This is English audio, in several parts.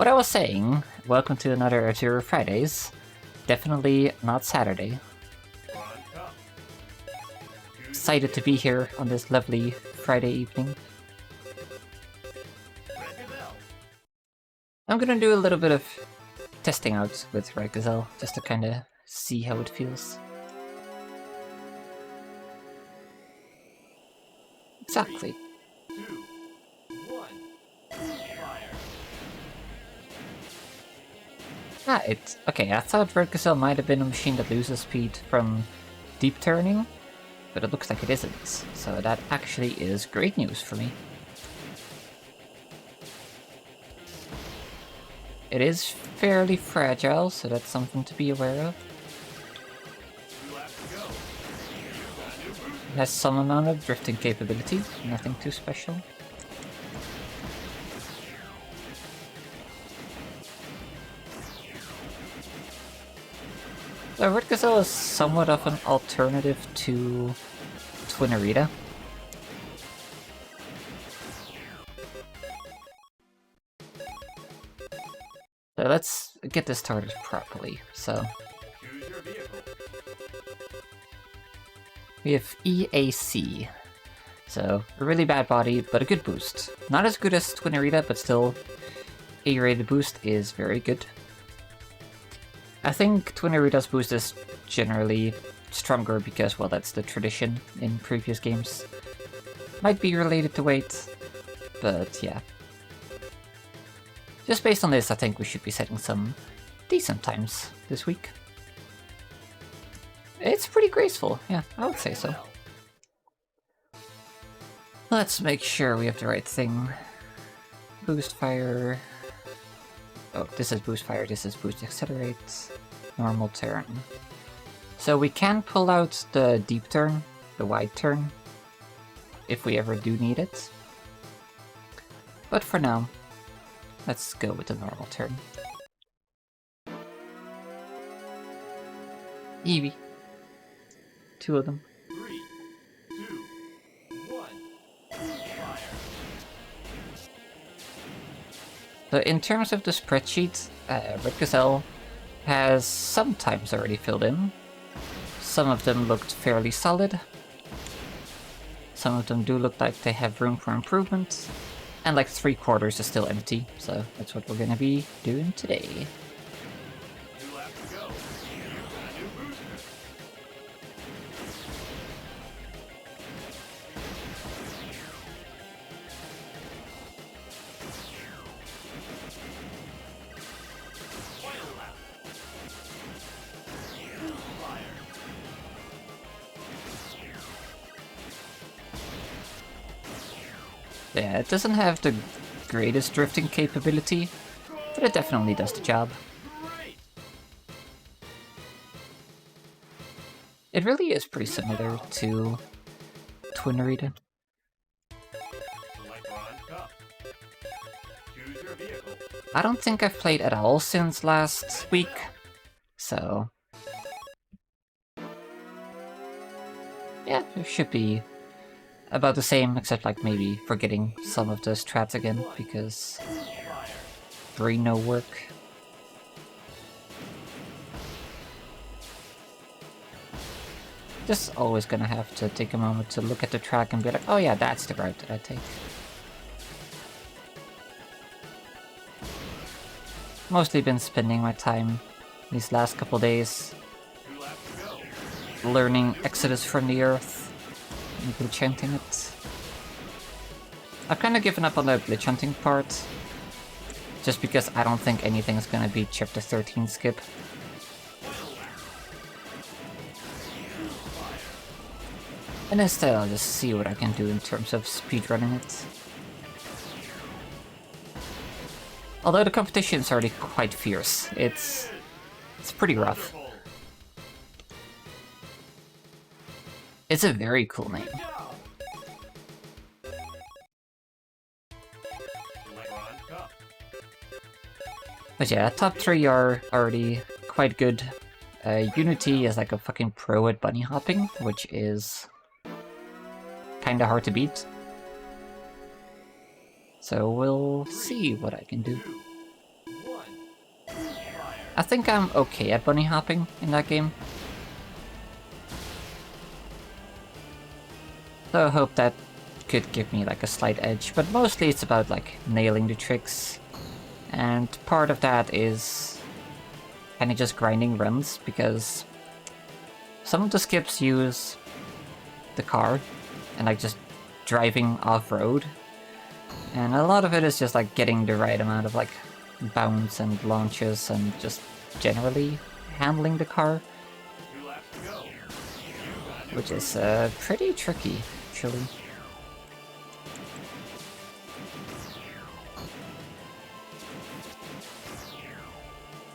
What I was saying, welcome to another F-Zero Fridays. Definitely not Saturday. Excited to be here on this lovely Friday evening. I'm gonna do a little bit of testing out with Gazelle, just to kind of see how it feels. Exactly. 3, 2, 1, fire. It's okay. I thought Gazelle might have been a machine that loses speed from deep turning, but it looks like it isn't. So that actually is great news for me. It is fairly fragile, so that's something to be aware of. It has some amount of drifting capability, nothing too special. So Gazelle is somewhat of an alternative to Twin Noritta. So let's get this started properly. So we have EAC. So a really bad body, but a good boost. Not as good as Twin Noritta, but still A-rated boost is very good. I think Twin Noritta's boost is generally stronger because, well, that's the tradition in previous games. Might be related to weight, but yeah. Just based on this, I think we should be setting some decent times this week. It's pretty graceful, yeah, I would say so. Let's make sure we have the right thing. Boost fire. Oh, this is boost fire, this is boost accelerate. Normal turn. So we can pull out the deep turn, the wide turn, if we ever do need it. But for now, let's go with the normal turn. Eevee. 2 of them. 3, 2, 1, fire. So in terms of the spreadsheet, Gazelle has sometimes already filled in. Some of them looked fairly solid. Some of them do look like they have room for improvement. And like 3/4 is still empty, so that's what we're gonna be doing today. 2 laps to go. You've got a new booster. Final lap. Fire. Yeah, it doesn't have the greatest drifting capability, but it definitely does the job. Great. It really is pretty similar to Twin Noritta. Select Bronze Cup. Choose your vehicle. I don't think I've played at all since last week, so yeah, it should be about the same, except like maybe forgetting some of the strats again, because Fire. brain no work. Just always gonna have to take a moment to look at the track and be like, oh yeah, that's the route that I take. Mostly been spending my time these last couple days 2 laps to go. learning Exodus from the Earth and glitch hunting it. I've kind of given up on the glitch hunting part, just because I don't think anything's gonna beat Chapter 13 skip. And instead I'll just see what I can do in terms of speedrunning it. Although the competition's already quite fierce, it's pretty rough. Wonderful. It's a very cool name. Good job. Select Bronze Cup. But yeah, top 3 are already quite good. Unity is like a fucking pro at bunny hopping, which is kinda hard to beat. So we'll see what I can do. 2, I think I'm okay at bunny hopping in that game. So I hope that could give me like a slight edge, but mostly it's about like nailing the tricks. And part of that is kind of just grinding runs, because some of the skips use the car and like just driving off-road. And a lot of it is just like getting the right amount of like bounce and launches and just generally handling the car. 2 laps to go. Which is pretty tricky, actually.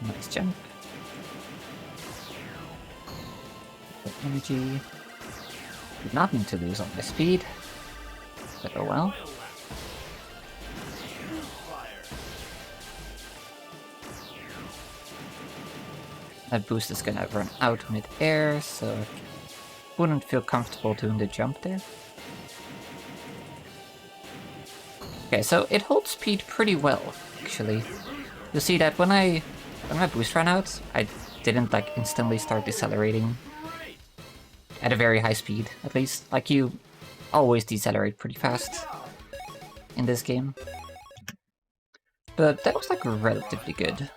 Nice jump. Good energy. Did not mean to lose all my speed. But oh well. Final lap. Fire. That boost is gonna run out mid-air, so I wouldn't feel comfortable doing the jump there. Okay, so it holds speed pretty well, actually. You'll see that when my boost ran out, I didn't like instantly start decelerating at a very high speed, at least. Like, you always decelerate pretty fast in this game. But that was like relatively good.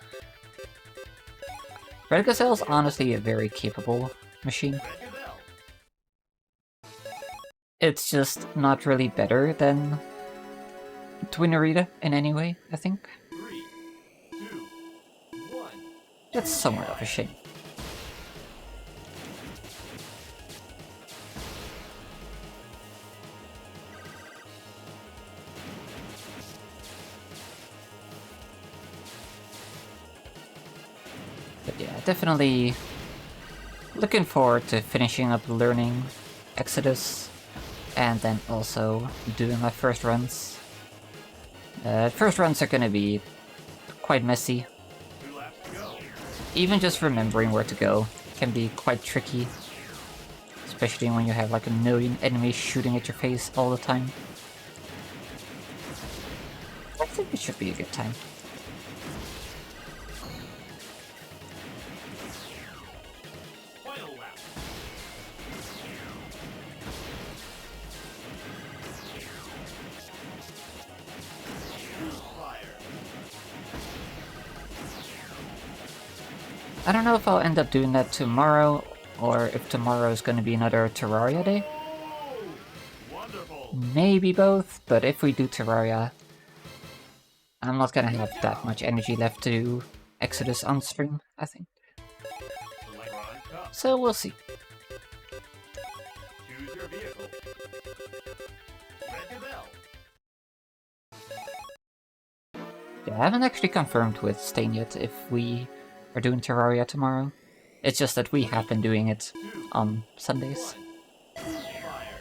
Red Gazelle is honestly a very capable machine. Red Gazelle. It's just not really better than Twin Noritta in any way, I think. 3, 2, 1. That's somewhat of a shame. But yeah, definitely looking forward to finishing up learning Exodus and then also doing my first runs. First runs are gonna be quite messy. 2 laps to go. Even just remembering where to go can be quite tricky. Especially when you have like a million enemies shooting at your face all the time. I think it should be a good time. Final lap. Fire. I don't know if I'll end up doing that tomorrow, or if tomorrow is going to be another Terraria day. Wonderful. Maybe both, but if we do Terraria, I'm not going to have that much energy left to do Exodus on stream, I think. Select Ron Cup. So we'll see. Choose your vehicle. Red Gazelle. Yeah, I haven't actually confirmed with Stain yet if we are doing Terraria tomorrow. It's just that we have been doing it 2, on Sundays. 1. Fire.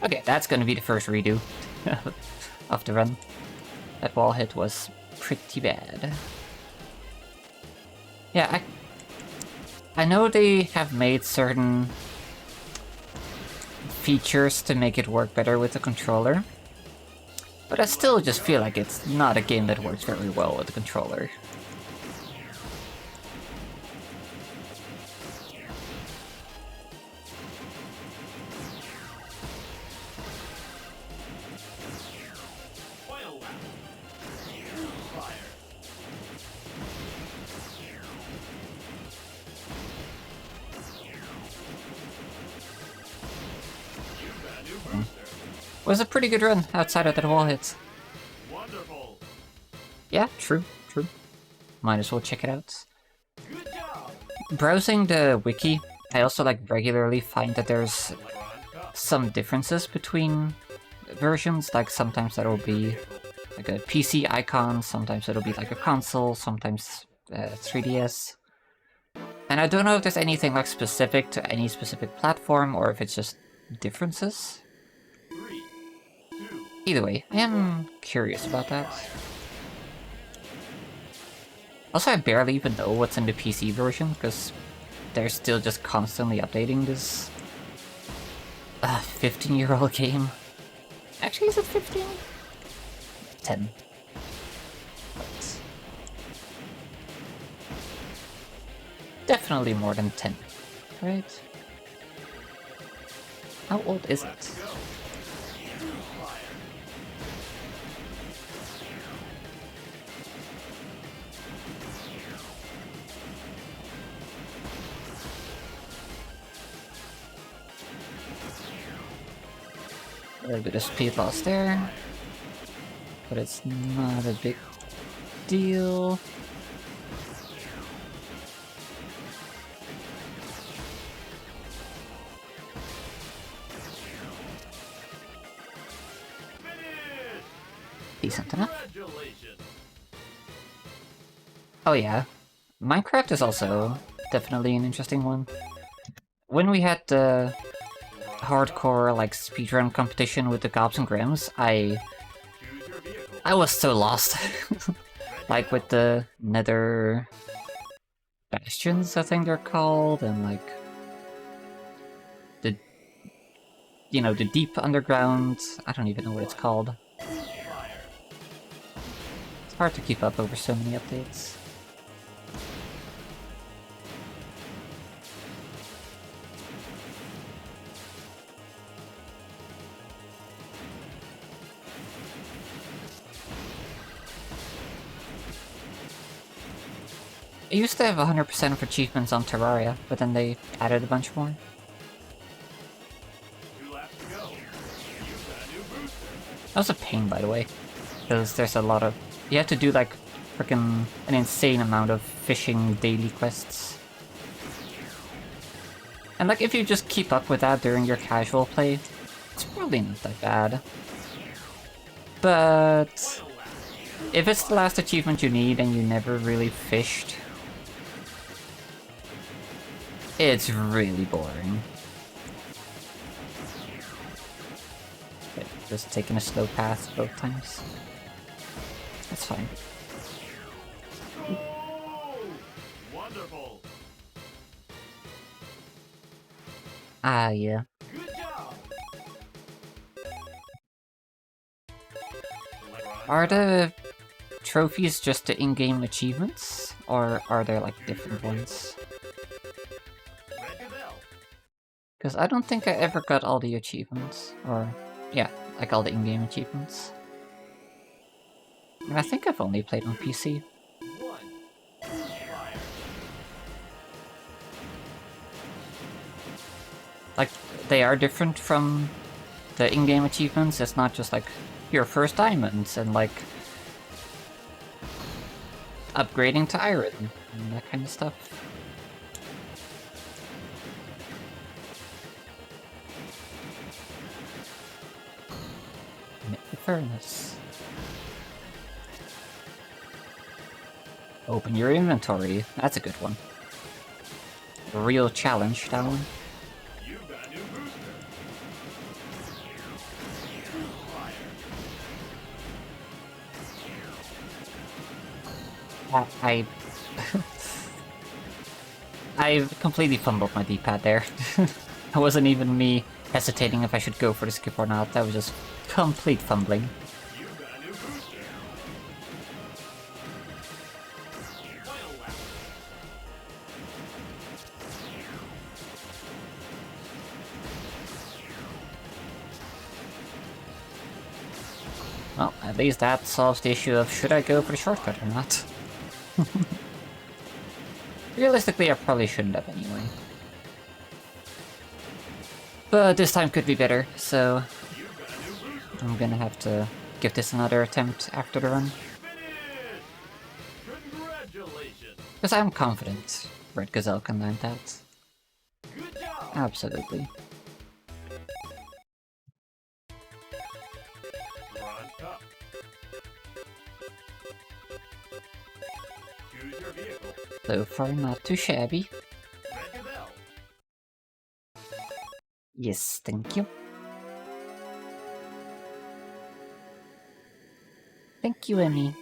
Okay, that's gonna be the first redo of the run. That wall hit was pretty bad. Yeah, I know they have made certain features to make it work better with the controller, but I still just feel like it's not a game that works very well with the controller. Final lap. Fire. You've got a new booster. Was a pretty good run outside of that wall hit. Wonderful. Yeah, true. Might as well check it out. Good job. Browsing the wiki, I also like regularly find that there's Select Ron Cup. some differences between versions. Like sometimes that'll be like a PC icon, sometimes it'll be like a console, sometimes 3DS. And I don't know if there's anything like specific to any specific platform or if it's just differences. 3, 2, Either way, I am curious about that. Also, I barely even know what's in the PC version, because they're still just constantly updating this 15-year-old game. Actually, is it 15? 10. But definitely more than 10, right? How old is it? A little bit of speed loss there, but it's not a big deal. Decent enough. Oh yeah, Minecraft is also definitely an interesting one. When we had the hardcore like speedrun competition with the Gobs and Grims, I was so lost. Like with the Nether Bastions, I think they're called, and like the the deep underground. I don't even know what it's called. It's hard to keep up over so many updates. I used to have 100% of achievements on Terraria, but then they added a bunch more. That was a pain, by the way, because there's a lot of... You have to do, like, freaking an insane amount of fishing daily quests. And, like, if you just keep up with that during your casual play, it's probably not that bad. But if it's the last achievement you need and you never really fished, it's really boring. Okay, just taking a slow path both times. That's fine. Wonderful. Ah, yeah. Good job. Are the trophies just the in-game achievements, or are there like different ones? Because I don't think I ever got all the achievements, or yeah, like all the in-game achievements. And I think I've only played on PC. Like, they are different from the in-game achievements. It's not just like your first diamonds and like upgrading to iron and that kind of stuff. Make the furnace. Open your inventory. That's a good one. A real challenge, that one. I completely fumbled my D-pad there. It wasn't even me hesitating if I should go for the skip or not. That was just complete fumbling. Well, at least that solves the issue of should I go for the shortcut or not. Realistically, I probably shouldn't have anyway. But this time could be better, so I'm gonna have to give this another attempt after the run. Because I'm confident Red Gazelle can land that. Absolutely. So far, not too shabby. Yes, thank you. Thank you, Emmy.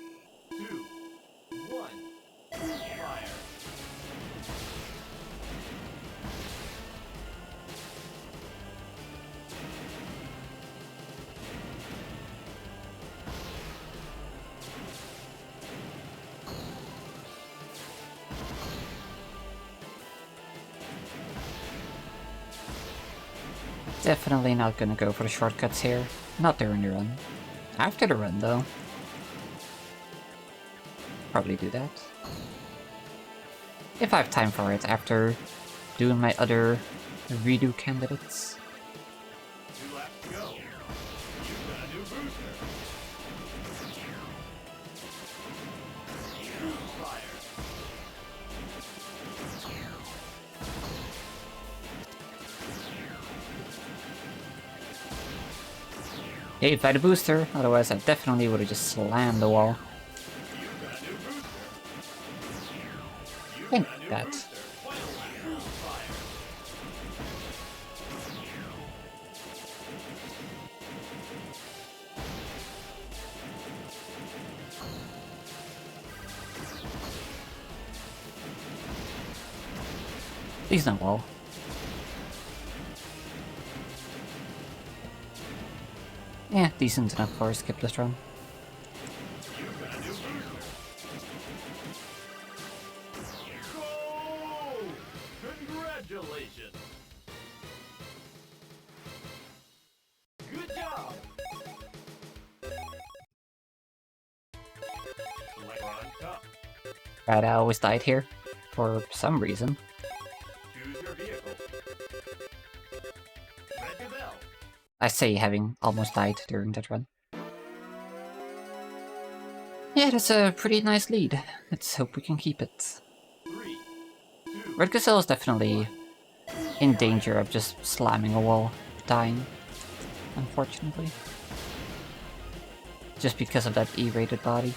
Definitely not gonna go for the shortcuts here. Not during the run. After the run, though. Probably do that. If I have time for it, after doing my other redo candidates. 2 laps to go. You've got a new booster. Fire. Hey, fight a booster, otherwise I definitely would have just slammed the wall. You've got a new booster. You've Think got a new that. booster. Final lap. Fire. Please no wall. Yeah, decent enough for a skipless run. You've got a new booster. Go! Congratulations! Good job! Electron Cup. Right, I always died here. For some reason. Choose your vehicle. Red Gazelle. I say having almost died during that run. Yeah, that's a pretty nice lead. Let's hope we can keep it. 3, 2, Red Gazelle is definitely in danger of just slamming a wall, dying, unfortunately. Just because of that E-rated body.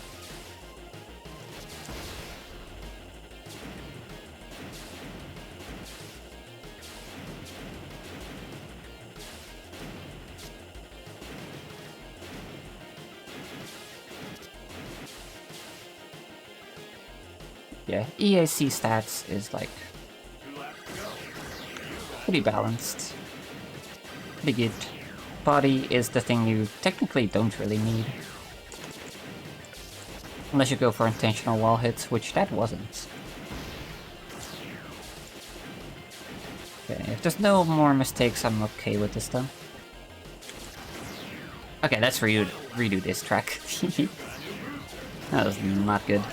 Yeah, EAC stats is like 2 laps to go. pretty balanced. Pretty good. Body is the thing you technically don't really need. Unless you go for intentional wall hits, which that wasn't. Okay, if there's no more mistakes, I'm okay with this though. Okay, let's redo this track. That was not good.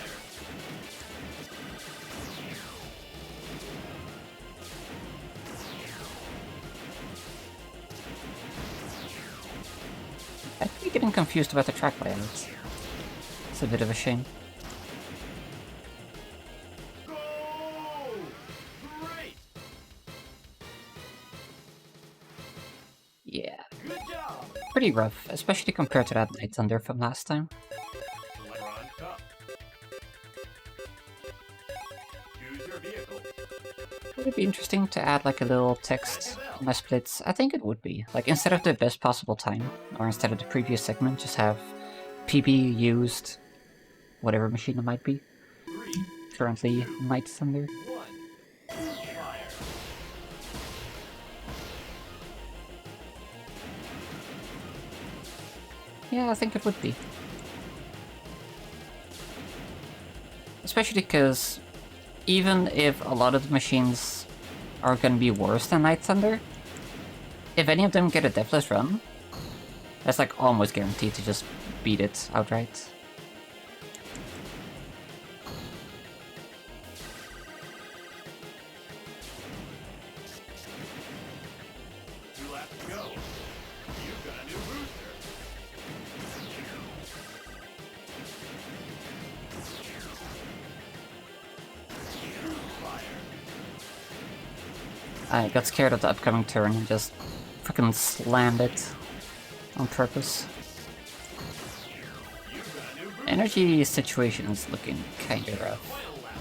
I keep getting confused about the track layouts. It's a bit of a shame. Go! Great! Yeah, Good job! pretty rough, especially compared to that Night Thunder from last time. Electron Cup. Choose your vehicle. Would it be interesting to add like a little text on my splits? I think it would be. Like instead of the best possible time, or instead of the previous segment, just have PB used whatever machine it might be. 3, Currently Night Thunder. 1. Fire. Yeah, I think it would be. Especially because even if a lot of the machines are going to be worse than Night Thunder, if any of them get a deathless run, that's like almost guaranteed to just beat it outright. Two laps to go. You've got a new booster. Fire. I got scared of the upcoming turn and just freaking slammed it on purpose. You've got a new booster. Energy situation is looking kinda rough. Final lap.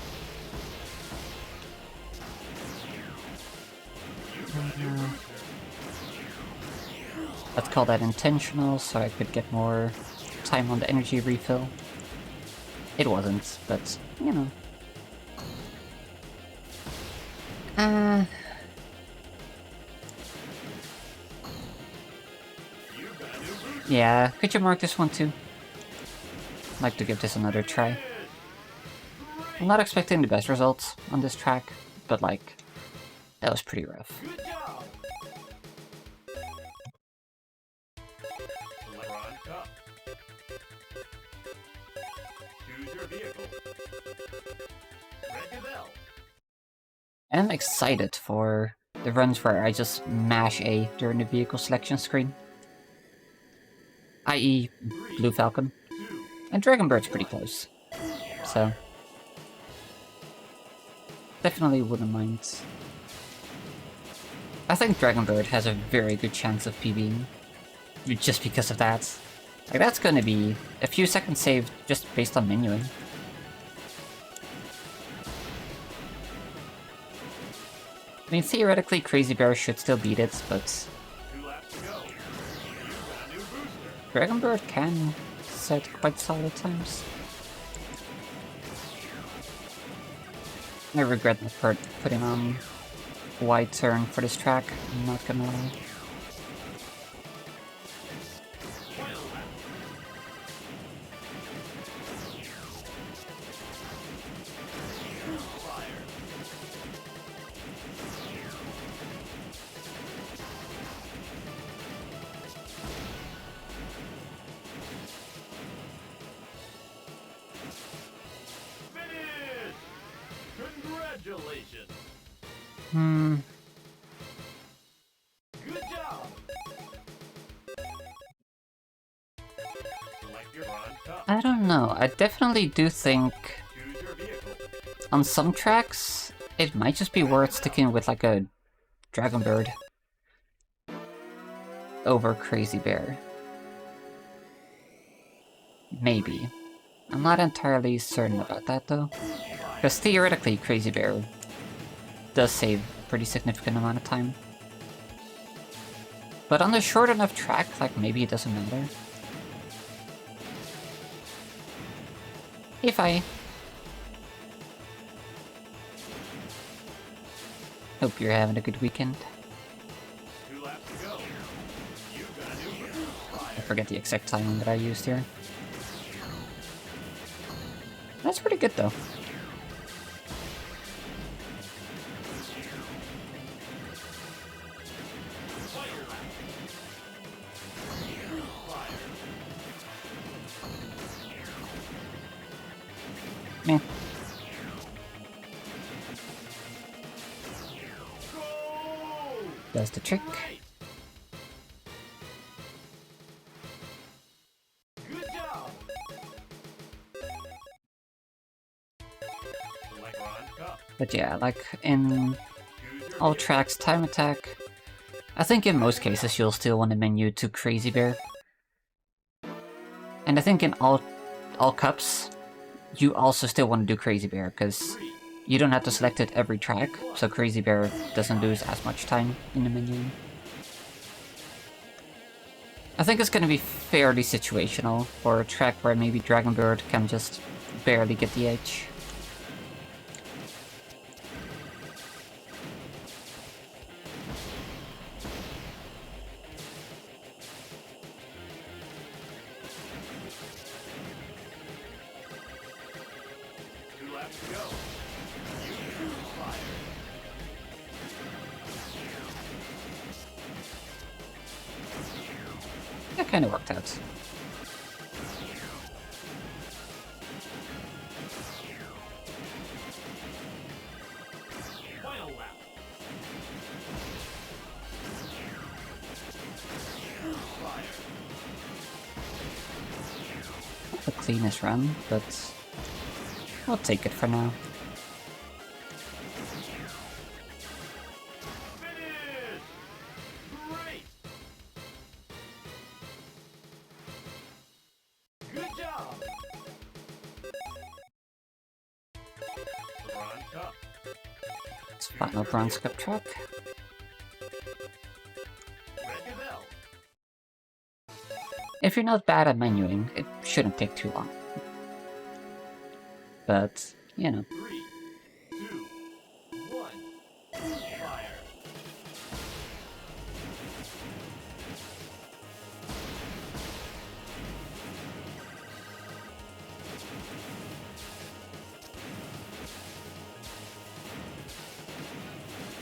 You've got a new booster. Let's call that intentional, so I could get more time on the energy refill. It wasn't, but, you know. You've got a new booster. Yeah, could you mark this one too? I'd like to give this another try. I'm not expecting the best results on this track, but like, that was pretty rough. Good job. Choose your vehicle. Red Gazelle. And I'm excited for the runs where I just mash A during the vehicle selection screen. I.e. Blue Falcon. 2, And Dragonbird's pretty close. So... definitely wouldn't mind. I think Dragonbird has a very good chance of PBing. Just because of that. Like, that's gonna be a few seconds saved just based on menuing. I mean, theoretically, Crazy Bear should still beat it, but 2 laps to go. You've got a new booster. Dragonbird can set quite solid times. I regret not putting on wide turn for this track, I'm not gonna lie. Final lap. Fire. Finish! Congratulations! Good job! Select your bronze cup. I don't know, I definitely do think Choose your vehicle. on some tracks, it might just be worth sticking with like a Dragonbird over Crazy Bear. Maybe. I'm not entirely certain about that though. Because theoretically, Crazy Bear does save a pretty significant amount of time. But on a short enough track, like, maybe it doesn't matter. Hey, Fi. Hope you're having a good weekend. 2 laps to go. You've got a new booster. I forget the exact timing that I used here. That's pretty good though. Fire lap. Fire. Meh. Go! Does the trick. Right. Good job! Select bronze cup. But yeah, like in Choose your all vehicle. tracks, time attack. I think in most cases you'll still want to menu to Crazy Bear. And I think in all cups, you also still want to do Crazy Bear, because 3, you don't have to select it every track, so Crazy Bear doesn't lose as much time in the menu. I think it's going to be fairly situational for a track where maybe Dragonbird can just barely get the edge. Two laps to go. You fire. That kind of worked out. Final lap. Fire. Not the cleanest run, but I'll take it for now. Finish! Great! Good job! The bronze cup. It's final Bronze Cup track. Red Gazelle. If you're not bad at menuing, it shouldn't take too long. But, you know. 3, 2, 1. Fire.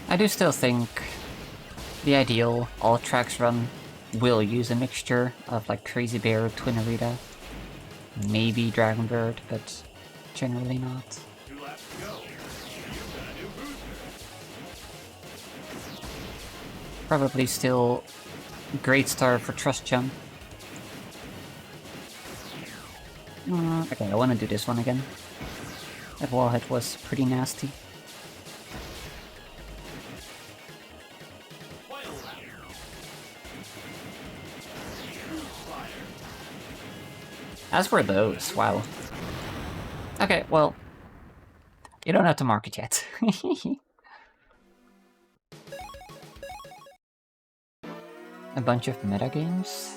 I do still think the ideal all tracks run will use a mixture of like Crazy Bear, Twin Noritta, maybe Dragonbird, but generally not. 2 laps to go. You've got a new booster. Probably still great start for Trust Jump. Okay, I want to do this one again. That wall hit was pretty nasty. Final lap. Fire. As for those, wow. Okay, well, you don't have to mark it yet. A bunch of meta games?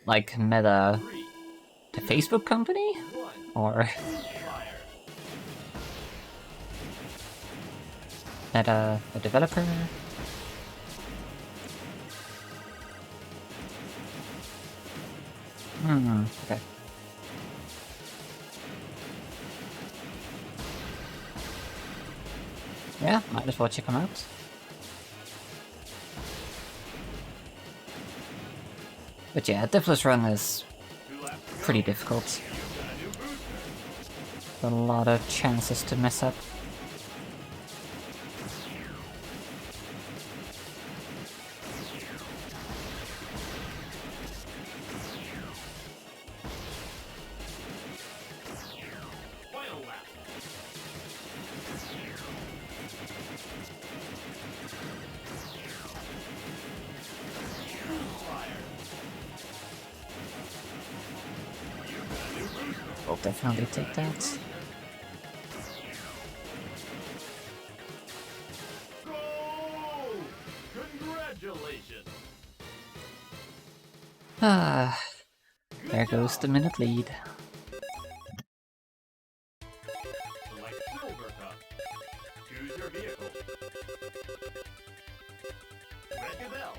Like Meta, 3, the Facebook company? 1. Or Fire. Meta, a developer? Okay. Yeah, might as well check them out. But yeah, Deathless Run is 2 laps to go. pretty difficult. You've got a new booster. A lot of chances to mess up. Final lap. Fire. You've got a new booster. We'll definitely take that. Go! Congratulations. Ah, Good there goes job. the minute lead. Select Silver Cup. Choose your vehicle. Red Gazelle.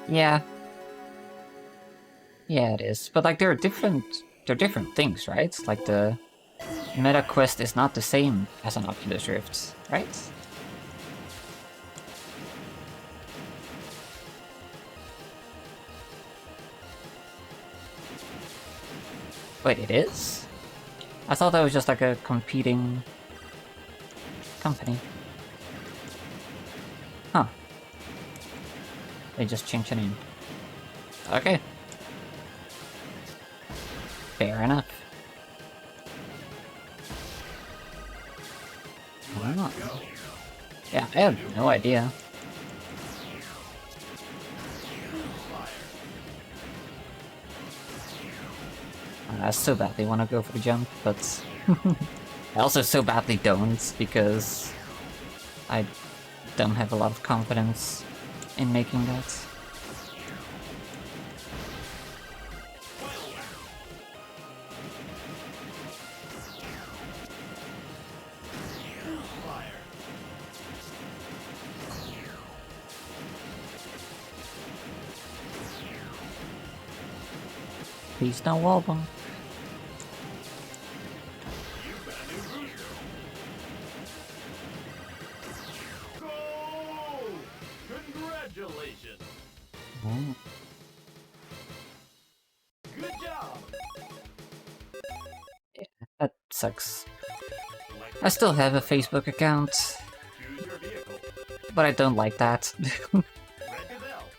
Yeah. Yeah, it is. But like, they're different things, right? Like, the Meta Quest is not the same as an Oculus Rift, right? Wait, it is? I thought that was just like a competing company. Huh. They just changed the name. Okay. Fair enough. I don't know. Yeah, I have no idea. I so badly want to go for the jump, but I also so badly don't, because I don't have a lot of confidence in making that. Please no wall bump. You've got a new booster. Go! Congratulations. Oh. Good job. That sucks. Select I still have a Facebook account, Choose your vehicle. but I don't like that. Red Gazelle.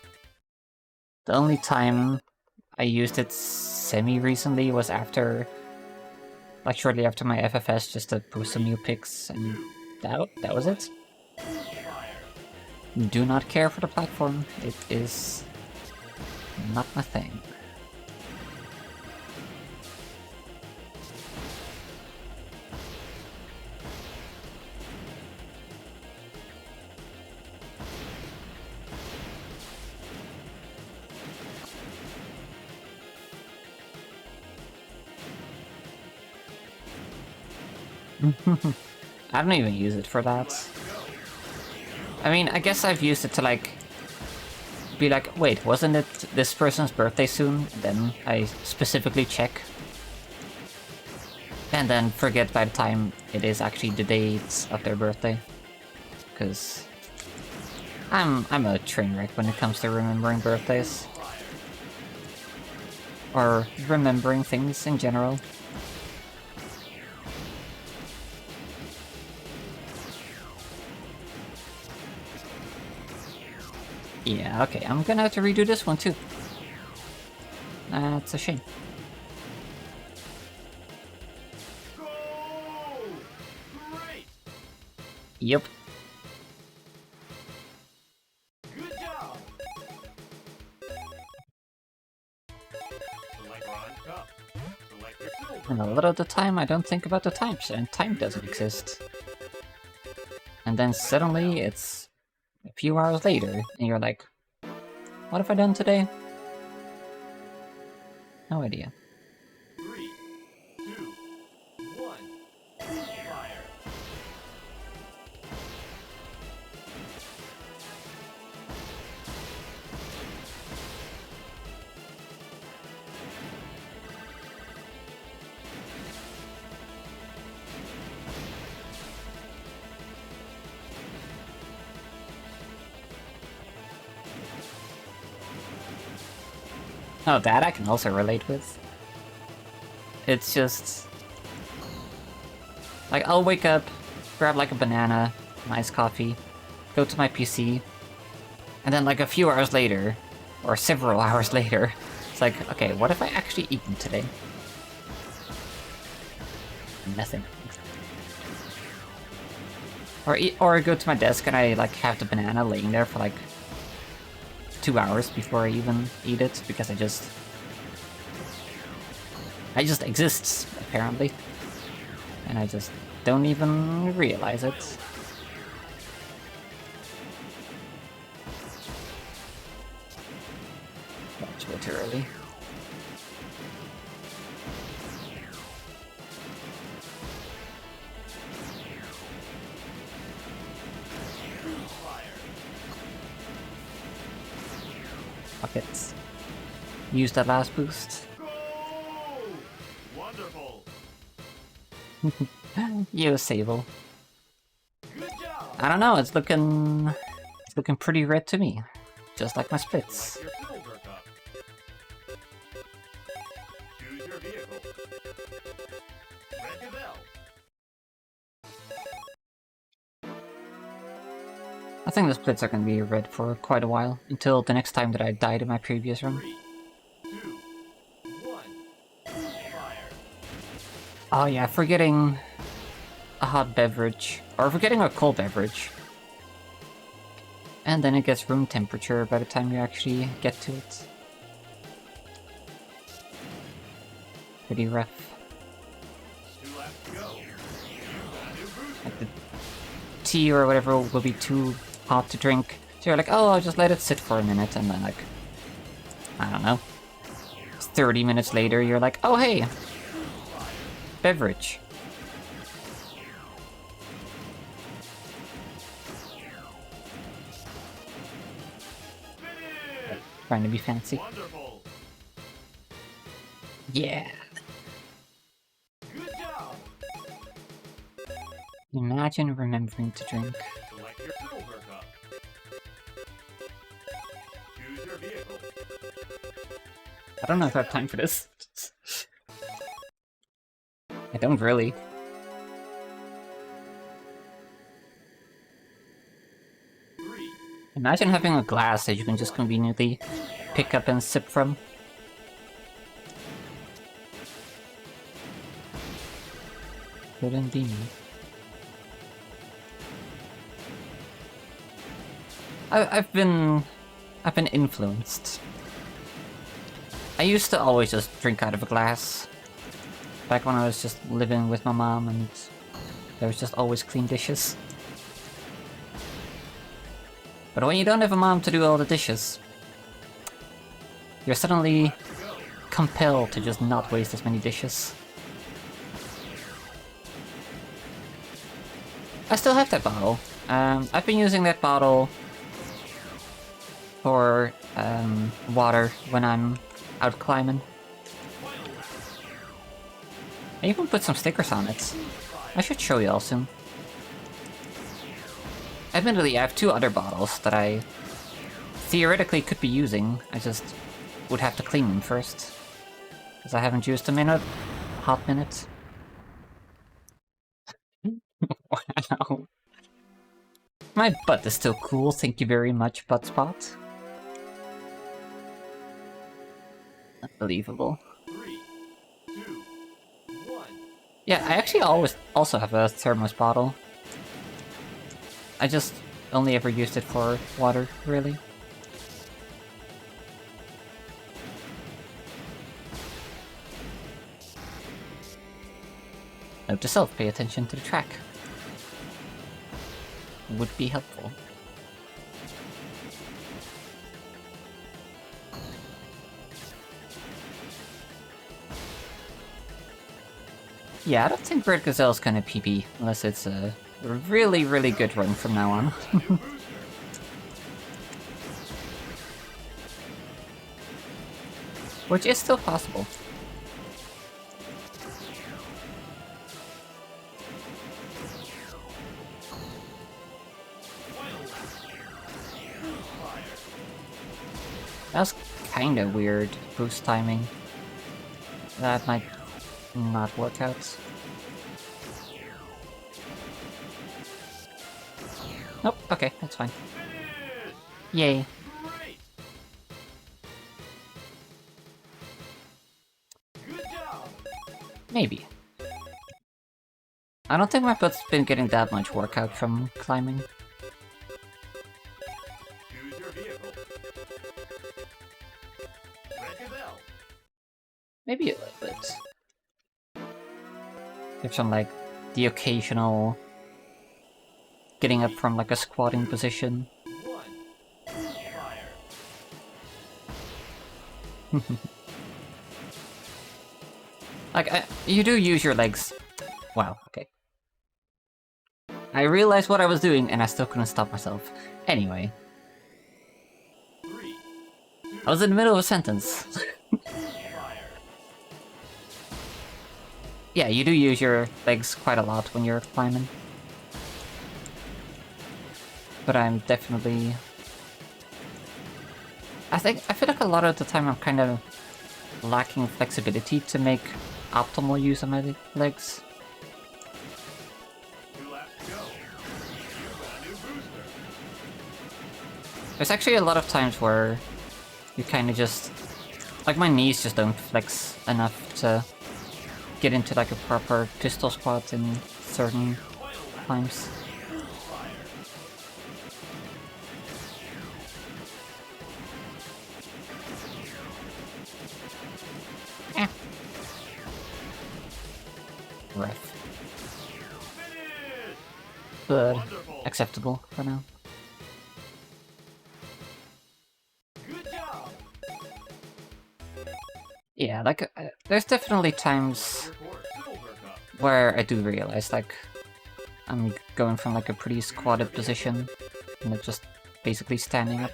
The only time I used it semi-recently was after, like shortly after my FFS, just to post some new pics, and that was it. Fire. Do not care for the platform. It is not my thing. I don't even use it for that. I mean, I guess I've used it to like be like, wait, wasn't it this person's birthday soon? Then I specifically check. And then forget by the time it is actually the date of their birthday. Because I'm a train wreck when it comes to remembering birthdays. Or remembering things in general. Yeah, okay, I'm gonna have to redo this one too. That's a shame. Go! Great! Yep. Good job! Select bronze cup. Select your silver And a cup. lot of the time I don't think about the times, and time doesn't exist. And then suddenly it's a few hours later, and you're like, what have I done today? No idea. 3, 2, 1. Fire! Oh, that I can also relate with. It's just... like, I'll wake up, grab like a banana, nice coffee, go to my PC, and then like a few hours later, or several hours later, it's like, okay, what have I actually eaten today? Nothing. Or I go to my desk and I like have the banana laying there for like 2 hours before I even eat it, because I just exist, apparently. And I just don't even realize it. That's way too early. Fuck it. Use that last boost. Go! Wonderful! You Sable. Good job! I don't know, it's looking pretty red to me. Just like my splits. Select your silver cup. Choose your vehicle. Red Gazelle. I think the splits are gonna be red for quite a while, until the next time that I died in my previous run. 3, 2, 1. Fire! Oh yeah, forgetting a hot beverage, or forgetting a cold beverage. And then it gets room temperature by the time you actually get to it. Pretty rough. 2 laps to go. You've got a new boost. Like the tea or whatever will be too hot to drink. So you're like, oh, I'll just let it sit for a minute, and then like, I don't know, 30 minutes later you're like, oh hey, beverage. Finish! Trying to be fancy. Wonderful! Yeah. Good job! Imagine remembering to drink. Select your silver cup. Choose your vehicle. I don't know if I have time for this. I don't really. Three, Imagine having a glass that you can just conveniently pick up and sip from. Couldn't be me. I've been influenced. I used to always just drink out of a glass. Back when I was just living with my mom and there was just always clean dishes. But when you don't have a mom to do all the dishes, you're suddenly compelled to just not waste as many dishes. I still have that bottle. I've been using that bottle for water when I'm out climbing. I even put some stickers on it. I should show you all soon. Admittedly, I have 2 other bottles that I theoretically could be using. I just would have to clean them first. Because I haven't used them in a hot minute. Wow. My butt is still cool, thank you very much, Buttspot. Unbelievable. 3, 2, 1. Yeah, I actually always also have a thermos bottle. I just only ever used it for water, really. Note to self, pay attention to the track. Would be helpful. Yeah, I don't think Bird Gazelle's gonna PB unless it's a really, really good run from now on. Which is still possible. That's kinda weird, boost timing. That might not work out. Nope, okay, that's fine. Yay. Great. Good job. Maybe. I don't think my butt's been getting that much workout from climbing. Choose your vehicle. Red Gazelle. Maybe a little bit. There's some, like, the occasional getting up from, like, a squatting position. 1. Fire. Like, you do use your legs. Wow, okay. I realized what I was doing, and I still couldn't stop myself. Anyway. 3, 2, I was in the middle of a sentence. fire. Yeah, you do use your legs quite a lot when you're climbing. But I'm definitely... I feel like a lot of the time I'm kind of lacking flexibility to make optimal use of my legs. 2 laps to go. You've got a new booster. There's actually a lot of times where you kind of just... Like, my knees just don't flex enough to get into, like, a proper pistol squat in certain times. Eh. Rough. Finish. But Wonderful. acceptable for now. Good job. Yeah, like, there's definitely times Report Silver Cup. where I do realize, like, I'm going from, like, a pretty squatted position, and I'm just basically standing up.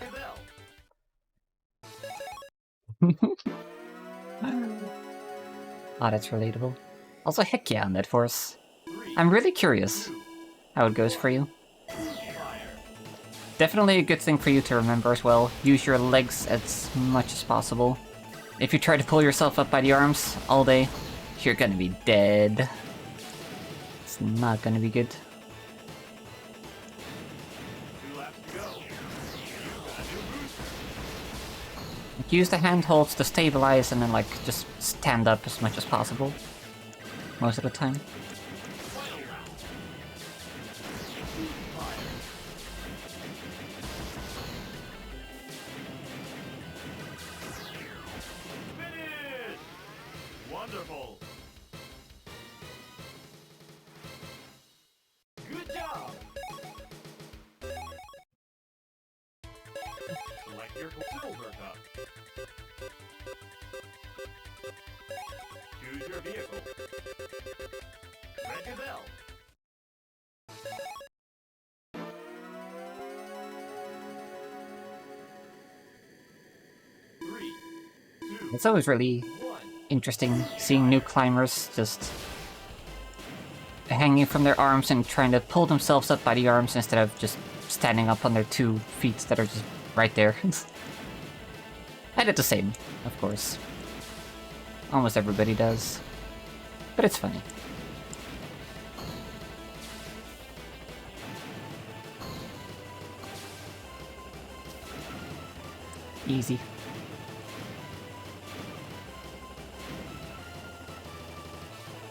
Gazelle. Ah, that's relatable. Also, heck yeah, Net Force. 3, I'm really curious how it goes for you. fire. Definitely a good thing for you to remember as well. Use your legs as much as possible. If you try to pull yourself up by the arms all day, you're gonna be dead. It's not gonna be good. 2 laps to go. You've got a new booster. Use the handholds to stabilize and then, like, just stand up as much as possible. Most of the time. Final round. Fire. Finish. Wonderful. Good job. Select your silver cup. Choose your vehicle. Red Gazelle. Three, two, It's always really 1. interesting seeing new climbers just hanging from their arms and trying to pull themselves up by the arms instead of just standing up on their 2 feet that are just right there. I did the same, of course. Almost everybody does. But it's funny. Easy.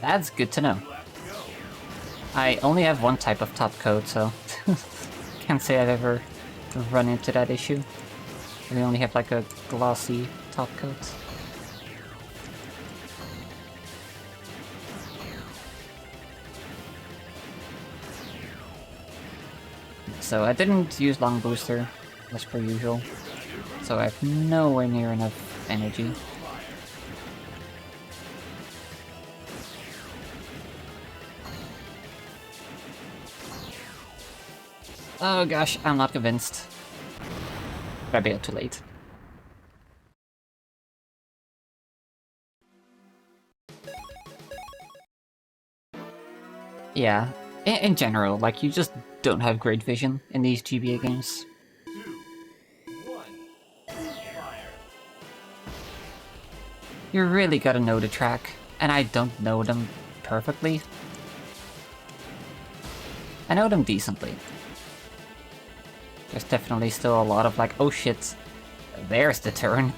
That's good to know. I only have one type of top coat, so can't say I've ever run into that issue. We only have like a glossy top coat. So I didn't use long booster, as per usual. So I have nowhere near enough energy. Oh gosh, I'm not convinced. But I bailed too late. Yeah, in general, like, you just don't have great vision in these GBA games. 2, 1, fire. You really gotta know the track, and I don't know them perfectly. I know them decently. There's definitely still a lot of like, oh shit, there's the turn.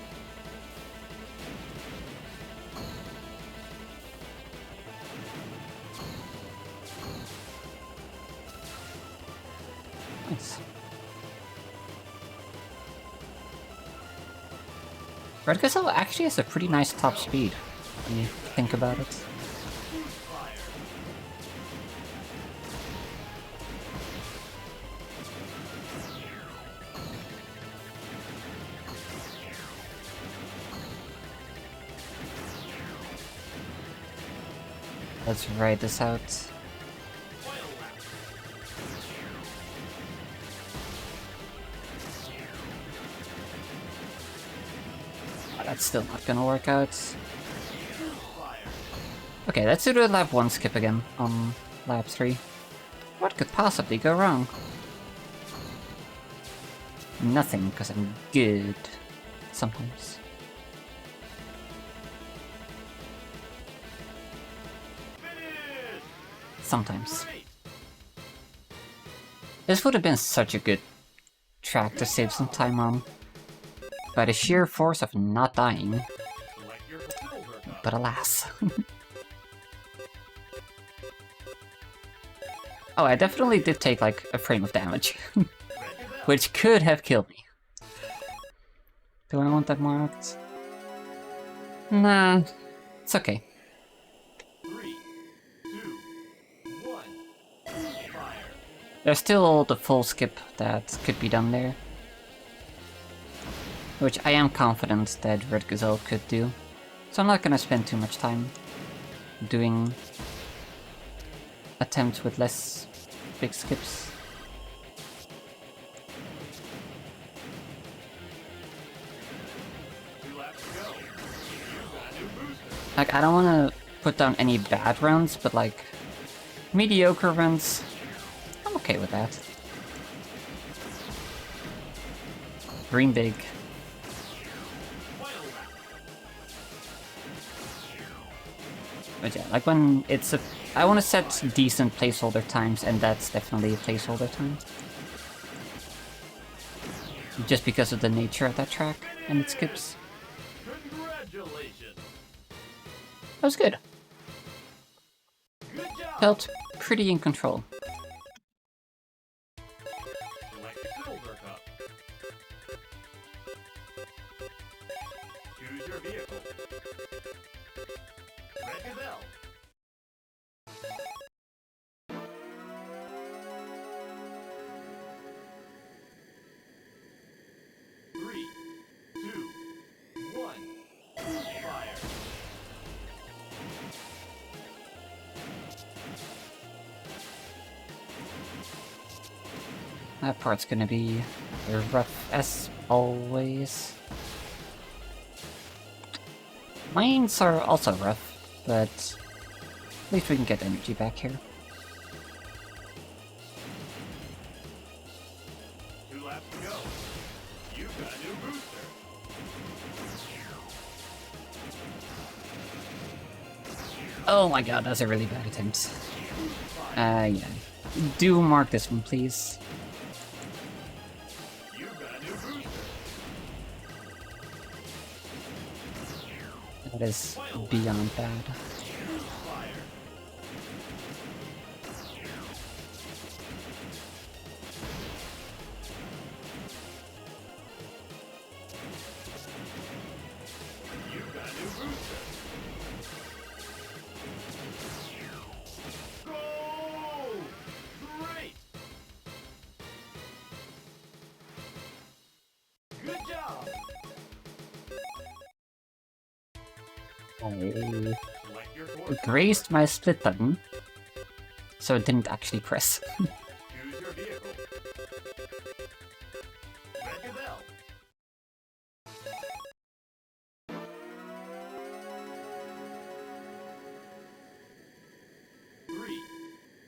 Nice. Red Gazelle actually has a pretty nice top speed, when you think about it. Let's ride this out. Oh, that's still not gonna work out. Okay, let's do the lap 1 skip again on lap 3. What could possibly go wrong? Nothing, because I'm good. Sometimes. Sometimes. This would have been such a good track to save some time on. By the sheer force of not dying. But alas. Oh, I definitely did take like a frame of damage. Which could have killed me. Do I want that marked? Nah, it's okay. 3, 2, 1, fire. There's still the full skip that could be done there. Which I am confident that Red Gazelle could do. So I'm not gonna spend too much time doing attempts with less big skips. Like, I don't want to put down any bad runs, but like, mediocre runs, I'm okay with that. Dream big. But yeah, like when it's a... I want to set decent placeholder times, and that's definitely a placeholder time. Just because of the nature of that track and its skips. Congratulations. That was good. Good job. Felt pretty in control. Select silver cup. Choose your vehicle. Red Gazelle. Three, two, one, fire. That part's gonna be rough as always. Mines are also rough, but at least we can get energy back here. 2 laps to go. You've got a new booster. Oh my god, that's a really bad attempt. Yeah. Do mark this one, please. You've got a new booster. That is beyond bad. Fire. You've got a new booster. Go! Great! Good job! I Select your course. grazed my split button, so it didn't actually press. Choose your vehicle. Red Gazelle. Three,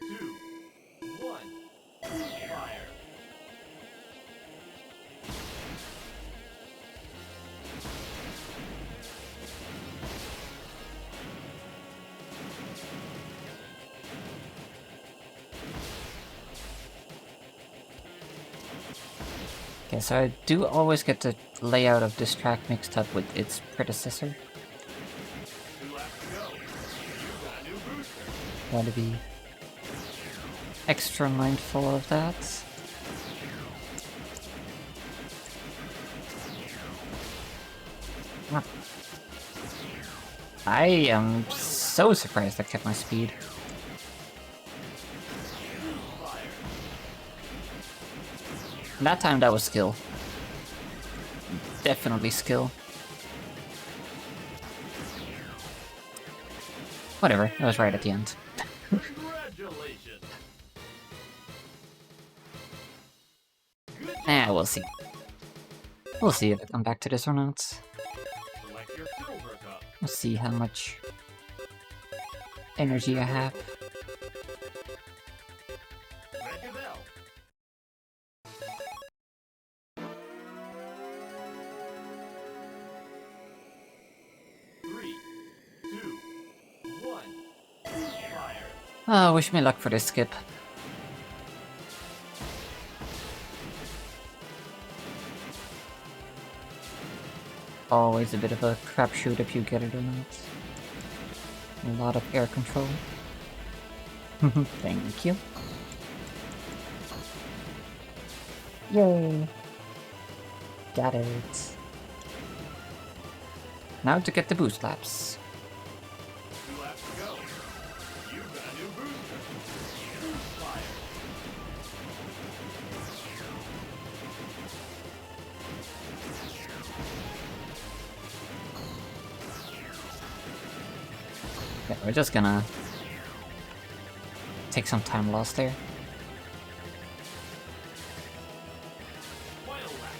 two, one. Fire. Okay, so I do always get the layout of this track mixed up with its predecessor. 2 laps to go. You've got a new booster. Want to be extra mindful of that. Ah. I am so surprised I kept my speed. Fire. That time that was skill. Definitely skill. Whatever, I was right at the end. Congratulations. We'll see. We'll see if I come back to this or not. Select your silver cup. We'll see how much energy I have. Red Gazelle. Three, two, one. Fire. Wish me luck for this skip. Always a bit of a crapshoot if you get it or not. A lot of air control. Thank you. Yay! Got it. Now to get the boost laps. 2 laps to go. You've got a new booster. Fire. Yeah, we're just gonna take some time lost there. Final lap.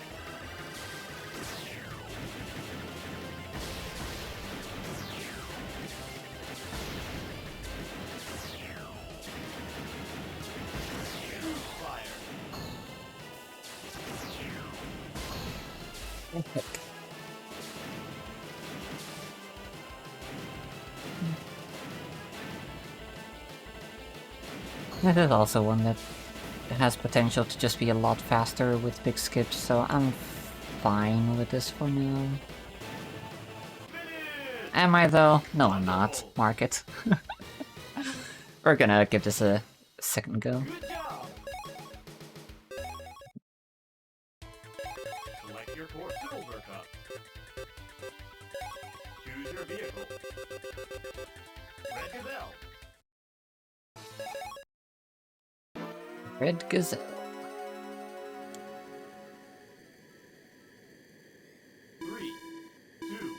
Fire. This is also one that has potential to just be a lot faster with big skips, so I'm fine with this for now. Am I though? No, I'm not. Mark it. We're gonna give this a second go. Good job. Select your core silver cup. Choose your vehicle. Red Gazelle. Red Gazelle. Three, two,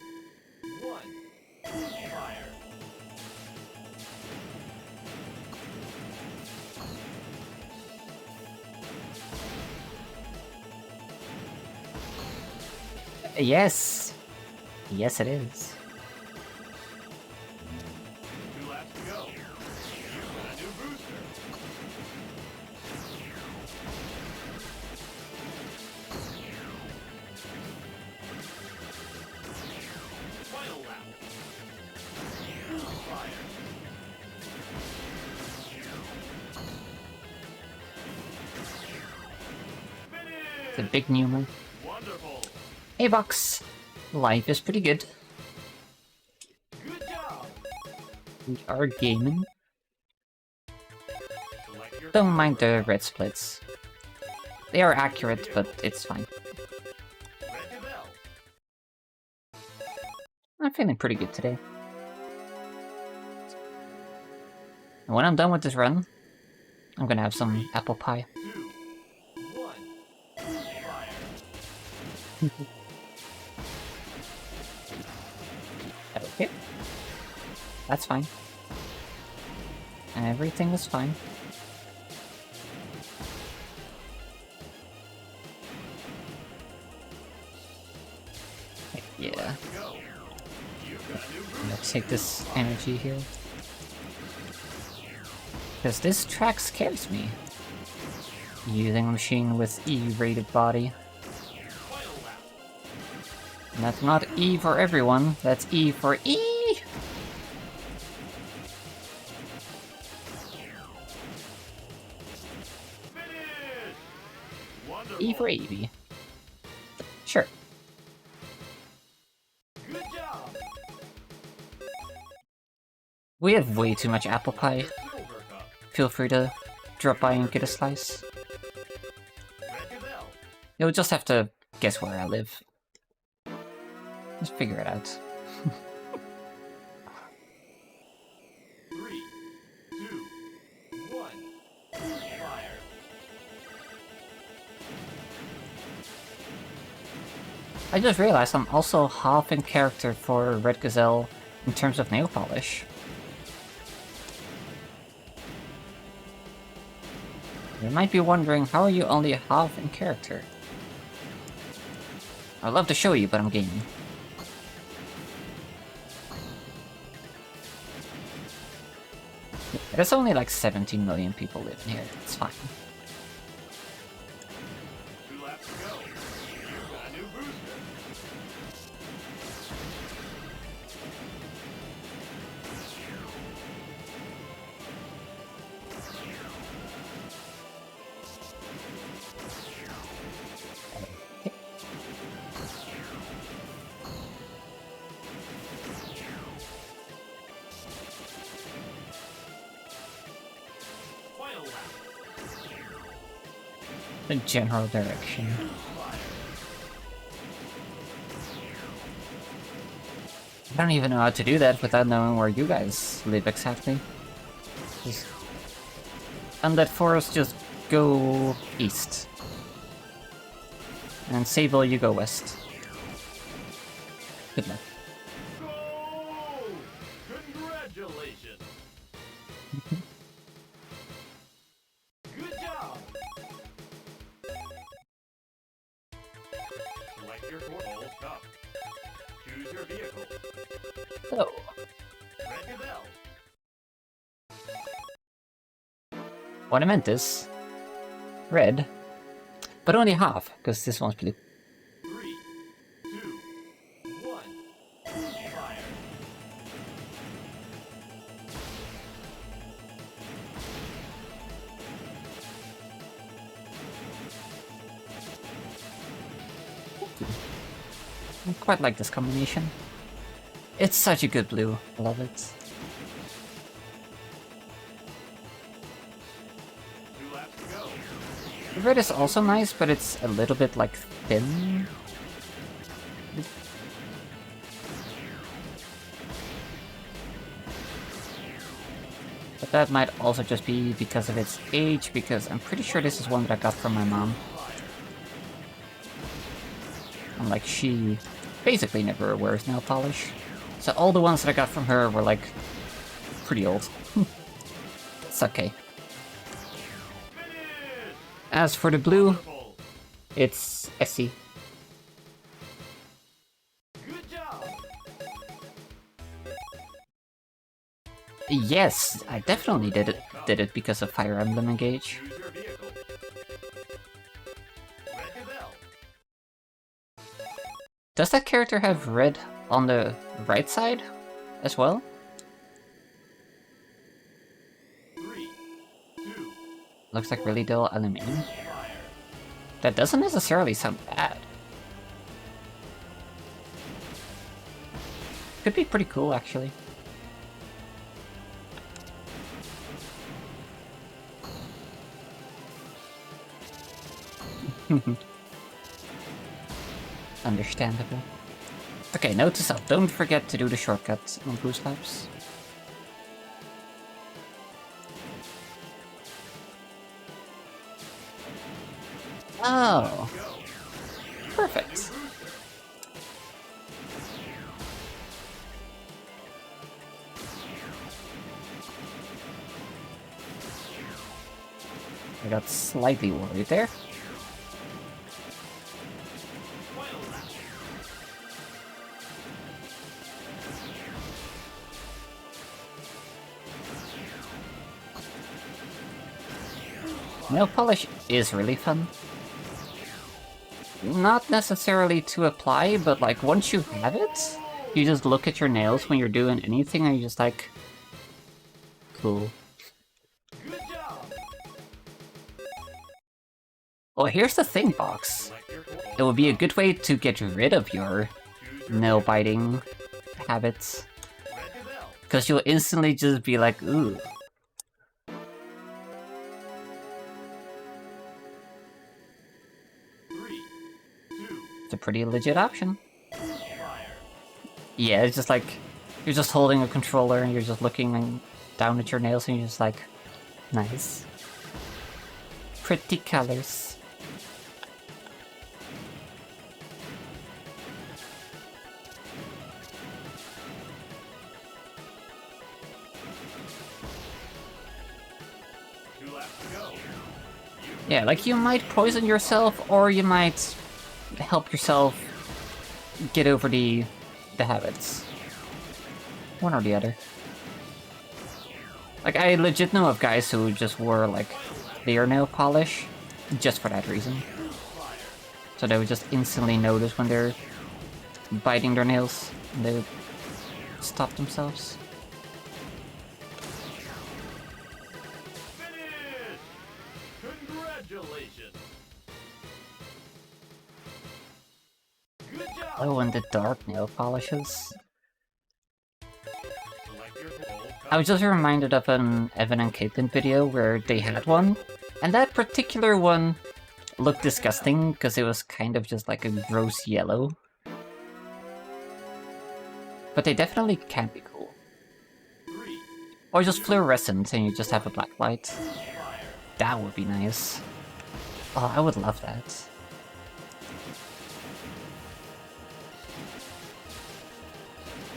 one. Fire. Yes! Yes, it is. 2 laps to go. You've got a new booster. Final lap. The big Newman. Wonderful. Hey, Box. Life is pretty good. Good job. We are gaming. Select your Don't mind the red splits. They are accurate, but it's fine. Red Gazelle. I'm feeling pretty good today. And when I'm done with this run, I'm gonna have some apple pie. 2, 1. Fire. Okay. That's fine. Everything is fine. Yeah. Go. You've got a new I'm booster. gonna take this energy here. Because this track scares me. Using a machine with E-rated body. Final lap. And that's not E for everyone, that's E for E! Finish. Wonderful. E for Evie. Sure. Good job. We have way too much apple pie. Silver cup. Feel free to drop by and get a slice. Red Gazelle. You'll just have to guess where I live. Just figure it out. 3, 2, 1. Fire. I just realized I'm also half in character for Red Gazelle in terms of nail polish. You might be wondering, how are you only half in character? I'd love to show you, but I'm gaming. There's only like 17 million people living here, it's fine. 2 laps to go. You've got a new booster. Final lap. The general direction. I don't even know how to do that without knowing where you guys live exactly. Just... Undead Forest, just go east. And Sable, you go west. Good luck. Go! Congratulations! Good job! Select your gold cup. Choose your vehicle. So, Red Gazelle. what I meant is... red. But only half, because this one's blue. 3, 2, 1. Fire. I quite like this combination. It's such a good blue. I love it. 2 laps to go. The red is also nice, but it's a little bit like thin. But that might also just be because of its age, because I'm pretty sure this is one that I got from my mom. And like, she basically never wears nail polish. So all the ones that I got from her were like pretty old. It's okay. Finish! As for the blue, Wonderful. it's Essie. Good job! Yes, I definitely did it because of Fire Emblem Engage. Choose your vehicle. Red Gazelle. Does that character have red on the right side as well? 3, 2, Looks like really dull aluminum. fire. That doesn't necessarily sound bad. Could be pretty cool, actually. Understandable. Okay, note to self, don't forget to do the shortcuts on boost laps. Oh. Perfect. I got slightly worried there. Nail polish is really fun. Not necessarily to apply, but like once you have it, you just look at your nails when you're doing anything and you're just like, cool. Good job. Well, here's the thing, Box. It would be a good way to get rid of your nail biting habits. Because you'll instantly just be like, ooh. It's a pretty legit option. Yeah, it's just like, you're just holding a controller and you're just looking down at your nails and you're just like, nice. Pretty colors. Yeah, like you might poison yourself or you might help yourself get over the habits. One or the other. Like, I legit know of guys who just wore, like, their nail polish just for that reason. So they would just instantly notice when they're biting their nails and they would stop themselves. Congratulations. Good job. Oh, and the dark nail polishes. Select your goal. I was just reminded of an Evan and Caitlin video where they had one, and that particular one looked disgusting because it was kind of just like a gross yellow. But they definitely can be cool. 3, Or just fluorescent and you just have a black light. fire. That would be nice. Oh, I would love that.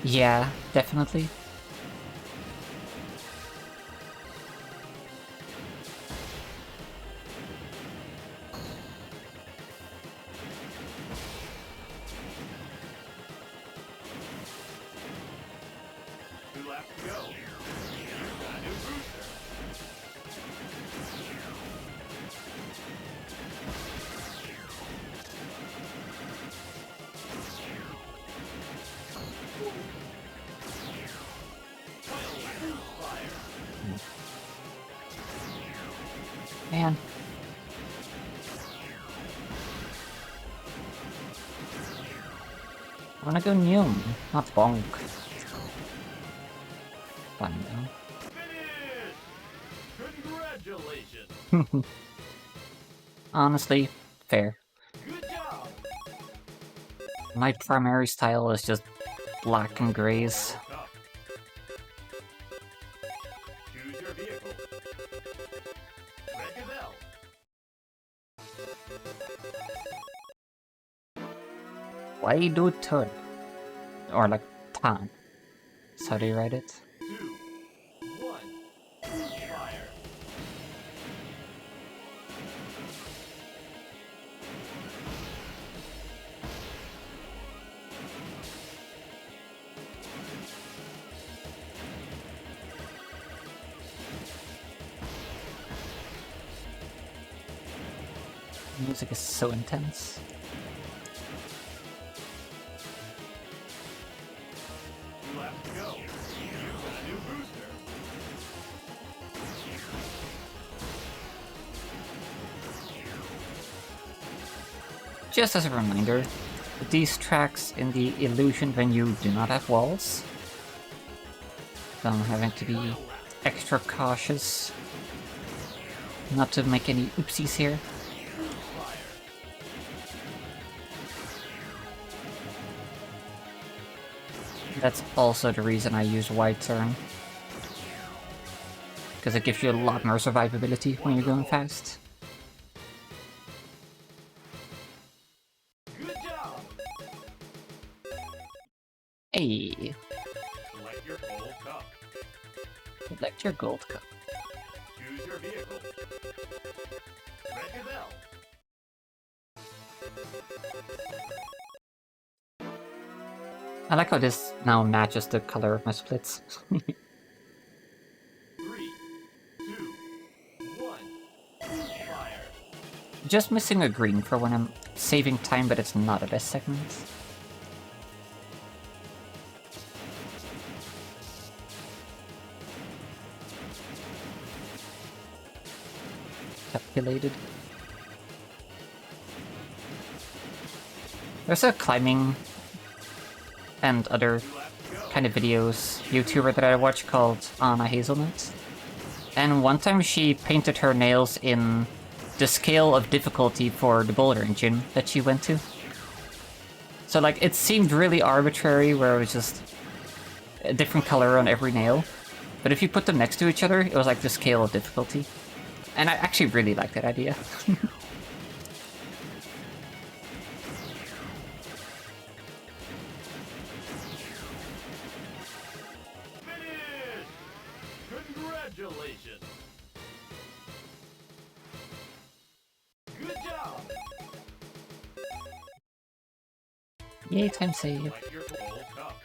Yeah, definitely. Two laps to go. You've got a new booster. Man. I wanna go Nyum, not Bonk. Fine though. Finish! Congratulations! Honestly, fair. Good job! My primary style is just black and grays. Cup. Choose your vehicle. Red Gazelle. Why do turn? Or like tan. That's how do you write it? 2, 1, fire. Music is so intense. Two laps to go. You've got a new booster. just as a reminder, these tracks in the illusion when you do not have walls. So I'm having to be extra cautious not to make any oopsies here. That's also the reason I use wide turn. Because it gives you a lot more survivability when you're going fast. Good job. Hey, Select your gold cup. select your gold cup. Choose your vehicle. Red Gazelle. I like how this now matches the color of my splits. 3, 2, 1. Fire. Just missing a green for when I'm saving time, but it's not a best segment. Calculated. There's a climbing and other kind of videos YouTuber that I watch called Anna Hazelnut. And one time she painted her nails in the scale of difficulty for the bouldering gym that she went to. So like it seemed really arbitrary where it was just a different color on every nail. But if you put them next to each other, it was like the scale of difficulty. And I actually really like that idea. Finish! Congratulations! Good job! Yay, time save. Select your gold cup.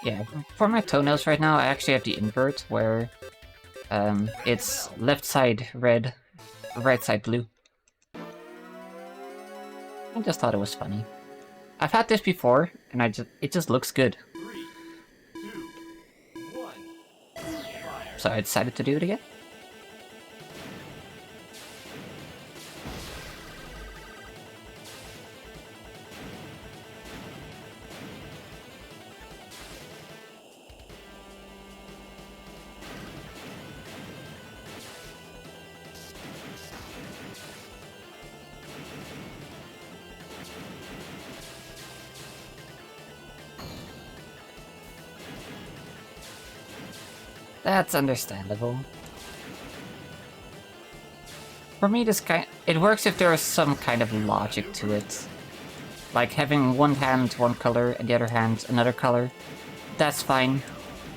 Yeah, for my toenails right now, I actually have the invert where it's left side red, right side blue. I just thought it was funny. I've had this before, and it just looks good. 3, 2, 1. Fire. So I decided to do it again. That's understandable. For me, it works if there is some kind of logic to it. Like having one hand one color and the other hand another color. That's fine.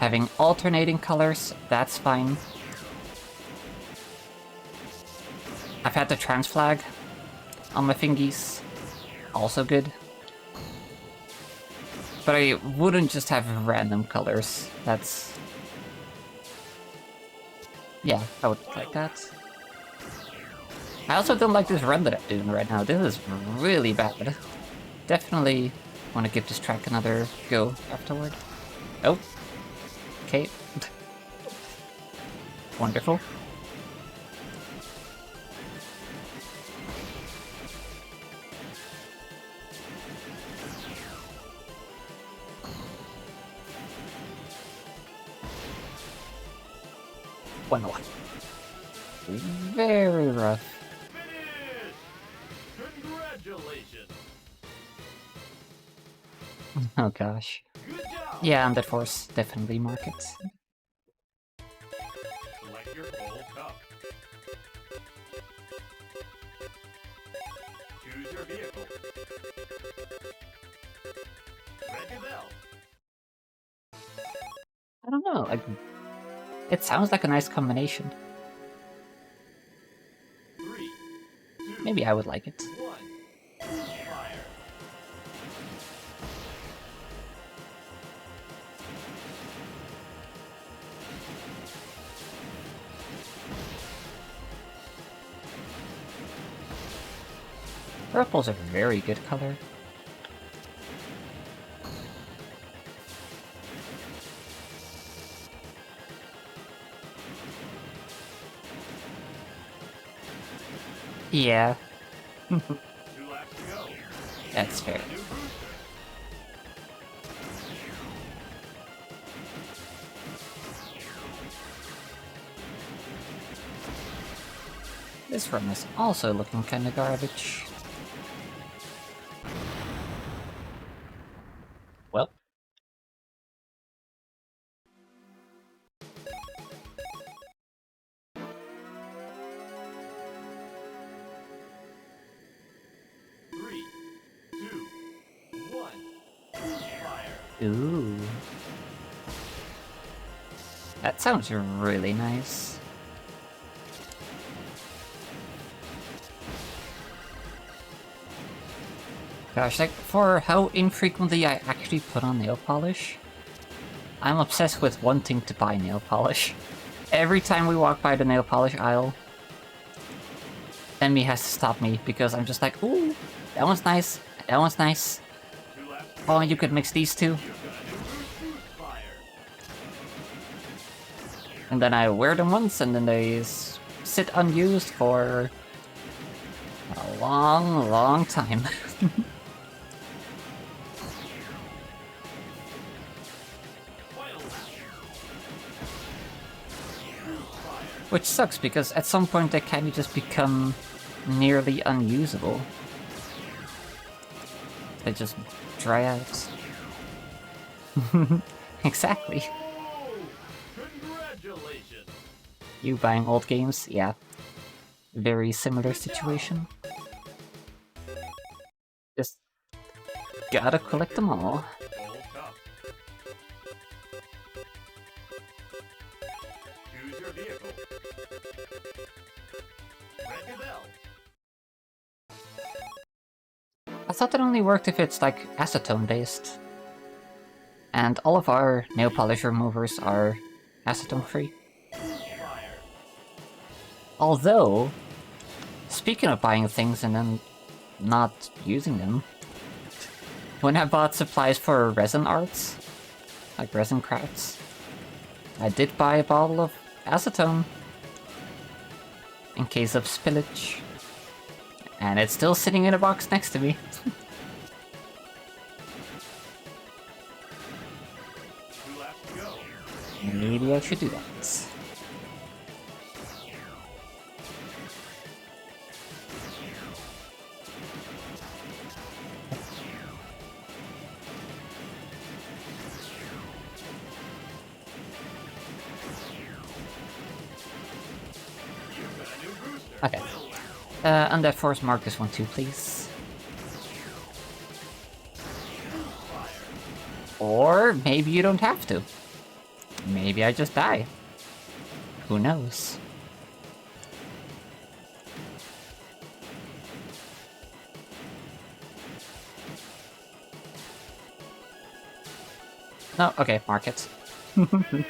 Having alternating colors, that's fine. I've had the trans flag on my fingies. Also good. But I wouldn't just have random colors. That's... yeah, I would like that. I also don't like this run that I'm doing right now. This is really bad. Definitely want to give this track another go afterward. Oh. Okay. Wonderful. Well, very rough. Finish! Congratulations! Oh gosh. Good job! Yeah, and that force definitely market. Select your gold cup. Choose your vehicle. Red Gazelle. I don't know, like... it sounds like a nice combination. 3, 2, Maybe I would like it. 1. Fire. Purple's a very good color. Yeah, 2 laps to go. that's fair. New booster. This run is also looking kinda garbage. Well. Three, two, one. Fire. Ooh. That sounds really nice. Gosh, like, for how infrequently I actually put on nail polish, I'm obsessed with wanting to buy nail polish. Every time we walk by the nail polish aisle, Emmy has to stop me because I'm just like, ooh, that one's nice, that one's nice. 2 laps to Oh, you could mix these two. You've got a new boost fire. And then I wear them once, and then they sit unused for a long, long time. Final lap. Fire. Which sucks, because at some point they kind of just become nearly unusable. They just dry out. Exactly. Oh, congratulations. You buying old games? Yeah. Very similar situation. Just gotta collect them all. Gold cup. Choose your vehicle. Red Gazelle. I thought that only worked if it's like acetone based. And all of our nail polish removers are acetone free. Fire. Although, speaking of buying things and then not using them, when I bought supplies for resin arts, like resin crafts, I did buy a bottle of acetone in case of spillage. And it's still sitting in a box next to me. 2 laps to go. Maybe I should do that. You've got a new booster. Okay. Undead Force, mark this one too, please. Or maybe you don't have to. Maybe I just die. Who knows? No, okay, mark it. Finish.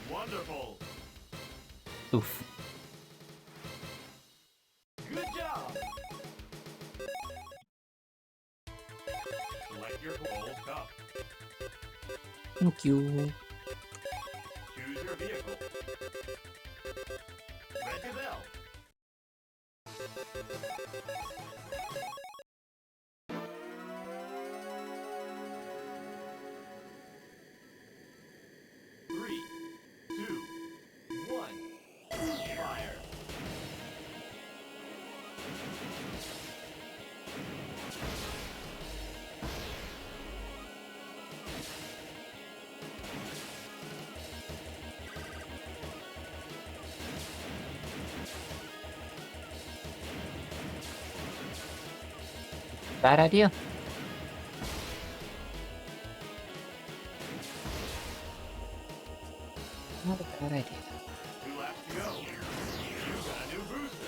Wonderful. Oof. Good job. Select your gold cup. Thank you. Choose your vehicle. Red Gazelle. Three, two, one. Fire. Bad idea. Not a bad idea. 2 laps to go. You've got a new booster.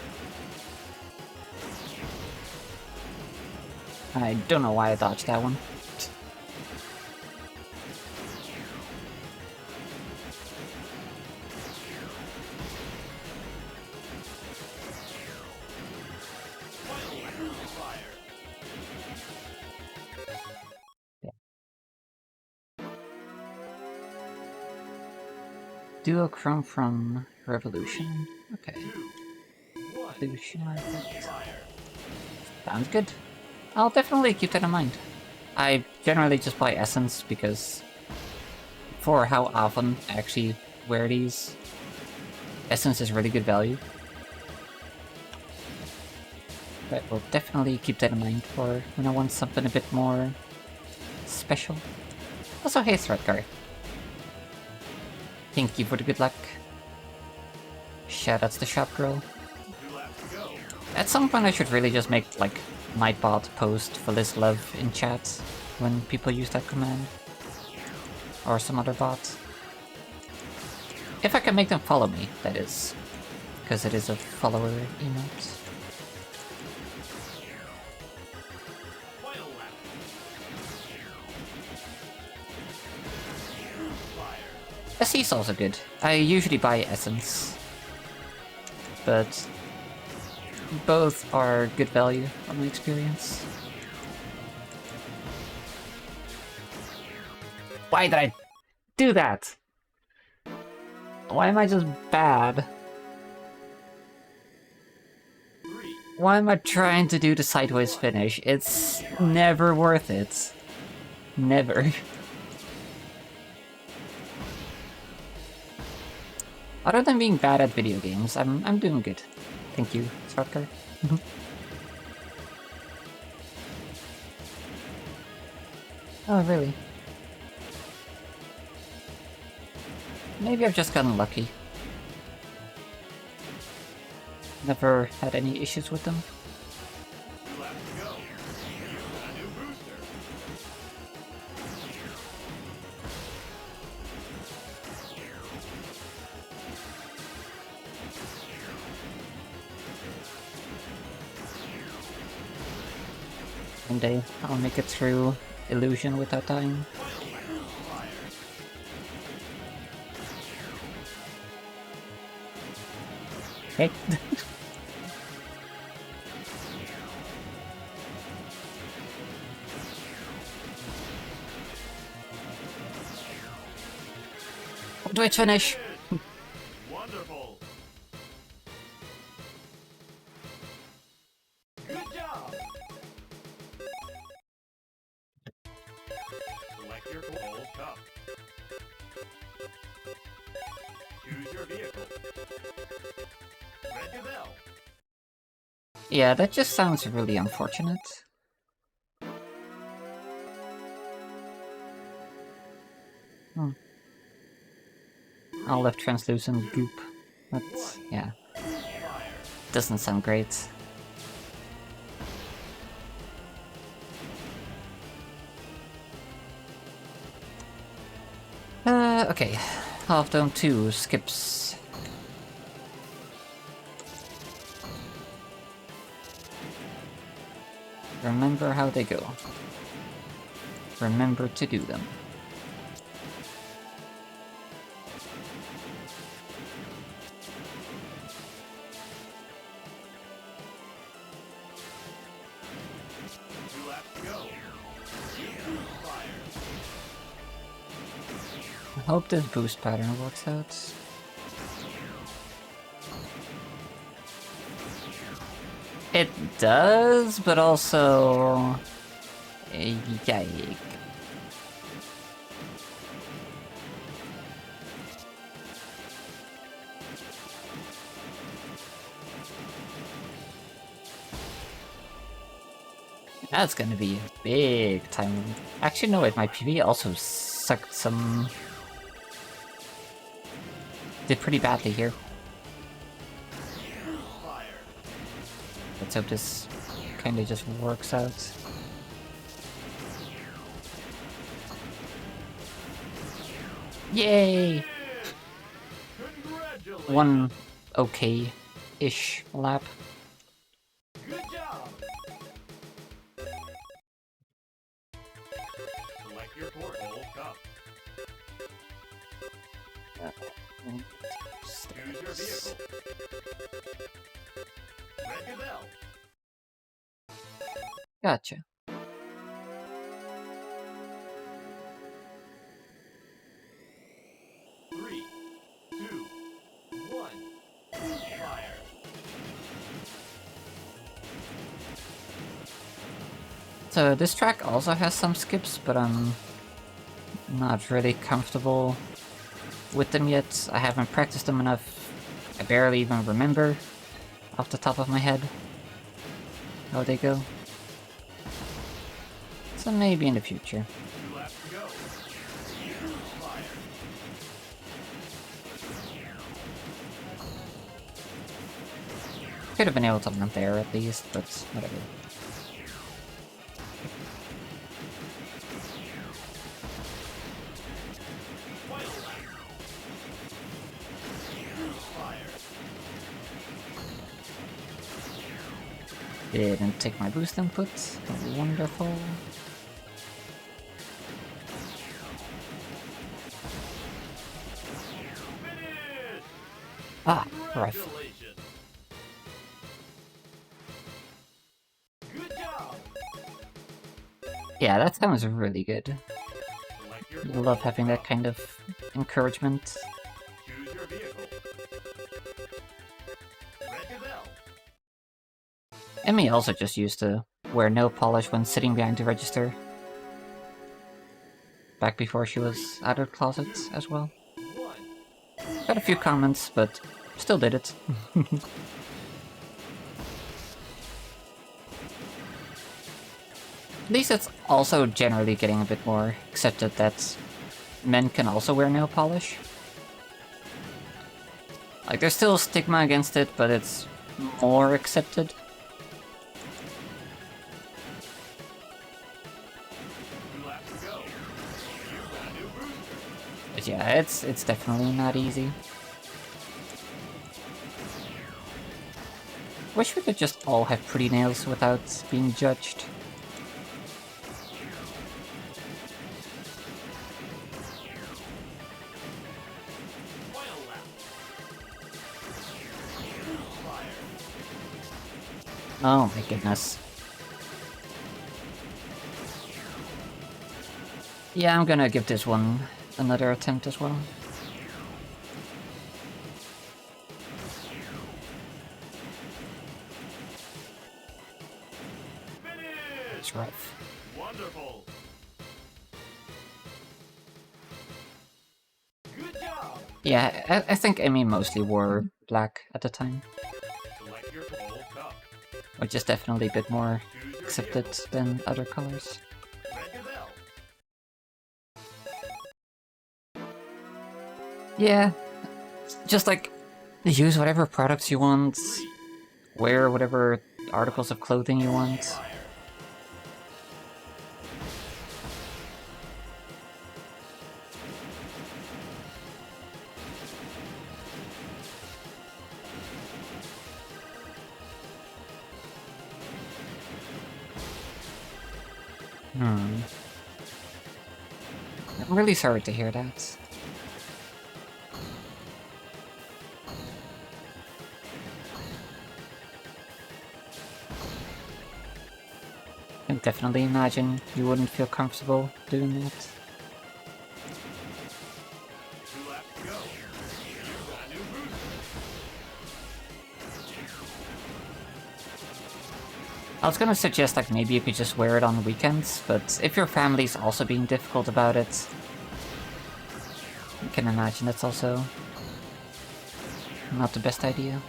I don't know why I dodged that one. Final lap. Fire. Duochrome from Revolution. Okay. 2, 1. Pollution effect. Fire. Sounds good. I'll definitely keep that in mind. I generally just buy Essence because for how often I actually wear these, Essence is really good value. But we'll definitely keep that in mind for when I want something a bit more special. Also, hey Threadgar. Thank you for the good luck. Shoutouts to Shop Girl. 2 laps to go. At some point I should really just make, like, Nightbot post Valyssa love in chat when people use that command. Or some other bot. If I can make them follow me, that is. Because it is a follower emote. Final lap. Fire. Essence also good. I usually buy Essence. But both are good value from my experience. Why did I do that? Why am I just bad? 3. Why am I trying to do the sideways finish? It's never worth it. Never. Other than being bad at video games, I'm doing good. Thank you, Sparker. Oh, really? Maybe I've just gotten lucky. Never had any issues with them. 2 laps to go. You've got a new booster. One day I'll make it through Illusion without dying. Final lap. Fire. Okay. Do I finish? Wonderful. Good job. Select your gold cup. Choose your vehicle. Red Gazelle. Yeah, that just sounds really unfortunate. Hmm. I'll left translucent goop. That's, yeah, Fire. doesn't sound great. Okay. Half Dome 2 skips. Remember how they go. Remember to do them. I hope this boost pattern works out. It does, but also... Yike. That's gonna be a big time. Actually, no, wait, my PV also sucked some... Did pretty badly here. Let's hope this kinda just works out. Yay! One okay-ish lap. Good job. Select your porthole cup. Choose your vehicle. Red Gazelle. Gotcha. Three, two, one. Fire. So this track also has some skips, but I'm not really comfortable with them yet. I haven't practiced them enough. I barely even remember off the top of my head how they go. So maybe in the future. 2 laps to go. Fire. Could have been able to land there at least, but whatever. Didn't take my boost input. Wonderful. Finish! Ah, right. Congratulations! Good job! Yeah, that sounds really good. Select your I vehicle. love having that kind of encouragement. Choose your vehicle. Red Gazelle. Emmy also just used to wear nail polish when sitting behind the register. Back before she was out of the closet as well. 1. Got a few comments, but still did it. At least it's also generally getting a bit more accepted that men can also wear nail polish. Like, there's still stigma against it, but it's more accepted. 2 laps to go. You've got a new booster. But yeah, it's definitely not easy. Wish we could just all have pretty nails without being judged. Final lap. Fire. Oh my goodness. Yeah, I'm gonna give this one another attempt as well. Finish! It's rough. Wonderful! Good job! Yeah, I think Emmy mostly wore black at the time, Select your gold cup. which is definitely a bit more Choose your accepted vehicle. than other colors. Red Gazelle. Yeah, just like, use whatever products you want, 3. wear whatever articles of clothing you want. Fire. I'm really sorry to hear that. I can definitely imagine you wouldn't feel comfortable doing that. 2 laps to go. You've got a new booster. I was gonna suggest like maybe you could just wear it on weekends, but if your family's also being difficult about it, you can imagine it's also not the best idea.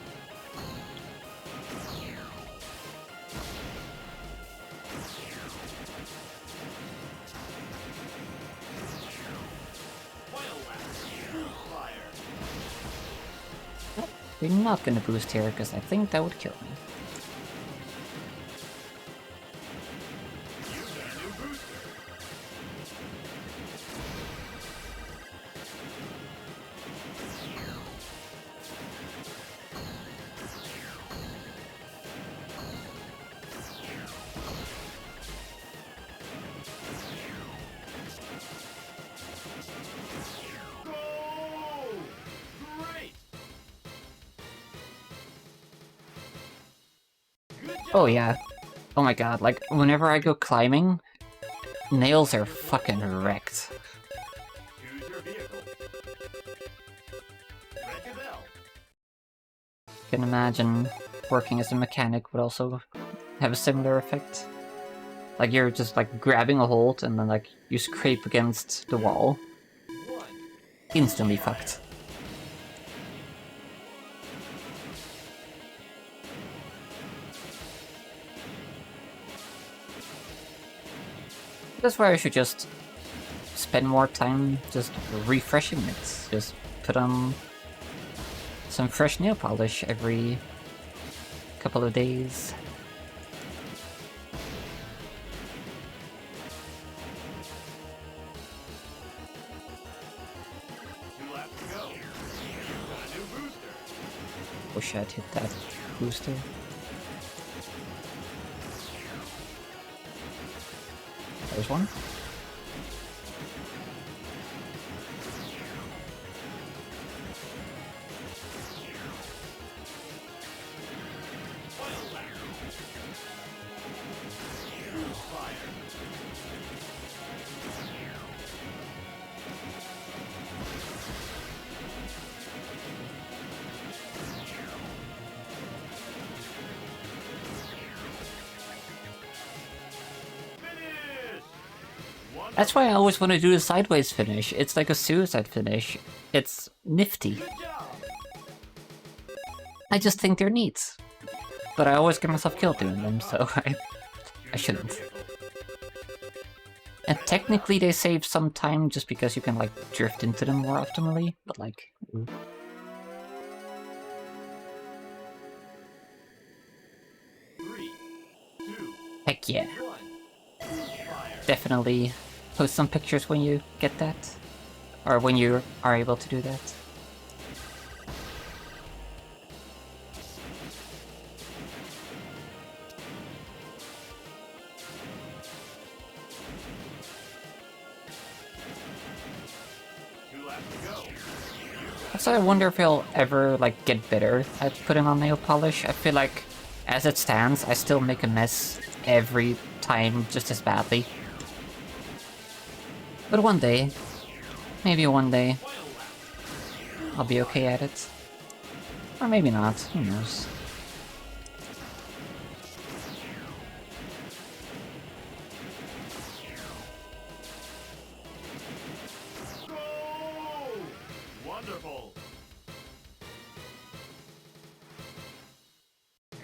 Final lap. Fire. We're not gonna boost here, because I think that would kill me. You've got a new booster. Go! Great! Good job! Oh yeah. Oh my god, like, whenever I go climbing, nails are fucking wrecked. Choose your vehicle. Red Gazelle. Can imagine working as a mechanic would also have a similar effect. Like you're just like grabbing a hold and then like you scrape against the wall. Instantly fucked. That's why I should just spend more time just refreshing it. Just put on some fresh nail polish every couple of days. Wish I'd hit that booster. There's one. That's why I always want to do a sideways finish. It's like a suicide finish. It's nifty. I just think they're neat. But I always get myself killed doing them, so I shouldn't. And technically they save some time just because you can like drift into them more optimally, but like... Ooh. Heck yeah. Definitely post some pictures when you get that. Or when you are able to do that. So I wonder if he'll ever like get better at putting on nail polish. I feel like, as it stands, I still make a mess every time just as badly. But one day, maybe one day, I'll be okay at it. Or maybe not, who knows. Wonderful.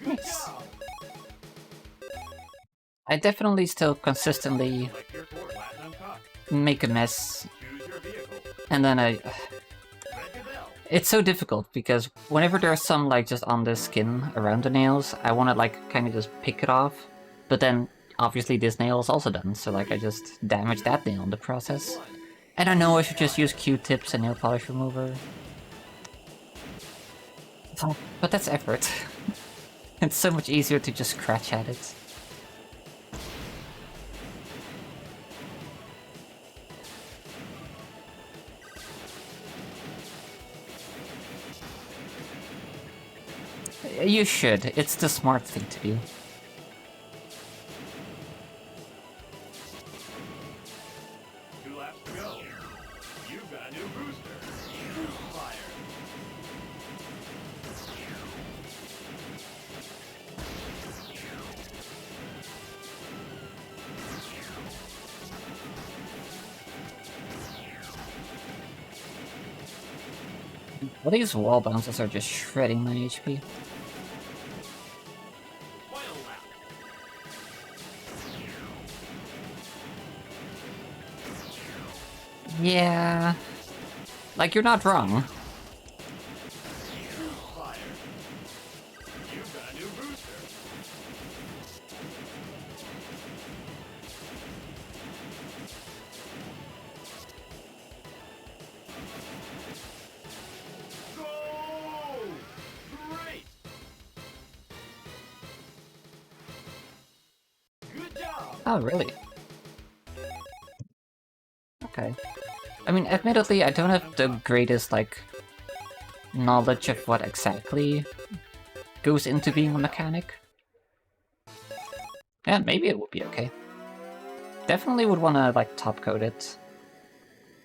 Nice. I definitely still consistently make a mess, and then it's so difficult because whenever there's some like just on the skin around the nails, I want to like kind of just pick it off, but then obviously this nail is also done, so like I just damage that nail in the process. And I know I should just use Q-tips and nail polish remover, but that's effort. It's so much easier to just scratch at it. You should. It's the smart thing to do. Well, these wall bounces are just shredding my HP. Yeah... Like, you're not wrong. Oh, really? Okay. I mean, admittedly, I don't have the greatest, like, knowledge of what exactly goes into being a mechanic. Yeah, maybe it would be okay. Definitely would want to, like, top coat it.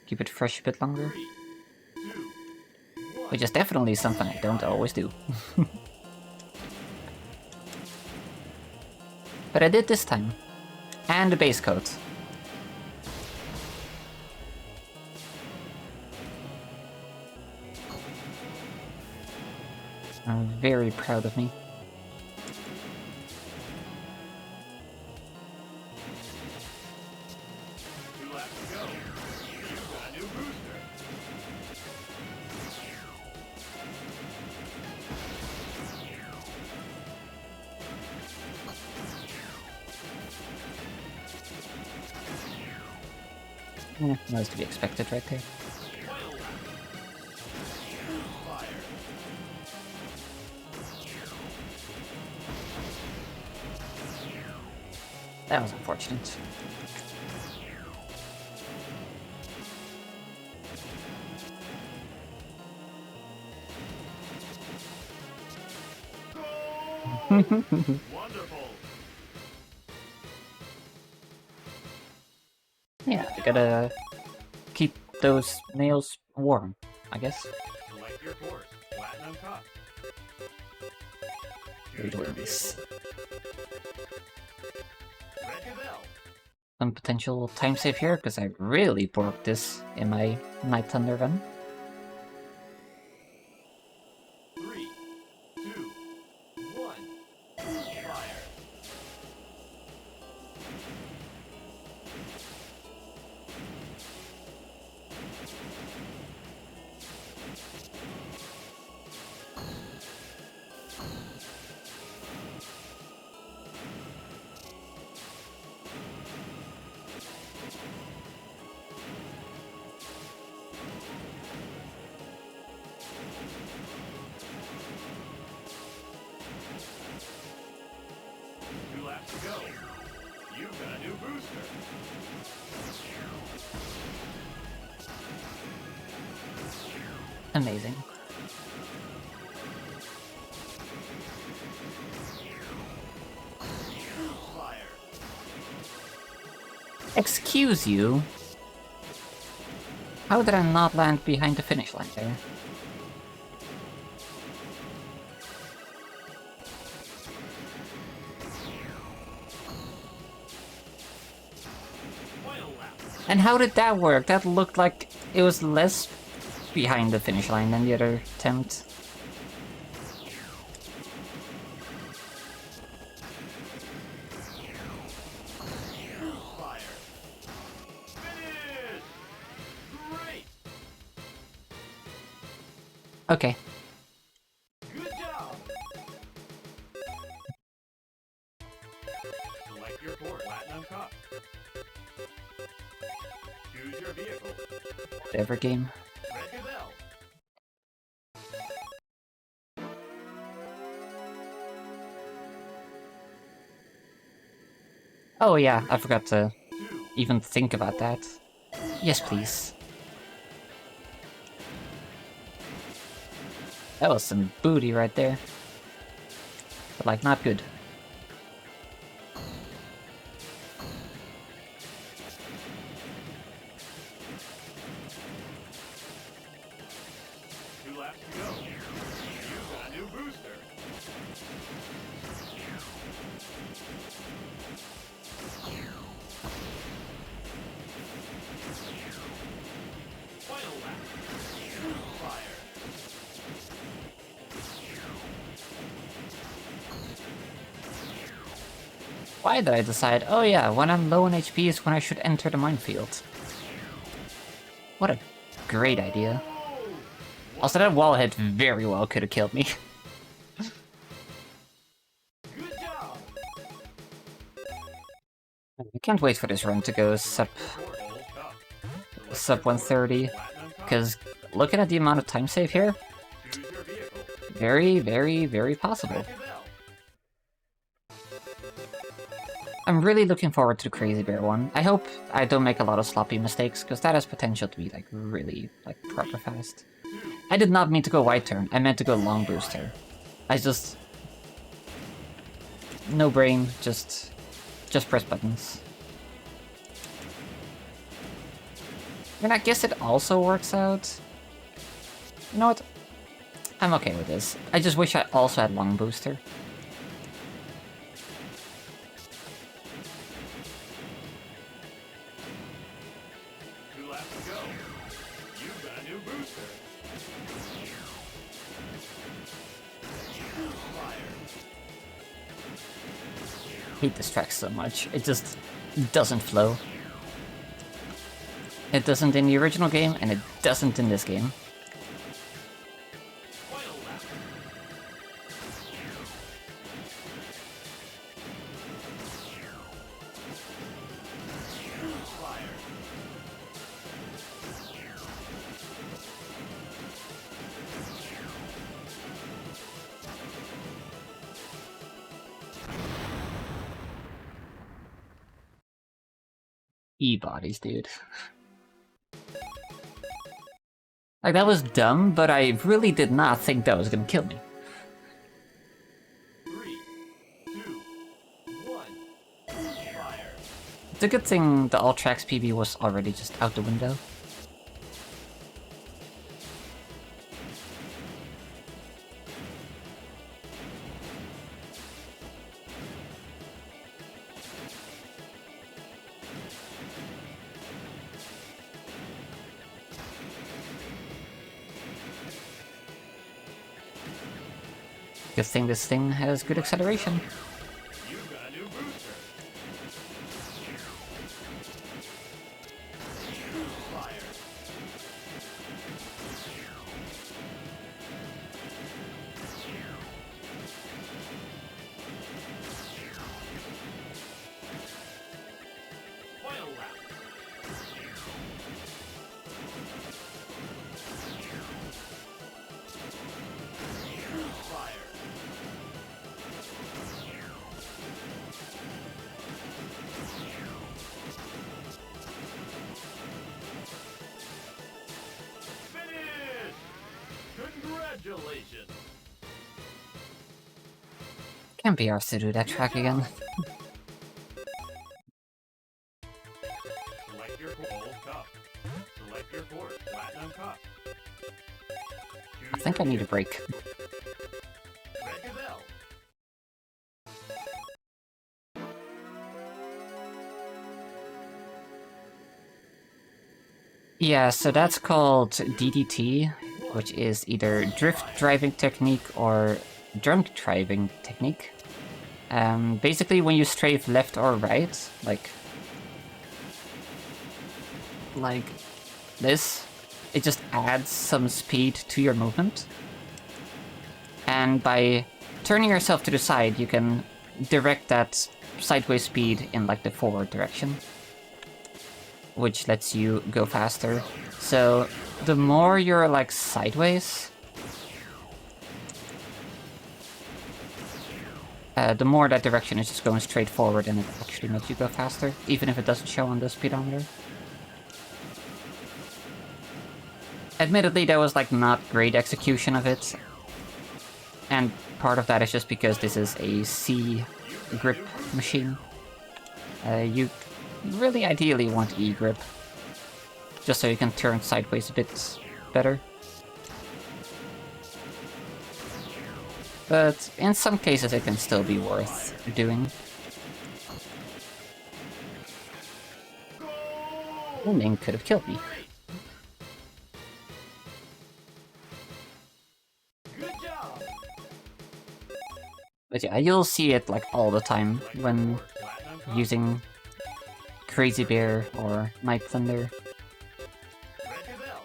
Keep it fresh a bit longer. Which is definitely something I don't always do. But I did this time. And a base coat. I'm very proud of me. Yeah, that was to be expected right there. That was unfortunate. Wonderful. Yeah, we gotta keep those nails warm, I guess. Select your course. Platinum Cup. We're doing this. Red Gazelle. Some potential time save here, because I really broke this in my Night Thunder run. 3, 2, 1. Fire. Two laps to go. You've got a new booster. Amazing. Fire. Excuse you? How did I not land behind the finish line there? Final lap. And how did that work? That looked like it was less behind the finish line than the other attempt. Fire. Finish. Great. Okay. Good job. Select your course. Platinum Cup. Choose your vehicle. Whatever game. Red Gazelle. Oh yeah, I forgot to 2. even think about that. Yes, please. That was some booty right there. But like, not good. Two laps to go. You've got a new booster. Final lap. Fire. Why did I decide, oh yeah, when I'm low on HP is when I should enter the minefield? What a great idea. Also, that wall hit very well could have killed me. Good job. I can't wait for this run to go sub Gold Cup. sub 130, Platinum Cup. because looking at the amount of time save here, Choose your vehicle. very, very, very possible. Red Gazelle. I'm really looking forward to the Crazy Bear one. I hope I don't make a lot of sloppy mistakes, because that has potential to be, like, really, like, proper fast. I did not mean to go wide turn, I meant to go long booster. I just... No brain, just press buttons. And I guess it also works out. You know what? I'm okay with this. I just wish I also had long booster. go. You've got a new booster. Fire. I hate this track so much. It just doesn't flow. It doesn't in the original game, and it doesn't in this game. Final lap. Fire. E-bodies, dude. Like, that was dumb, but I really did not think that was gonna kill me. 3, 2, 1. Fire. It's a good thing the all tracks PB was already just out the window. Good thing this thing has good acceleration. You've got a new booster. Fire. Final lap. Fire. Finish! Congratulations! Can't be arsed to do that track again. Select your gold cup. Select your fourth platinum cup. I think I need a break. Red Gazelle. Yeah, so that's called DDT, which is either drift driving technique or drunk driving technique. Basically, when you strafe left or right, like this, it just adds some speed to your movement. And by turning yourself to the side, you can direct that sideways speed in like the forward direction, which lets you go faster. So the more you're like sideways, the more that direction is just going straight forward, and it actually makes you go faster, even if it doesn't show on the speedometer. Admittedly, that was like not great execution of it, and part of that is just because this is a C grip machine. You really ideally want E grip, just so you can turn sideways a bit better. But in some cases it can still be worth doing. Landing could have killed me. Good job. But yeah, you'll see it like all the time when Platinum cup. using Crazy Bear or Night Thunder. Red Gazelle.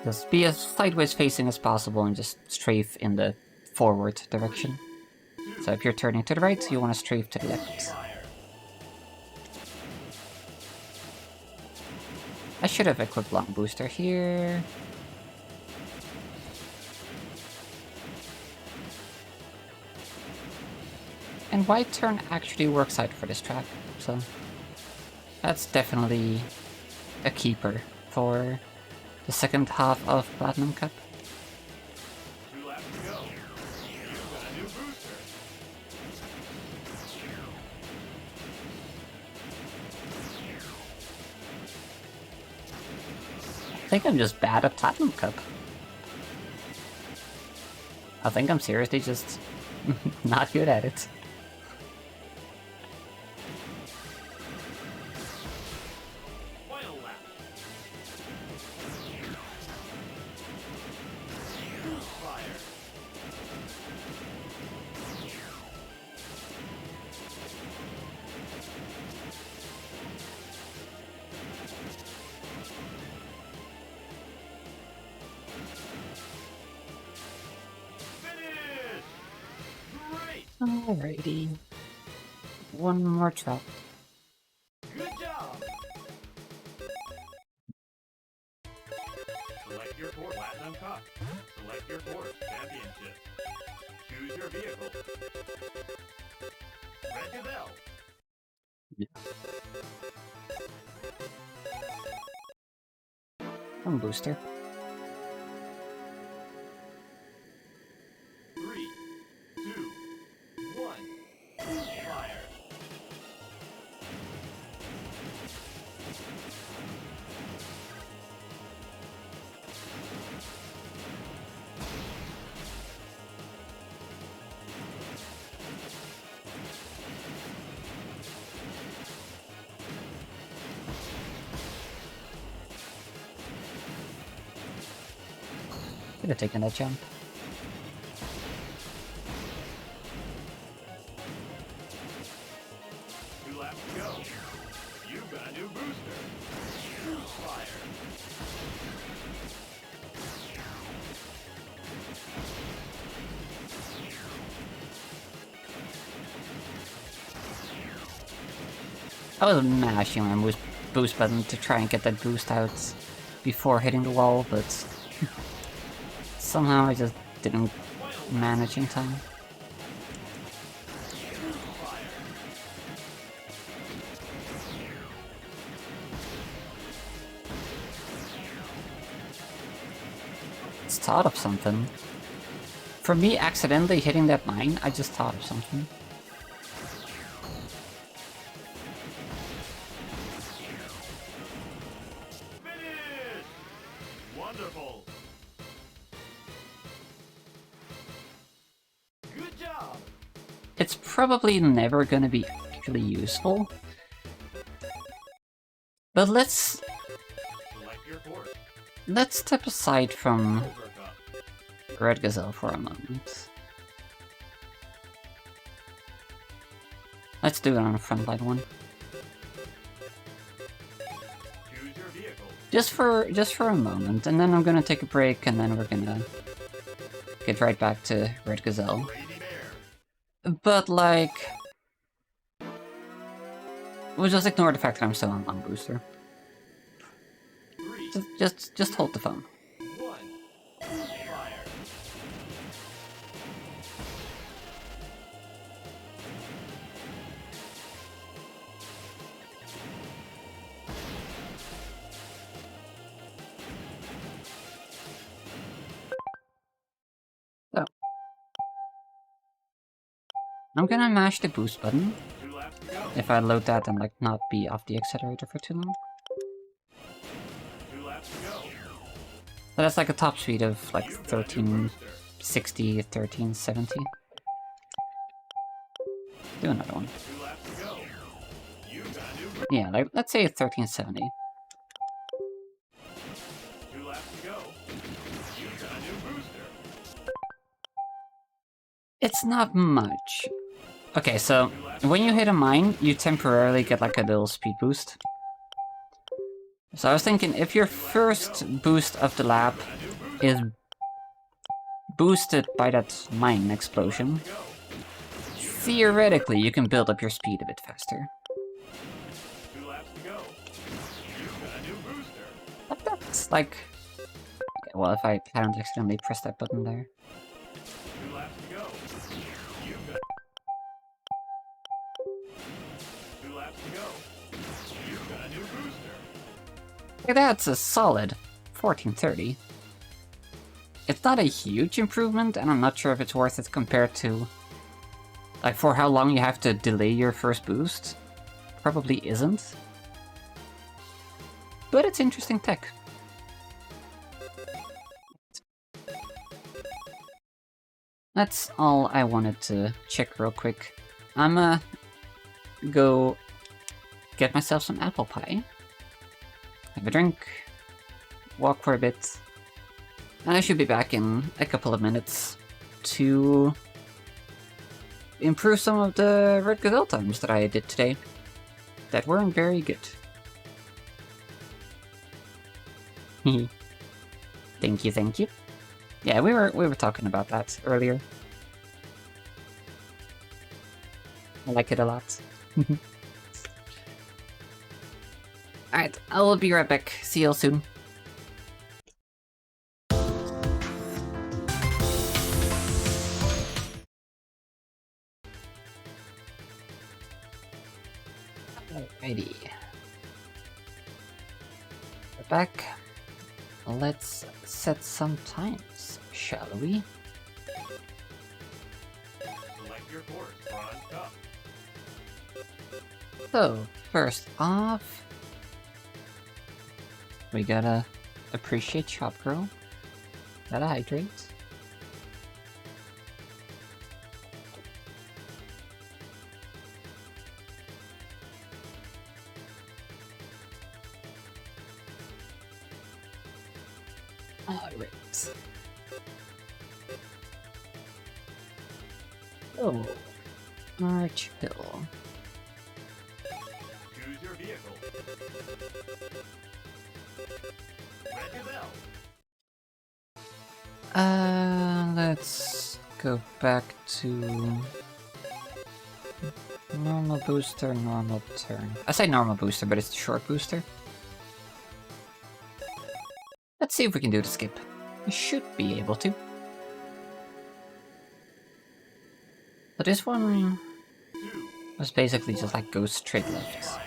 Just be as sideways facing as possible and just strafe in the forward direction. So if you're turning to the right, you want to strafe to the left. Fire. I should have equipped Long Booster here. And Wide Turn actually works out for this track, so that's definitely a keeper for the second half of Platinum Cup. 2 laps to go. You've got a new booster. I think I'm just bad at Platinum Cup. I think I'm seriously just not good at it. Alrighty. One more drop. Good job! Select your course, Platinum Cup. Select your course, Championship. Choose your vehicle. Red Gazelle. One booster. 3, 2, 1. Fire. Could have taken that jump. Two laps to go. You've got a new booster. Fire. I was mashing my boost button to try and get that boost out before hitting the wall, but somehow I just didn't manage in time. It's thought of something. For me, accidentally hitting that mine, I just thought of something. Finish! Wonderful. Good job. It's probably never gonna be actually useful. But let's Select your course. step aside from Silver Cup. Red Gazelle for a moment. Let's do it on a frontline one. Choose your vehicle. Just for a moment, and then I'm gonna take a break, and then we're gonna get right back to Red Gazelle. Lady Bear. But like, we'll just ignore the fact that I'm still on long booster. 3, Just hold the phone. 1. Fire. So I'm gonna mash the boost button 2 laps to go. if I load that and like not be off the accelerator for too long. 2 laps to go. But that's like a top speed of like You've got a new booster. 1360, 1370. Do another one. 2 laps to go. You've got a new booster. Yeah, like let's say 1370. 2 laps to go. You've got a new booster. It's not much. Okay, so when you hit a mine, you temporarily get like a little speed boost. So I was thinking, if your first boost of the lap is boosted by that mine explosion, theoretically you can build up your speed a bit faster. 2 laps to go. You've got a new booster. But that's like... Okay, well, if I hadn't accidentally pressed that button there. 2 laps to go. You've got 2 laps to go. You've got a new booster. Okay, that's a solid 1430. It's not a huge improvement, and I'm not sure if it's worth it compared to... like, for how long you have to delay your first boost. Probably isn't. But it's interesting tech. That's all I wanted to check real quick. I'ma go get myself some apple pie, have a drink, walk for a bit, and I should be back in a couple of minutes to improve some of the Red Gazelle times that I did today that weren't very good. Thank you, thank you. Yeah, we were talking about that earlier. I like it a lot. Alright, I will be right back. See you all soon. Alrighty. We're back. Let's set some times, shall we? Select your course, Bronze Cup. So, first off, we gotta appreciate Chop Girl. Gotta hydrate. Alright. Oh, Arch Hill. Choose your vehicle. Red Gazelle. Let's go back to normal booster, normal turn. I say normal booster, but it's the short booster. Let's see if we can do the skip. We should be able to. But this one was basically just like go straight left.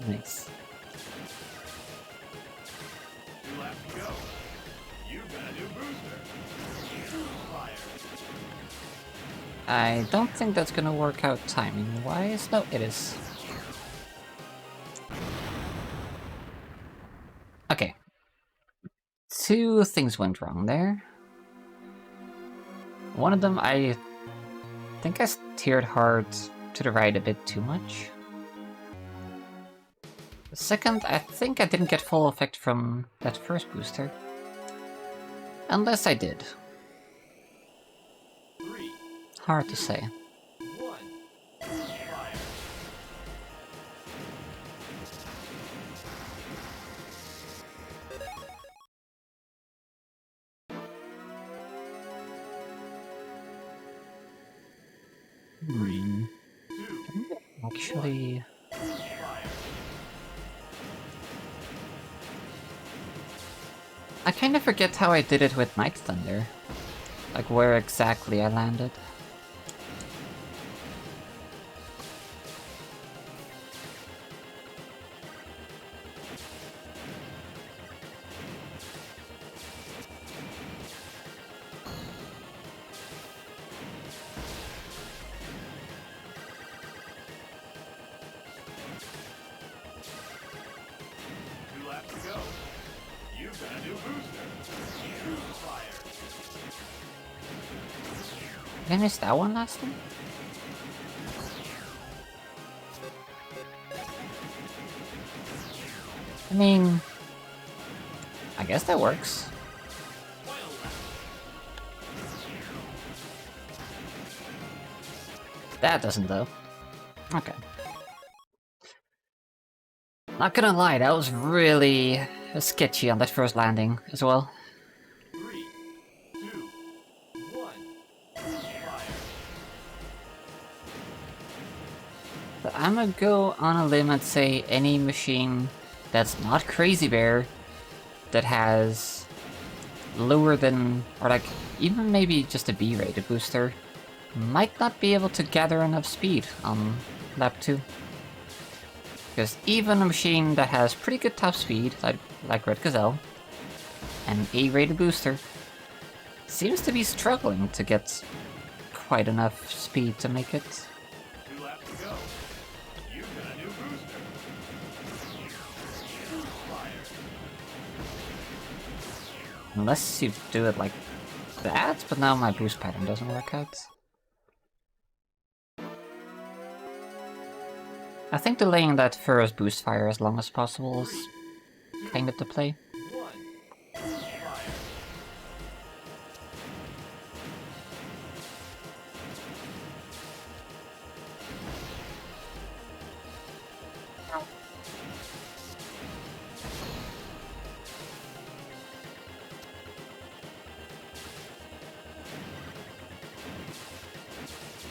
Nice. 2 laps to go. You've got a new booster. Fire. I don't think that's gonna work out timing-wise. No, it is. Okay. 2 things went wrong there. One of them, I think I steered hard to the right a bit too much. The second, I think I didn't get full effect from that first booster. Unless I did. 3, Hard to say. 1. Fire. Hmm. 2. Actually... Fire. I kind of forget how I did it with Night Thunder. Like where exactly I landed. Did I miss that one last time? I mean... I guess that works. That doesn't though. Okay. Not gonna lie, that was really sketchy on that first landing as well. 3, 2, 1. Fire. But I'm gonna go on a limb and say any machine that's not Crazy Bear that has lower than, or like even maybe just a B-rated booster might not be able to gather enough speed on lap 2. Because even a machine that has pretty good top speed, like Red Gazelle, and an A-rated booster, seems to be struggling to get quite enough speed to make it. 2 laps to go. You've got a new booster. Fire. Unless you do it like that, but now my boost pattern doesn't work out. I think delaying that first boost fire as long as possible is kind of the play. 1.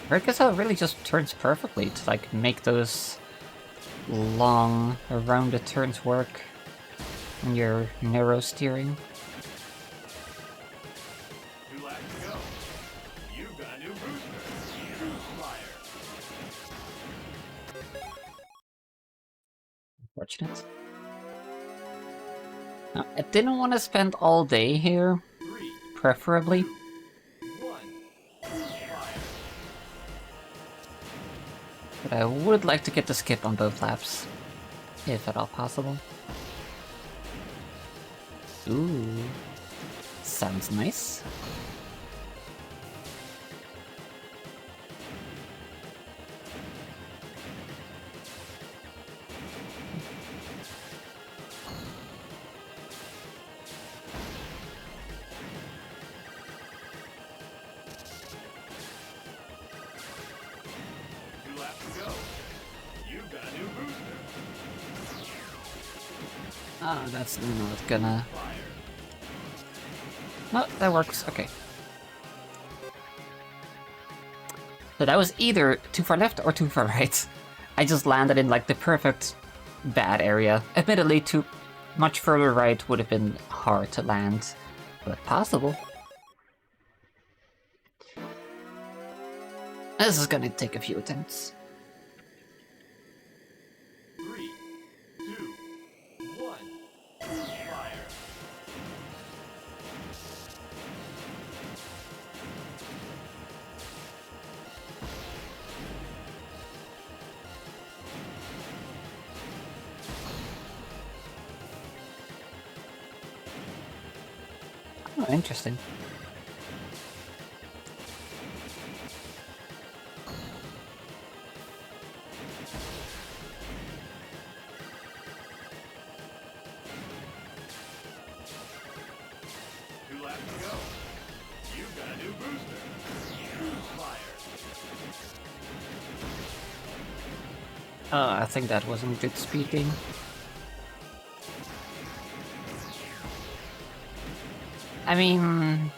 Fire. Gazelle really just turns perfectly to like make those long, rounded turns work when you're narrow steering. 2 laps to go. You've got a new booster. Fire. Unfortunate. Now, I didn't want to spend all day here, 3, preferably. 1. Fire. But I would like to get the skip on both laps, if at all possible. Ooh, sounds nice. Oh, that's not gonna... No, that works. Okay. So that was either too far left or too far right. I just landed in like the perfect bad area. Admittedly, too much further right would have been hard to land, but possible. This is gonna take a few attempts. 3, 2, 1. Fire. Oh, interesting. You've got a new booster. Fire. Oh, I think that wasn't good speeding. I mean...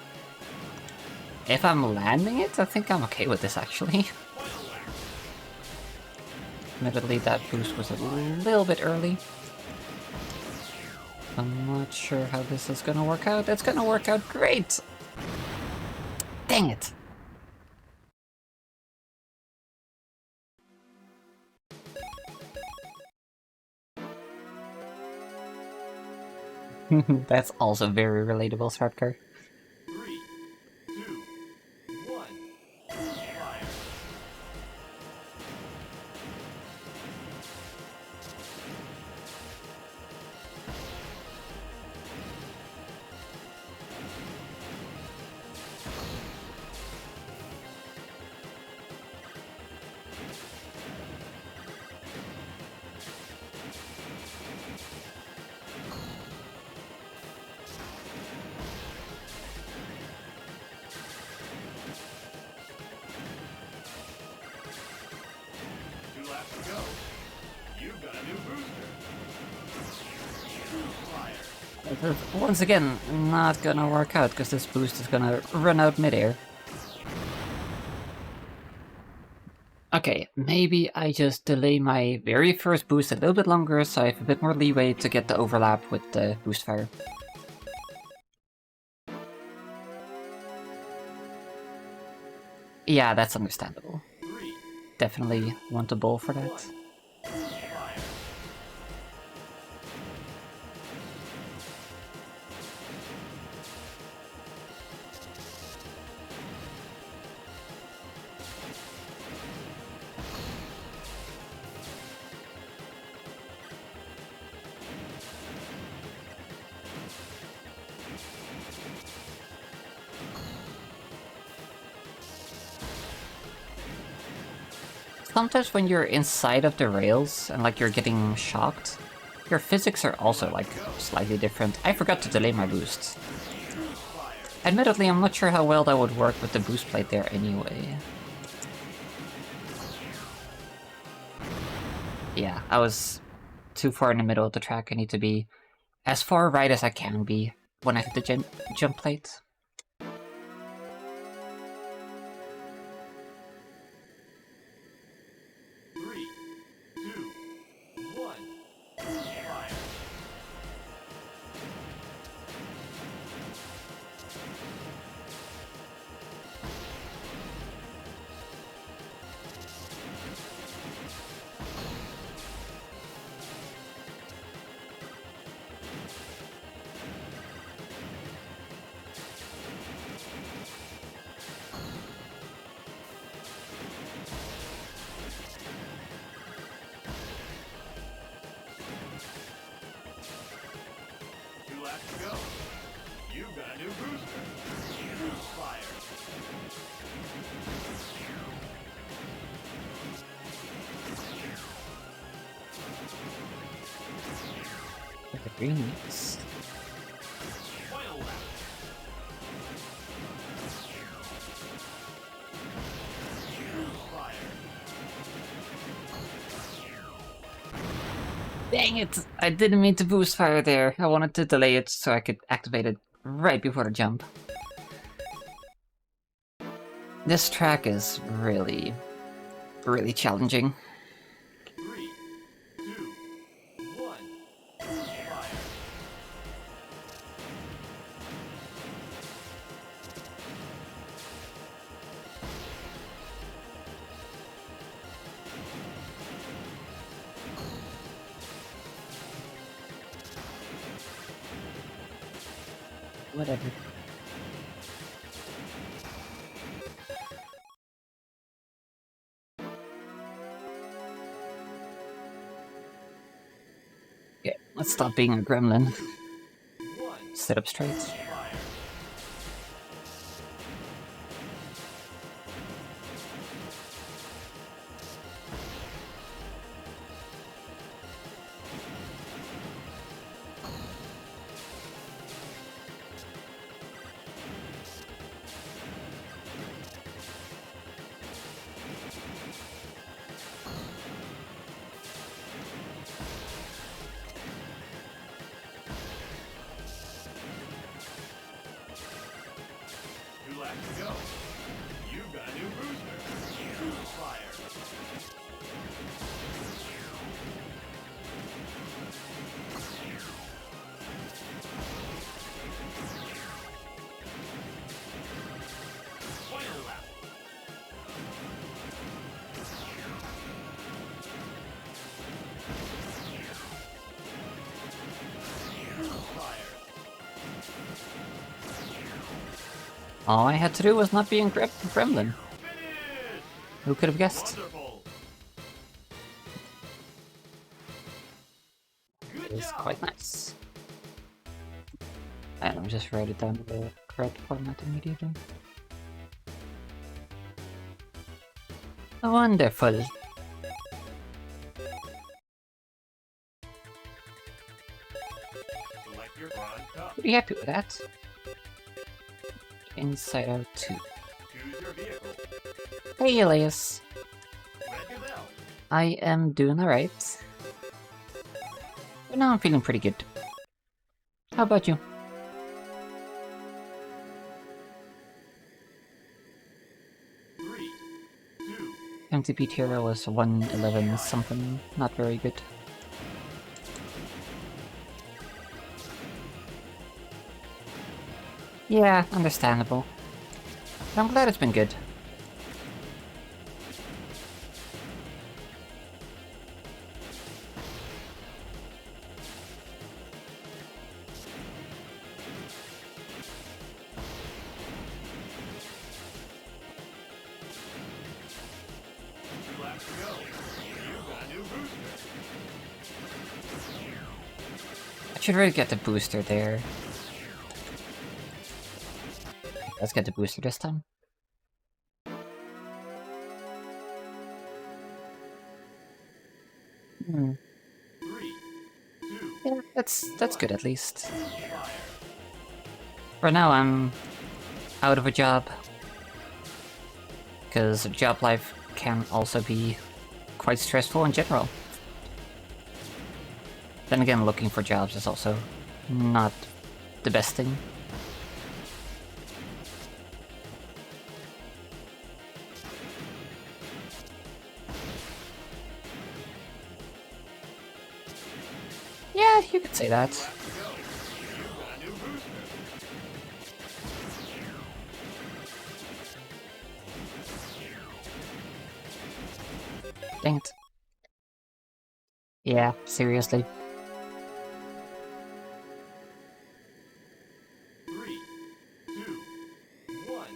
if I'm landing it, I think I'm okay with this, actually. Admittedly, that boost was a little bit early. I'm not sure how this is gonna work out. It's gonna work out great! Dang it! That's also very relatable, Sarkar. 3, 2, 1. Fire. You've got a new booster. Fire. Once again, not gonna work out, because this boost is gonna run out midair. Okay, maybe I just delay my very first boost a little bit longer, so I have a bit more leeway to get the overlap with the boost fire. Yeah, that's understandable. 3, Definitely want a bowl for that. 1. Fire. sometimes when you're inside of the rails and like you're getting shocked, your physics are also like slightly different. I forgot to delay my boost. Admittedly, I'm not sure how well that would work with the boost plate there anyway. Yeah, I was too far in the middle of the track. I need to be as far right as I can be when I hit the jump plate. 3, 2, 1. Fire. Two laps to go. You've got a new booster. Boost fire. The green mix. Final lap. Boost fire. Dang it! I didn't mean to boost fire there. I wanted to delay it so I could activate it right before the jump. This track is really, really challenging. 3, 2, 1. Boost fire. Whatever. Okay, let's stop being a gremlin. 1. Sit up straight. Fire. Two laps to go. You've got a new booster. Boost fire. Final lap. Boost fire. All I had to do was not be a gremlin. Finish! Who could have guessed? Wonderful. It Good was job. quite nice. And let me just write it down in the correct format immediately. Wonderful. Select your bronze cup. Pretty happy with that. Inside out 2. Choose your vehicle. Hey Elias. Red Gazelle. I am doing alright. But now I'm feeling pretty good. How about you? Three, 2. MTP tier was 111 something, not very good. Yeah, understandable. But I'm glad it's been good. Two laps to go. You've got a new booster. I should really get the booster there. Let's get the booster this time. Hmm. 3, 2, Yeah, that's good at least. fire. For now, I'm out of a job. Because job life can also be quite stressful in general. Then again, looking for jobs is also not the best thing. Yeah, you could say that. Dang it. Yeah, seriously. 3, 2, 1.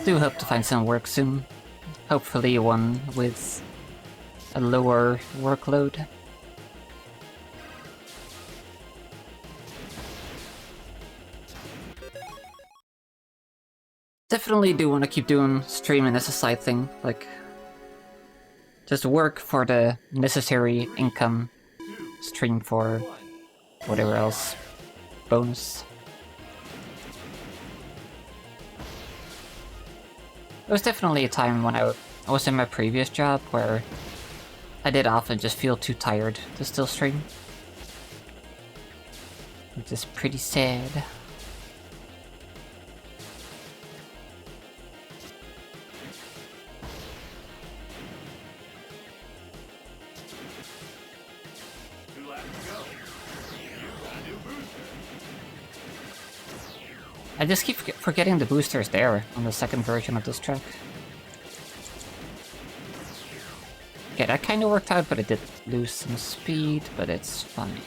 Do hope to find some work soon. Hopefully one with a lower workload. Definitely do want to keep doing streaming as a side thing, like just work for the necessary income, stream for whatever else bonus. There was definitely a time when I was in my previous job where I did often just feel too tired to still stream. Which is pretty sad. I just keep forgetting the boosters there on the second version of this track. Okay, that kind of worked out, but it did lose some speed, but it's fine.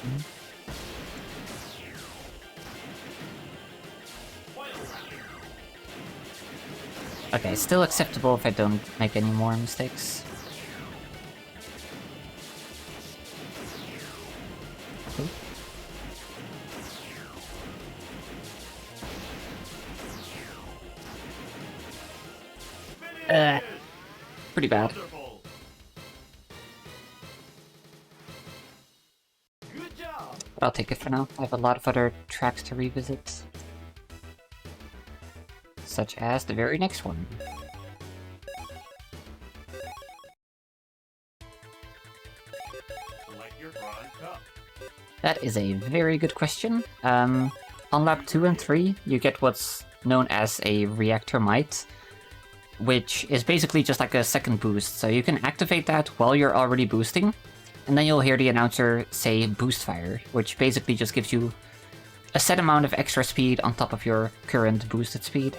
Okay, still acceptable if I don't make any more mistakes. Pretty bad. Good job. But I'll take it for now. I have a lot of other tracks to revisit. Such as the very next one. Select your bronze cup. That is a very good question. On lap 2 and 3, you get what's known as a reactor might, which is basically just like a second boost. So you can activate that while you're already boosting, and then you'll hear the announcer say boost fire, which basically just gives you a set amount of extra speed on top of your current boosted speed.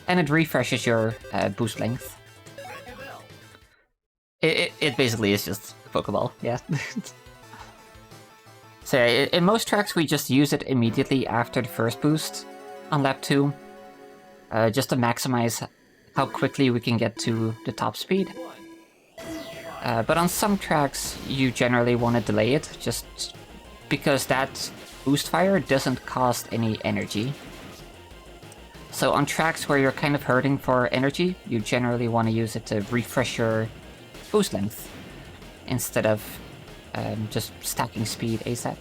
And it refreshes your boost length. Gazelle. It basically is just a Pokeball, yeah. So yeah, in most tracks we just use it immediately after the first boost on lap 2, just to maximize how quickly we can get to the top speed. But on some tracks you generally want to delay it, just because that boost fire doesn't cost any energy. So on tracks where you're kind of hurting for energy, you generally want to use it to refresh your boost length, instead of just stacking speed ASAP.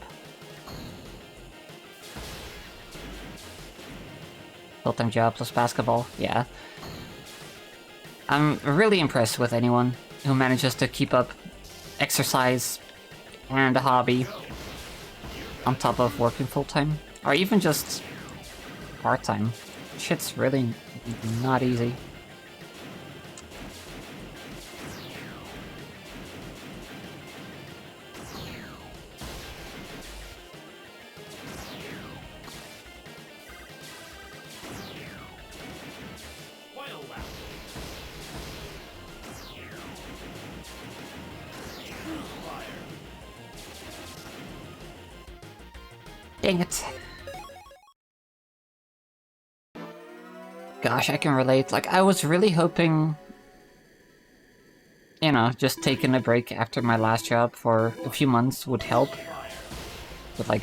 Full-time job plus basketball, yeah. I'm really impressed with anyone who manages to keep up exercise and a hobby on top of working full-time, or even just part-time. Shit's really not easy. Final lap. Fire. Dang it. Gosh, I can relate. Like, I was really hoping, you know, just taking a break after my last job for a few months would help. Would, like,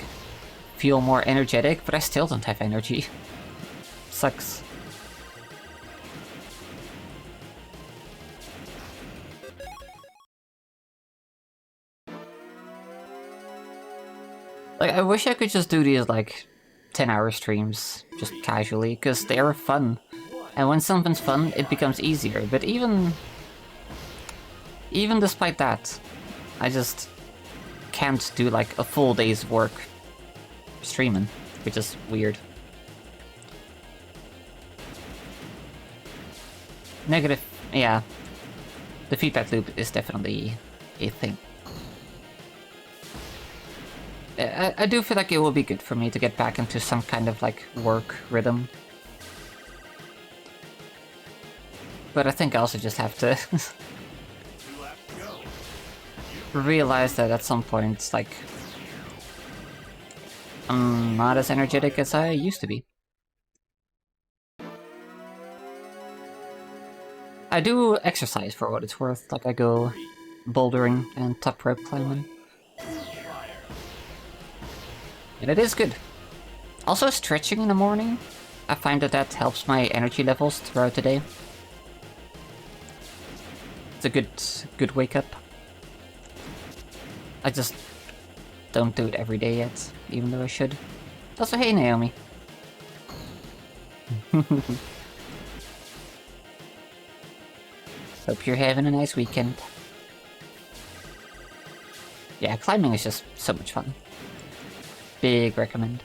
feel more energetic, but I still don't have energy. Sucks. Like, I wish I could just do these, like, 10-hour streams, just casually, because they are fun. And when something's fun, it becomes easier, but even despite that, I just can't do, like, a full day's work streaming, which is weird. Negative, yeah. The feedback loop is definitely a thing. I do feel like it will be good for me to get back into some kind of, like, work rhythm. But I think I also just have to realize that at some point, like, I'm not as energetic as I used to be. I do exercise for what it's worth, like I go bouldering and top rope climbing. And it is good. Also stretching in the morning, I find that that helps my energy levels throughout the day. It's a good wake up. I just don't do it every day yet, even though I should. Also, hey Naomi. Hope you're having a nice weekend. Yeah, climbing is just so much fun. Big recommend.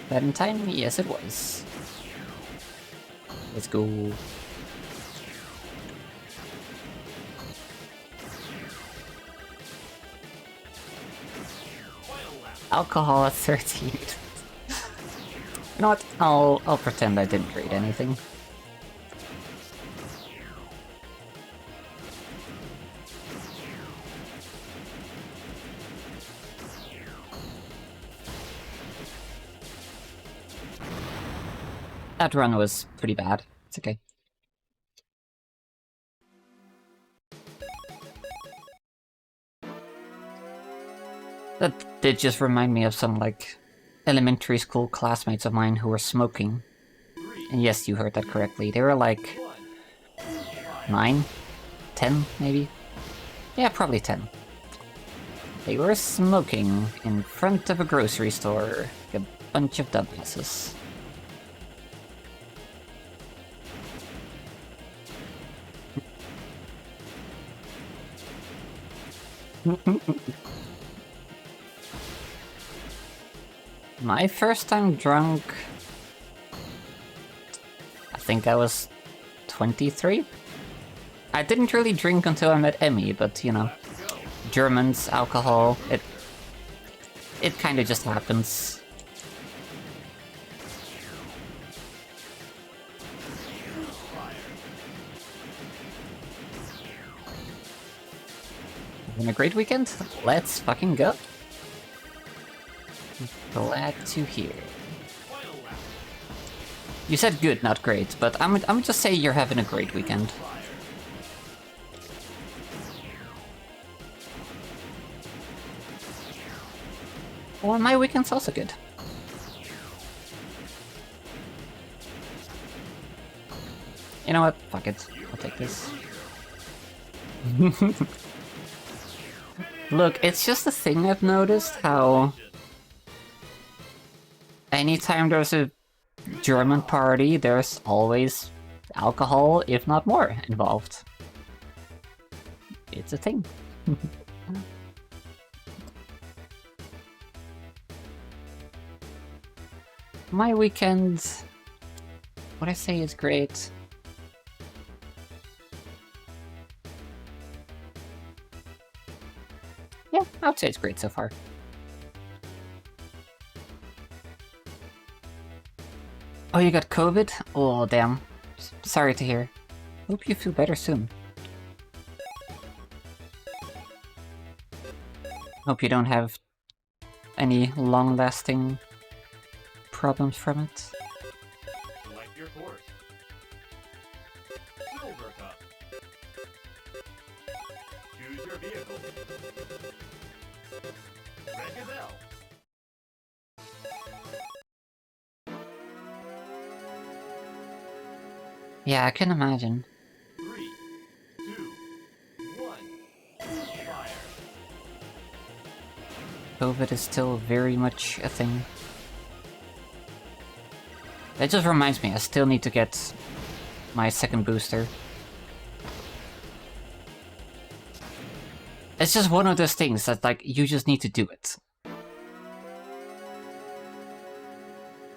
That in time? Yes, it was. Let's go. Alcohol at 13. You know what? I'll pretend I didn't read anything. That run was pretty bad. It's okay. That did just remind me of some, like, elementary school classmates of mine who were smoking. And yes, you heard that correctly. They were like 9? 10, maybe? Yeah, probably 10. They were smoking in front of a grocery store. Like a bunch of dumbasses. My first time drunk... I think I was 23? I didn't really drink until I met Emmy, but you know... Germans, alcohol, it kinda just happens. Having a great weekend? Let's fucking go. Glad to hear. You said good, not great, but I'm just say you're having a great weekend. Well, my weekend's also good. You know what? Fuck it. I'll take this. Look, it's just a thing I've noticed how... Anytime there's a German party, there's always alcohol, if not more, involved. It's a thing. My weekend... What I say is great. Yeah, I would say it's great so far. Oh, you got COVID? Oh, damn. Sorry to hear. Hope you feel better soon. Hope you don't have any long-lasting problems from it. Select your course. Silver Cup. Choose your vehicle. Red Gazelle. Yeah, I can imagine. 3, 2, 1. Fire. COVID is still very much a thing. That just reminds me, I still need to get my second booster. It's just one of those things that, like, you just need to do it.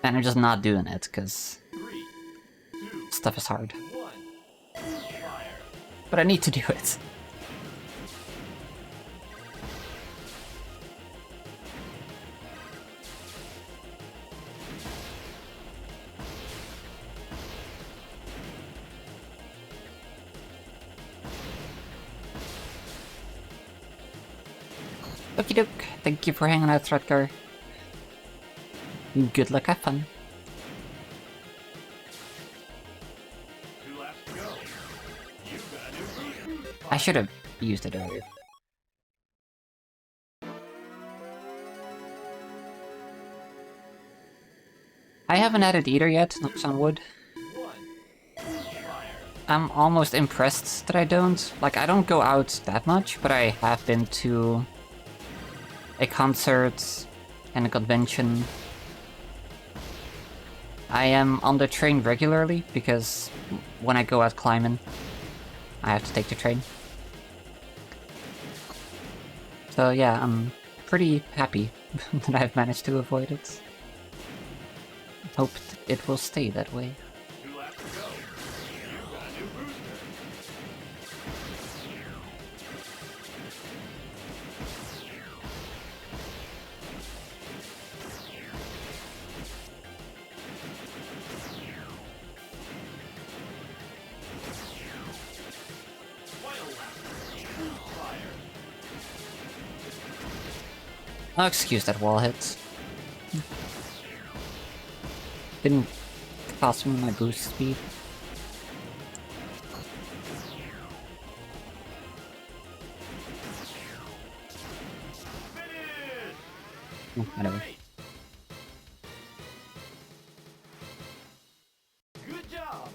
And I'm just not doing it, because 3, 2, stuff is hard. 1. Fire. But I need to do it. Okie doke. Thank you for hanging out, Threadgar. Good luck, have fun. 2 laps to go. You've got a new booster. I should have used it earlier. I haven't added either yet, knocks on wood. 1. Fire. I'm almost impressed that I don't. Like, I don't go out that much, but I have been to a concert and a convention. I am on the train regularly, because when I go out climbing, I have to take the train. So yeah, I'm pretty happy that I've managed to avoid it. Hope it will stay that way. 2 laps to go. You've got a new booster. Final lap. Fire. I'll excuse that wall hit. Didn't cost me my boost speed. Finish! Whatever. Good job.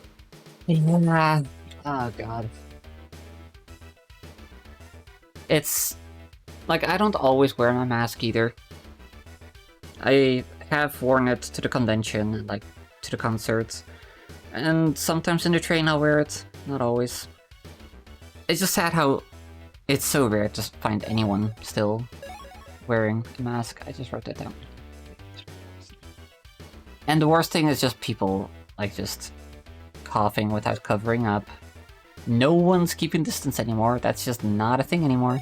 Yeah. Oh god. It's like, I don't always wear my mask either. I have worn it to the convention and, like, to the concerts. And sometimes in the train I'll wear it. Not always. It's just sad how it's so rare to find anyone still wearing a mask. I just wrote that down. And the worst thing is just people, like, just coughing without covering up. No one's keeping distance anymore. That's just not a thing anymore.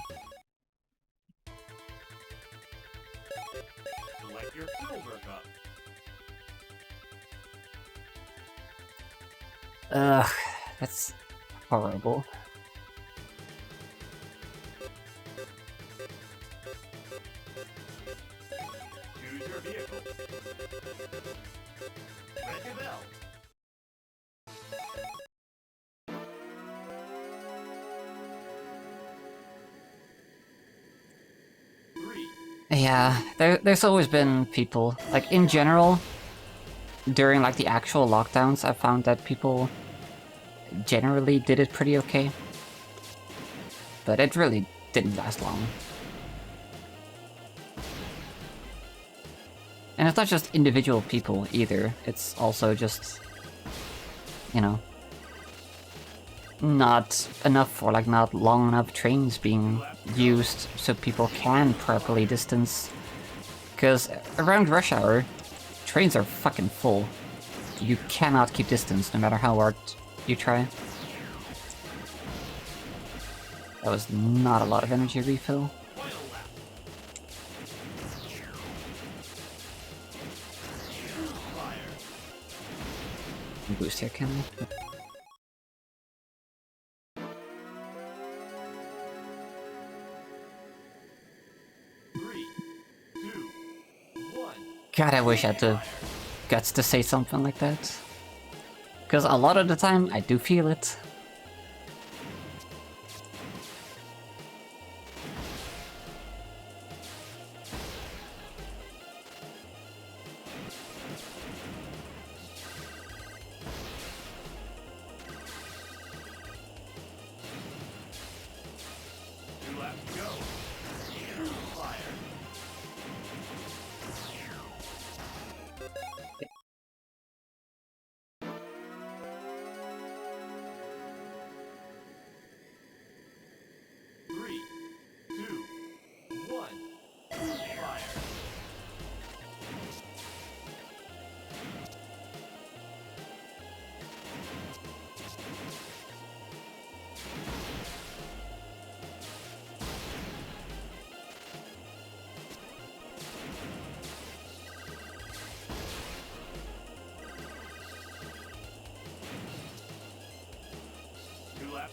Select your silver cup. Ugh, that's horrible. Choose your vehicle. Red Gazelle. Yeah, there's always been people, like, in general, during, like, the actual lockdowns, I found that people generally did it pretty okay. But it really didn't last long. And it's not just individual people either, it's also just, you know, not enough or, like, not long enough trains being used so people can properly distance. Because around rush hour, trains are fucking full. You cannot keep distance no matter how hard you try. That was not a lot of energy refill. Boost here, can I? 3, 2, 1. God, I wish I had the guts to say something like that. Because a lot of the time, I do feel it.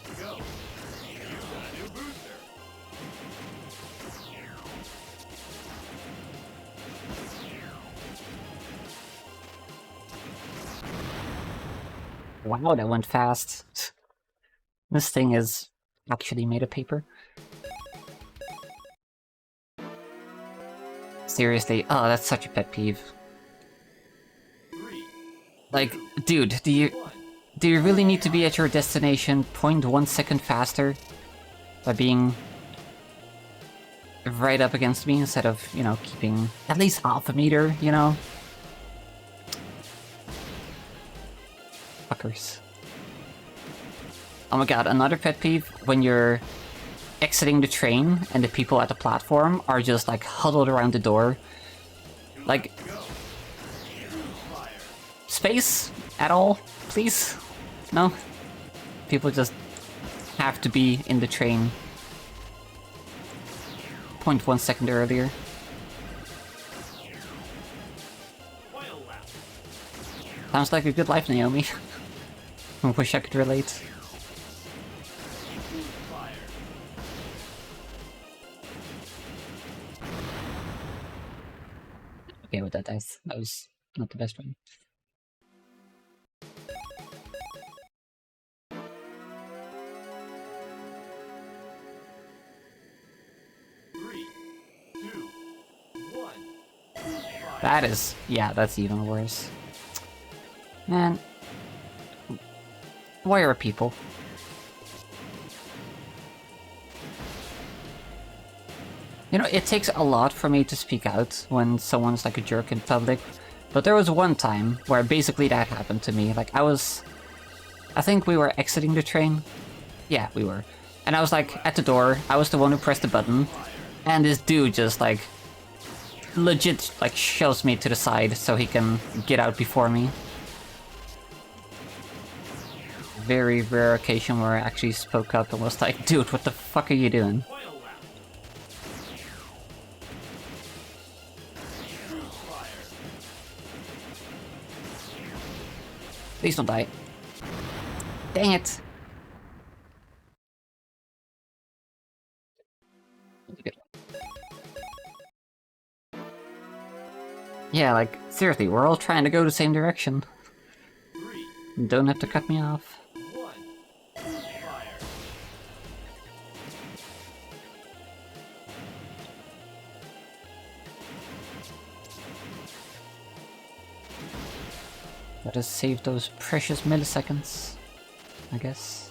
to go. You've got a new booster. Wow, that went fast. This thing is actually made of paper. Seriously, oh, that's such a pet peeve. 3, Like, dude, do you really need to be at your destination 0.1 second faster by being right up against me instead of, you know, keeping at least half a meter, you know? Fuckers. Oh my god, another pet peeve, when you're exiting the train and the people at the platform are just like huddled around the door. Like, space at all, please? No? People just have to be in the train 0.1 second earlier. Sounds like a good life, Naomi. I wish I could relate. Okay, with that dice, that was not the best one. That is... yeah, that's even worse. Man. Why are people? You know, it takes a lot for me to speak out when someone's like a jerk in public, but there was one time where basically that happened to me. Like, I think we were exiting the train. Yeah, we were. And I was like, at the door, I was the one who pressed the button, and this dude just like, legit like shoves me to the side so he can get out before me. Very rare occasion where I actually spoke up and was like, dude, what the fuck are you doing? Please don't die. Dang it! Yeah, like, seriously, we're all trying to go the same direction. Don't have to cut me off. Let us save those precious milliseconds, I guess.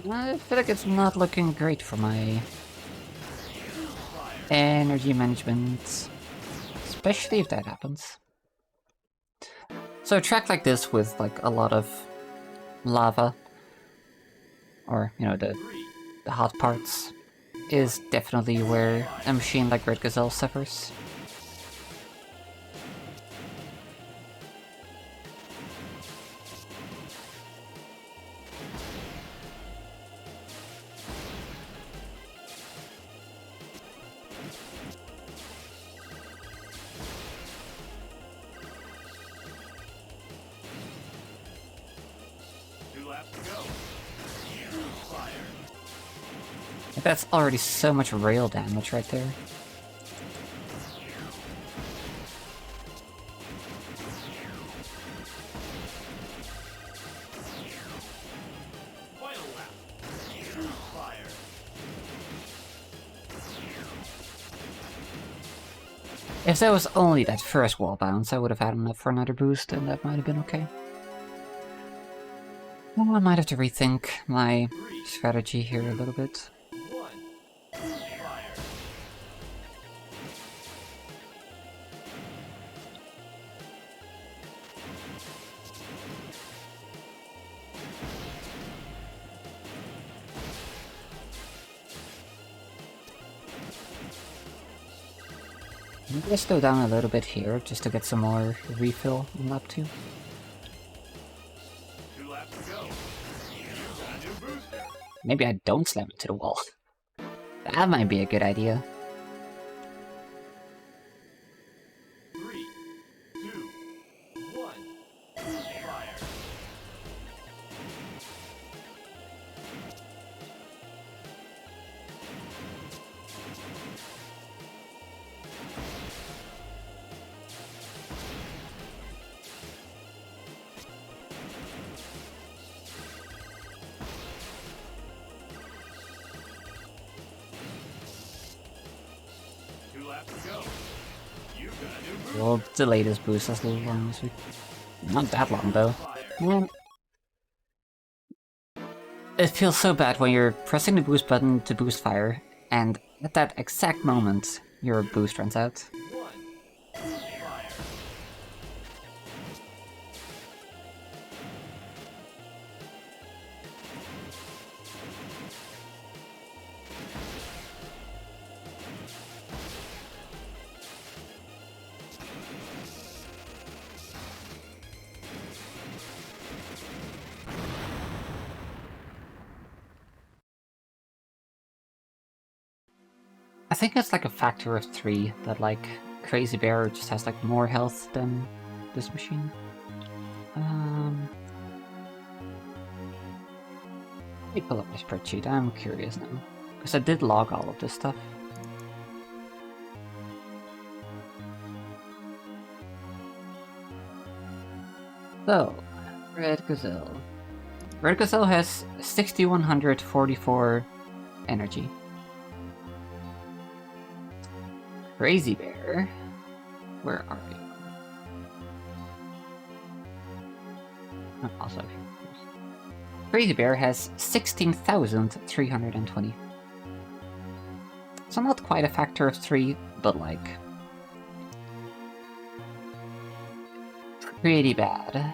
I feel like it's not looking great for my energy management, especially if that happens. So a track like this with like a lot of lava, or you know, the hot parts, is definitely where a machine like Red Gazelle suffers. That's already so much rail damage right there. If there was only that first wall bounce, I would have had enough for another boost, and that might have been okay. Well, I might have to rethink my strategy here a little bit. Maybe I slow down a little bit here just to get some more refill in lap 2. 2 laps to go. You've got a new booster. Maybe I don't slam into the wall. That might be a good idea. 3, 2, 1. Fire. Laps to go. You've got a new booster. We'll delay this boost as long as we... Not that long, though. Man. It feels so bad when you're pressing the boost button to boost fire, and at that exact moment, your boost runs out. 1. Fire. I think it's like a factor of 3 that like Crazy Bear just has like more health than this machine. Let me pull up my spreadsheet, I'm curious now. Because I did log all of this stuff. So, Red Gazelle. Red Gazelle has 6,144 energy. Crazy Bear, where are you? Oh, also, Crazy Bear has 16,320. So not quite a factor of 3, but like pretty bad.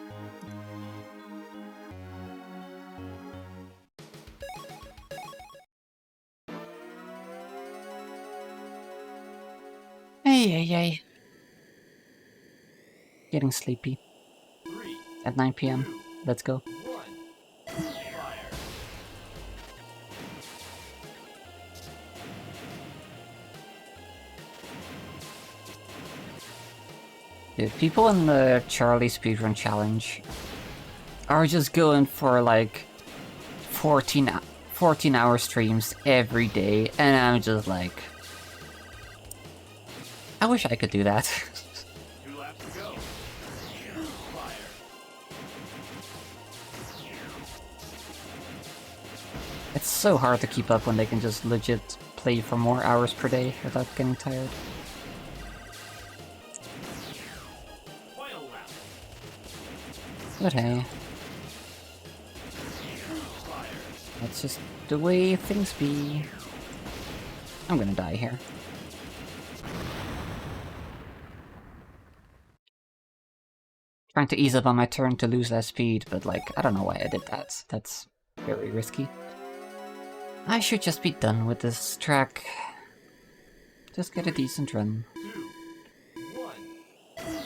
Ay. Getting sleepy. 3, At 9 PM. 2, Let's go. 1. Fire. Dude, people in the Charlie Speedrun Challenge are just going for like 14-hour streams every day, and I'm just like... I wish I could do that. 2 laps to go. Fire. It's so hard to keep up when they can just legit play for more hours per day without getting tired. Final lap. But hey, Fire. that's just the way things be. I'm gonna die here. Trying to ease up on my turn to lose less speed, but like, I don't know why I did that. That's very risky. I should just be done with this track. Just get a decent run. 2, 1. Fire.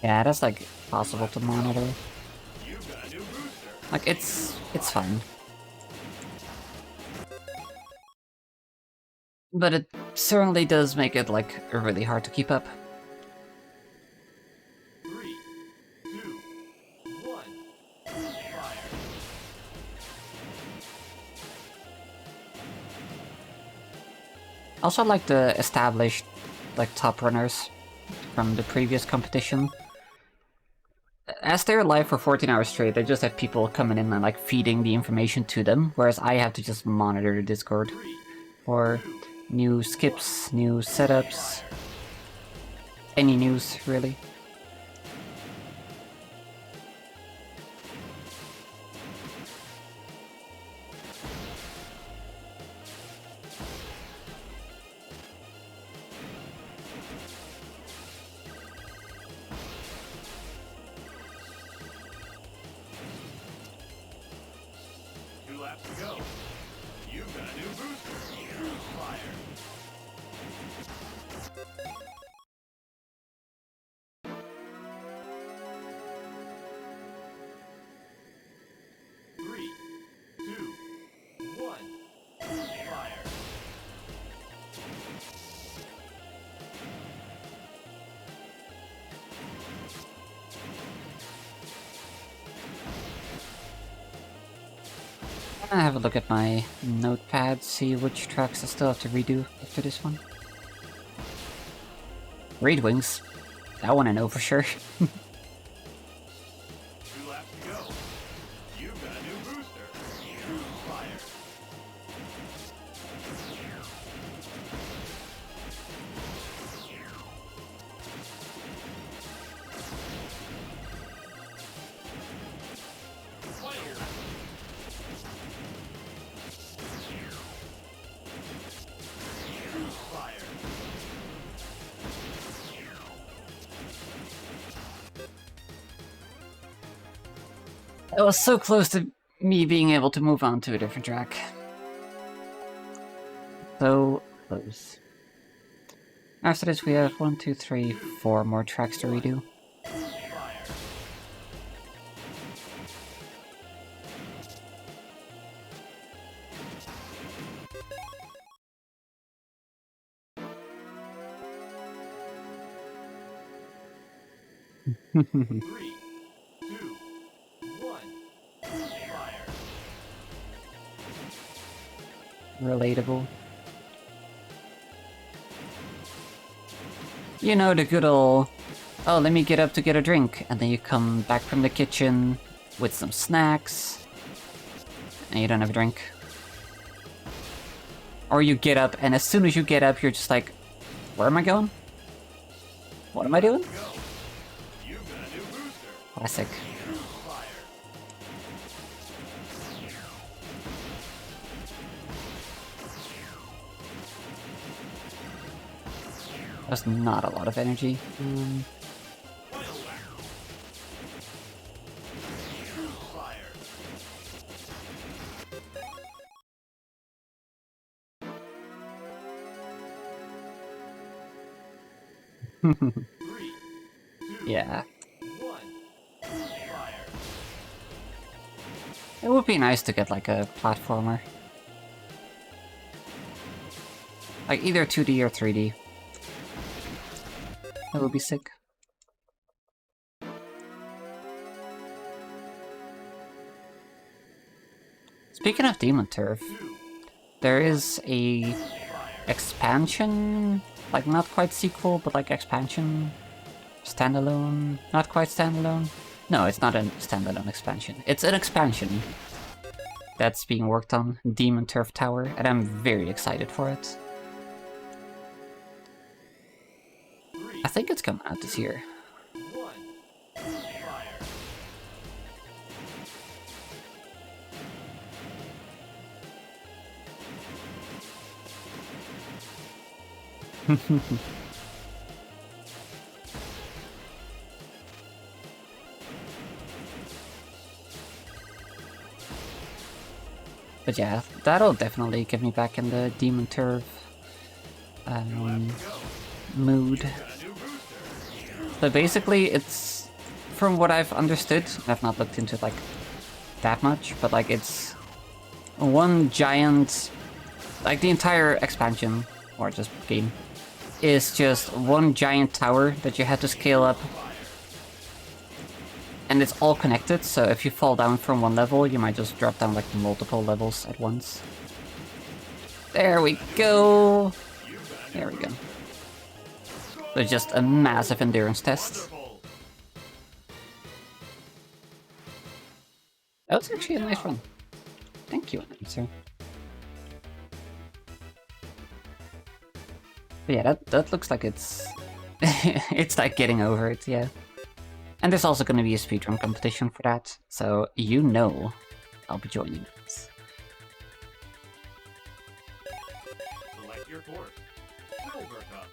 Yeah, that's like possible to monitor. You've got a new booster. Like, it's fine. But it certainly does make it, like, really hard to keep up. 3, 2, 1. Fire. Also like the established, like, top runners from the previous competition. As they're live for 14 hours straight, they just have people coming in and, like, feeding the information to them, whereas I have to just monitor the Discord 3, for new skips, new setups, any news, really. laps to go. You've got a new booster. Boost fire. Three, two, one. Boost fire. I have a look at my notepad, see which tracks I still have to redo after this one. Reed Wings. That one I know for sure. 2 laps to go. You've got a new booster. Boost fire. Final lap. Boost fire. I was so close to me being able to move on to a different track. So close. After this we have 1, 2, 3, 4 more tracks to redo. Fire. Three, two, one. Fire. Relatable. You know, the good old, oh, let me get up to get a drink, and then you come back from the kitchen with some snacks, and you don't have a drink. Or you get up, and as soon as you get up, you're just like, where am I going? What am I doing? Go. You've got a new booster. Classic. Boost fire. That's not a lot of energy. Final lap. Boost fire. Three, two, Yeah. one. Boost fire. It would be nice to get like a platformer. Like either 2D or 3D. That would be sick. Speaking of Demon Turf, there is a expansion, like not quite sequel, but like expansion, standalone, not quite standalone. No, it's not a standalone expansion. It's an expansion that's being worked on, Demon Turf Tower, and I'm very excited for it. I think it's coming out this year. One. Boost fire. But yeah, that'll definitely get me back in the Demon Turf mood. Got a new booster. So basically, it's, from what I've understood, I've not looked into it like that much, but like it's one giant, like the entire expansion, or just game, is just one giant tower that you have to scale up. And it's all connected, so if you fall down from one level, you might just drop down like multiple levels at once. There we go! There we go. So it's just a massive endurance test. Wonderful. That was actually a nice run. Thank you, announcer. But yeah, that looks like it's... it's like getting over it, yeah. And there's also going to be a speedrun competition for that, so you know I'll be joining this. Select your course. Silver Cup.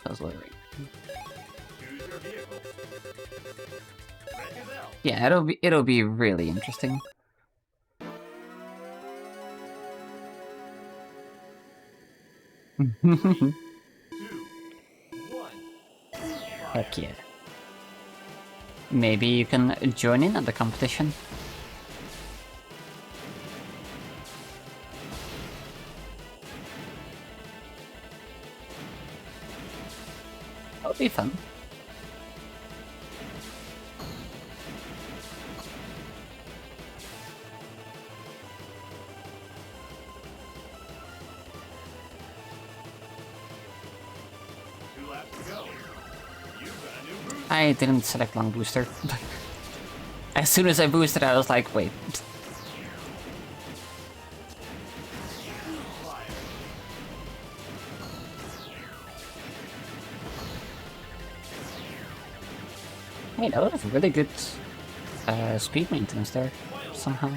I was loitering. Choose your vehicle. Red Gazelle. Yeah, it'll be really interesting. Two, one. Heck yeah. Maybe you can join in on the competition. That'll be fun. Two laps to go. You've got a new booster. I didn't select long booster. As soon as I boosted, I was like, wait. Fire. Hey, that was really good speed maintenance there, somehow.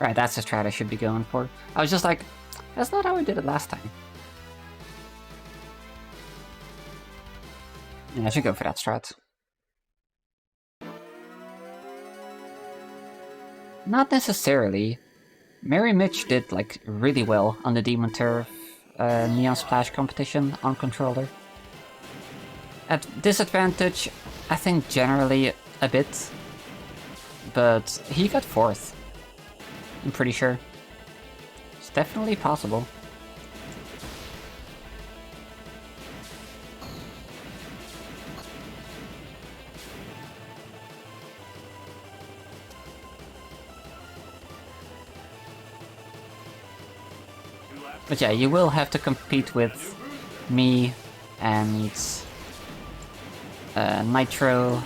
Right, that's the strat I should be going for. I was just like, that's not how I did it last time. Yeah, I should go for that strat. Not necessarily. Mary Mitch did, like, really well on the Demon Turf Neon Splash competition on controller. At disadvantage, I think generally a bit. But he got 4th. I'm pretty sure. It's definitely possible. But yeah, you will have to compete with me and Nitro.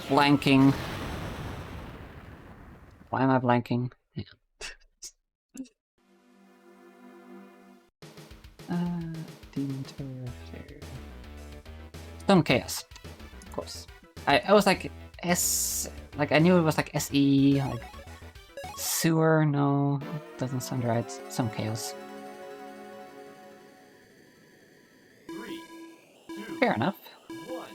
Blanking. Why am I blanking? Yeah. Demon Turf. Stone Chaos. Of course. I was like I knew it was like SE, like sewer, no, doesn't sound right. Some chaos. Three, two, Fair enough. one.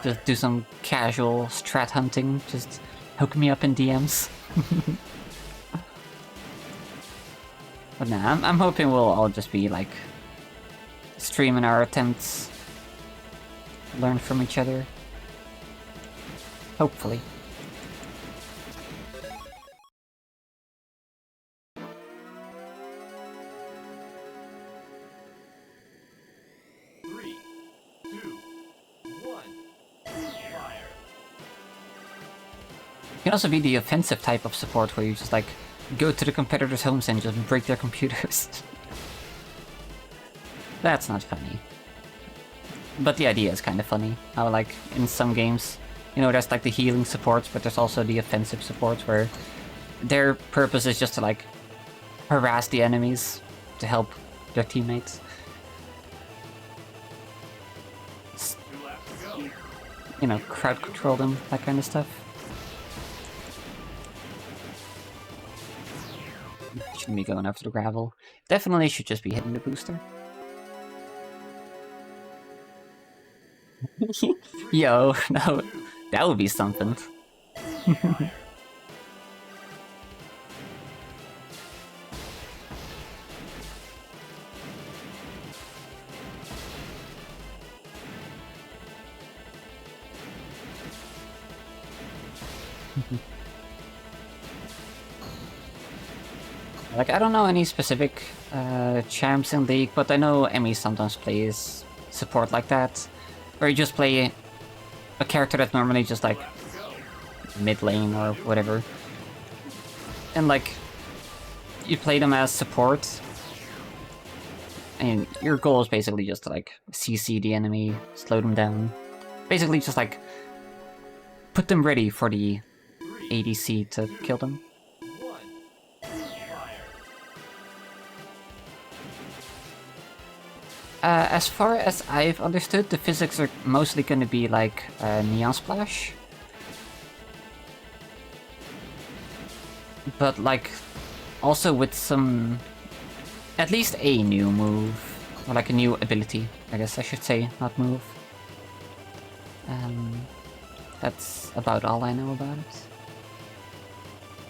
Just do some casual strat hunting, just hook me up in DMs. But nah, I'm hoping we'll all just be like streaming our attempts, learn from each other. Hopefully. Three, two, one. Fire. You can also be the offensive type of support where you just like go to the competitors' homes and just break their computers. That's not funny. But the idea is kind of funny. How like in some games, you know, there's like the healing supports, but there's also the offensive supports where their purpose is just to like harass the enemies to help their teammates. Two laps to go. You know, crowd control them, that kind of stuff. Shouldn't be going after the gravel. Definitely should just be hitting the booster. Yo, no, that would be something. Like, I don't know any specific champs in League, but I know Emmy sometimes plays support like that. Where you just play a character that's normally just like mid lane or whatever. And like, you play them as support. And your goal is basically just to like CC the enemy, slow them down. Basically just like put them ready for the ADC to kill them. One. Fire. As far as I've understood, the physics are mostly going to be like Neon Splash. But like, also with some... at least a new move. Or like a new ability, I guess I should say, not move. That's about all I know about it.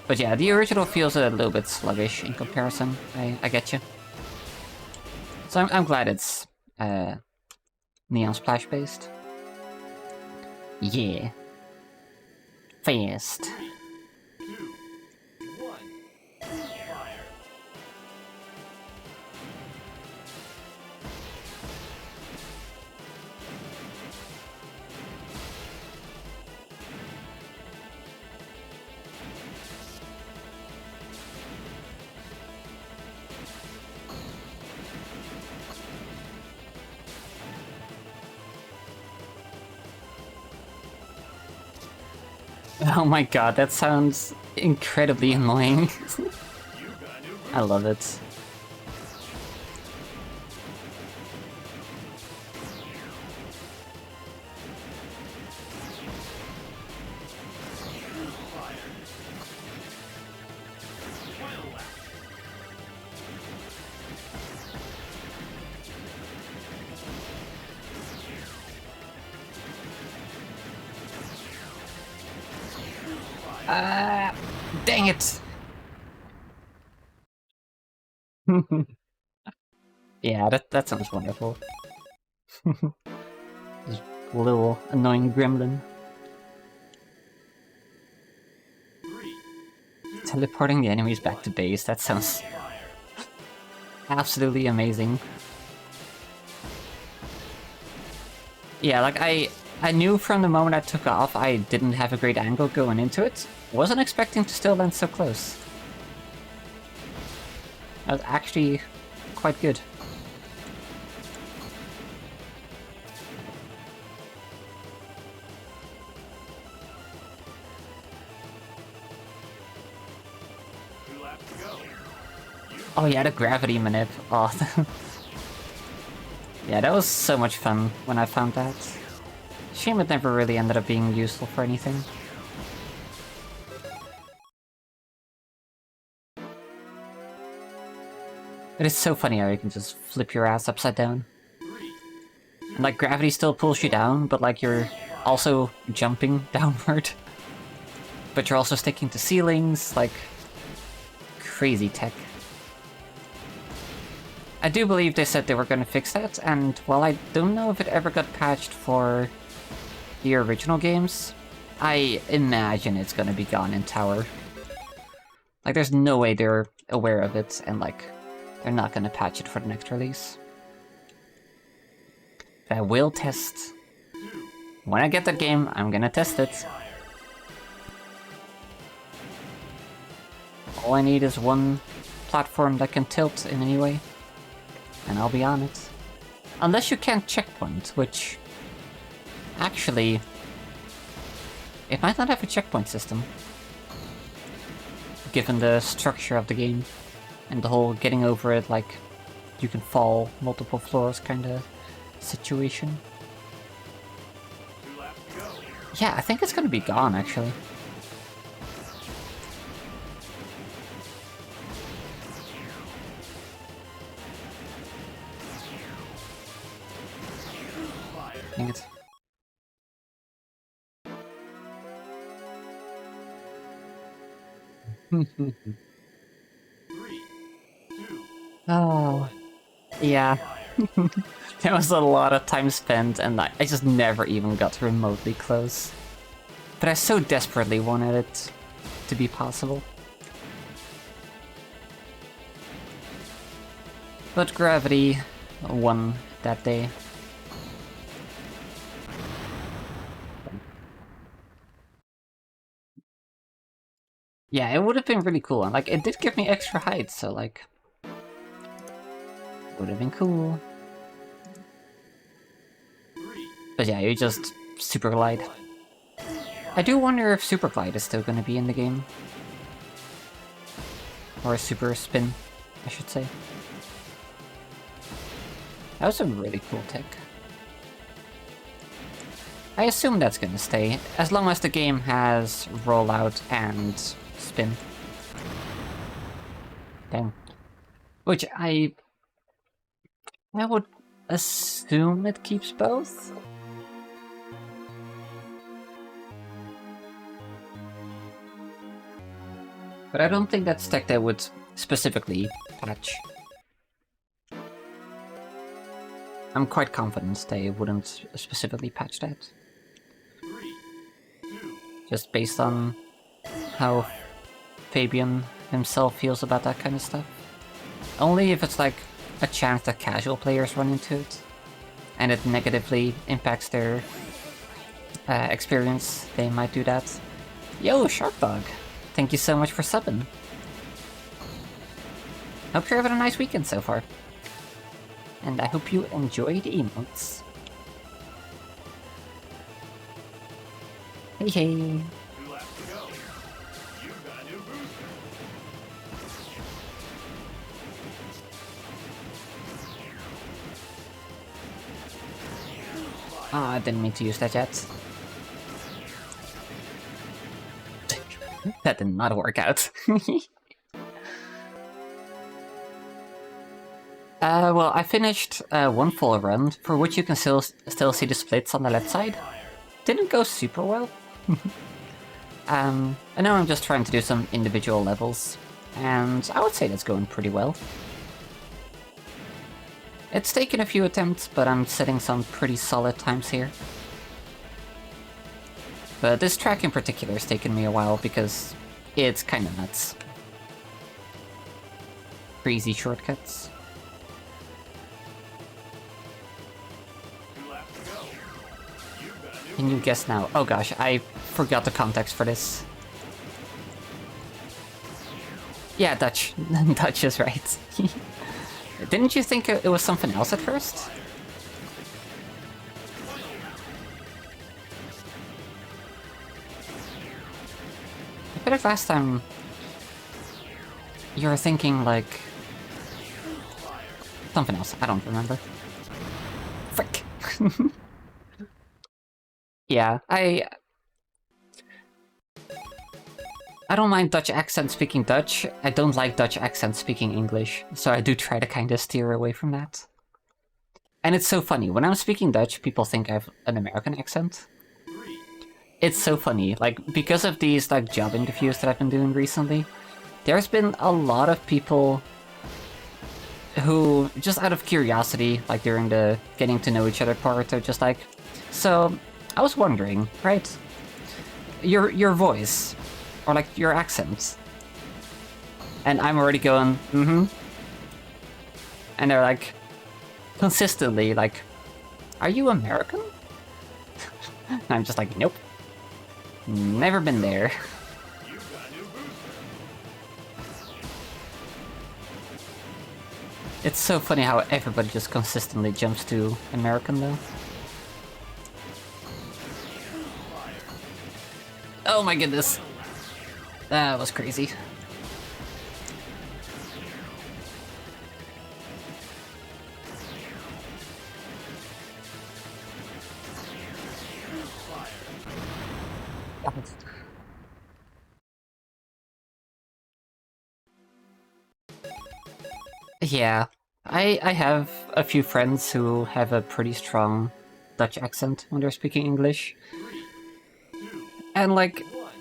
But yeah, the original feels a little bit sluggish in comparison. I get you. So I'm glad it's Neon Splash based. Yeah. Fast. 3, 2, 1. Fire. Oh my god, that sounds incredibly annoying. You got a new booster. I love it. Fire. Final lap. Dang it! Yeah, that sounds wonderful. This little annoying gremlin. 3, 2, Teleporting the enemies back to base, that sounds fire. absolutely amazing. Yeah, like I knew from the moment I took off I didn't have a great angle going into it. Wasn't expecting to still land so close. That was actually quite good. Two laps to go. Oh yeah, the gravity manip. Oh. Yeah, that was so much fun when I found that. Shame it never really ended up being useful for anything. It is so funny how you can just flip your ass upside down. 3, And like gravity still pulls you down, but like you're also jumping downward. But you're also sticking to ceilings, like crazy tech. I do believe they said they were going to fix that, and while I don't know if it ever got patched for the original games, I imagine it's going to be gone in Tower. Like there's no way they're aware of it, and like they're not going to patch it for the next release. But I will test. 2, When I get that game, I'm gonna test it. fire. All I need is one platform that can tilt in any way, and I'll be on it. Unless you can't checkpoint, which... actually... it might not have a checkpoint system. Given the structure of the game, and the whole getting over it, like, you can fall multiple floors kinda situation. 2 laps to go. Yeah, I think it's gonna be gone, actually. Fire. Dang it. Three, two, Oh, yeah. fire. There was a lot of time spent, and I just never even got remotely close. But I so desperately wanted it to be possible. But gravity won that day. Yeah, it would have been really cool, and like it did give me extra height, so like would have been cool. Three, But yeah, you just super glide. one. I do wonder if super glide is still going to be in the game, or super spin, I should say. That was a really cool tick. I assume that's gonna stay, as long as the game has rollout and spin. Dang. Which I would assume it keeps both. But I don't think that's tech that would specifically patch. I'm quite confident they wouldn't specifically patch that. 3, 2, Just based on how Fabian himself feels about that kind of stuff. Only if it's like a chance that casual players run into it, and it negatively impacts their experience, they might do that. Yo, Sharkdog! Thank you so much for subbing. Hope you're having a nice weekend so far. And I hope you enjoy the emotes. Hey hey! 2 laps to go. You've got a new booster. Ah, I didn't mean to use that yet. That did not work out. Well, I finished one full run, for which you can still see the splits on the left side. Didn't go super well. I know I'm just trying to do some individual levels, and I would say that's going pretty well. It's taken a few attempts, but I'm setting some pretty solid times here. But this track in particular has taken me a while because it's kinda nuts. Crazy shortcuts. 2 laps to go. You've got a new Can you guess now? Oh gosh, I forgot the context for this. Yeah, Dutch. Dutch is right. Didn't you think it was something else at first? I feel like last time you were thinking like something else. I don't remember. Frick. Yeah, I don't mind Dutch accent speaking Dutch. I don't like Dutch accent speaking English, so I do try to kind of steer away from that. And it's so funny, when I'm speaking Dutch, people think I have an American accent. 3, It's so funny, like, because of these, like, job interviews that I've been doing recently, there's been a lot of people who, just out of curiosity, like, during the getting to know each other part, are just like, so, I was wondering, right, your voice, or, like, your accent, and I'm already going, mm-hmm, and they're like, consistently, like, are you American? And I'm just like, nope. Never been there. you've got a new booster. It's so funny how everybody just consistently jumps to American, though. Oh my goodness. That was crazy. Yeah, I have a few friends who have a pretty strong Dutch accent when they're speaking English. 3, 2, And like, 1.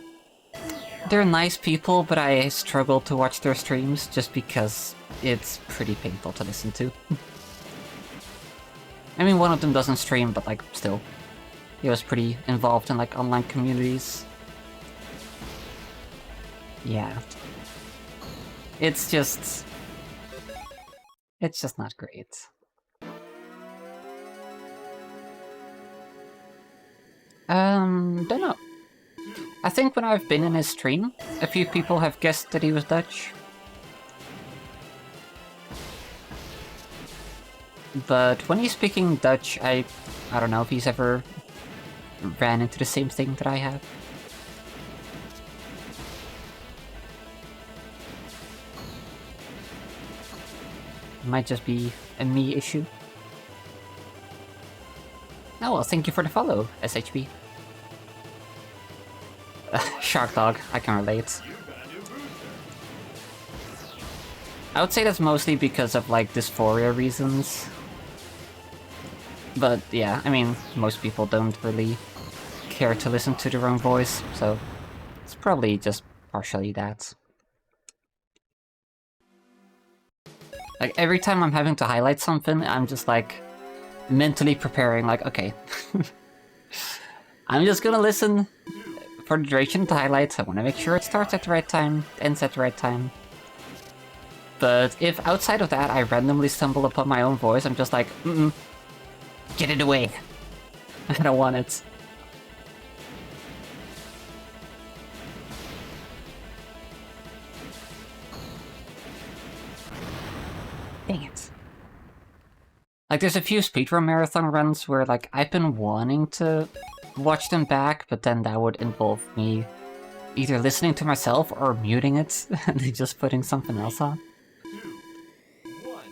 they're nice people, but I struggle to watch their streams just because it's pretty painful to listen to. I mean, one of them doesn't stream, but like, still. He was pretty involved in like online communities. Yeah. It's just not great. Don't know. I think when I've been in his stream, a few people have guessed that he was Dutch. But when he's speaking Dutch, I don't know if he's ever ran into the same thing that I have. Might just be a me issue. Oh well, thank you for the follow, SHB. Shark Dog, I can relate. You've got a new booster. I would say that's mostly because of, like, dysphoria reasons. But, yeah, I mean, most people don't really care to listen to their own voice, so it's probably just partially that. Like, every time I'm having to highlight something, I'm just, like, mentally preparing, like, okay. I'm just gonna listen for the duration of the highlights. I want to make sure it starts at the right time, ends at the right time. But if outside of that I randomly stumble upon my own voice, I'm just like, get it away. I don't want it. Dang it. Like, there's a few speedrun marathon runs where, like, I've been wanting to watch them back, but then that would involve me either listening to myself or muting it and then just putting something else on. 2, 1.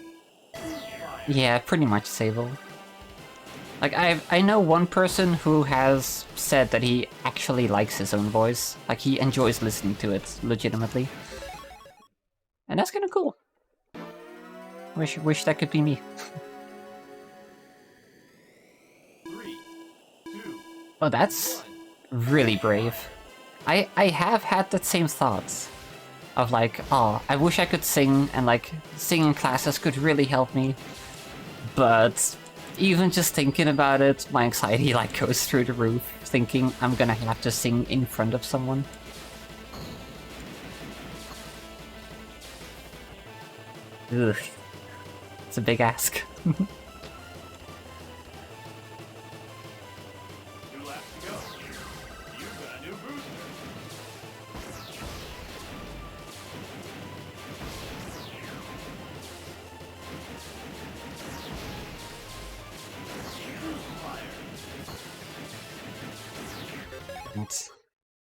Yeah, pretty much Sable. Like, I know one person who has said that he actually likes his own voice. Like, he enjoys listening to it, legitimately. And that's kinda cool. Wish that could be me. 3, 2, Oh, that's really brave. I have had that same thoughts. Of like, oh, I wish I could sing, and like, singing classes could really help me. But even just thinking about it, my anxiety like goes through the roof, thinking I'm gonna have to sing in front of someone. Ugh. It's a big ask. 2 laps to go. You've got a new booster.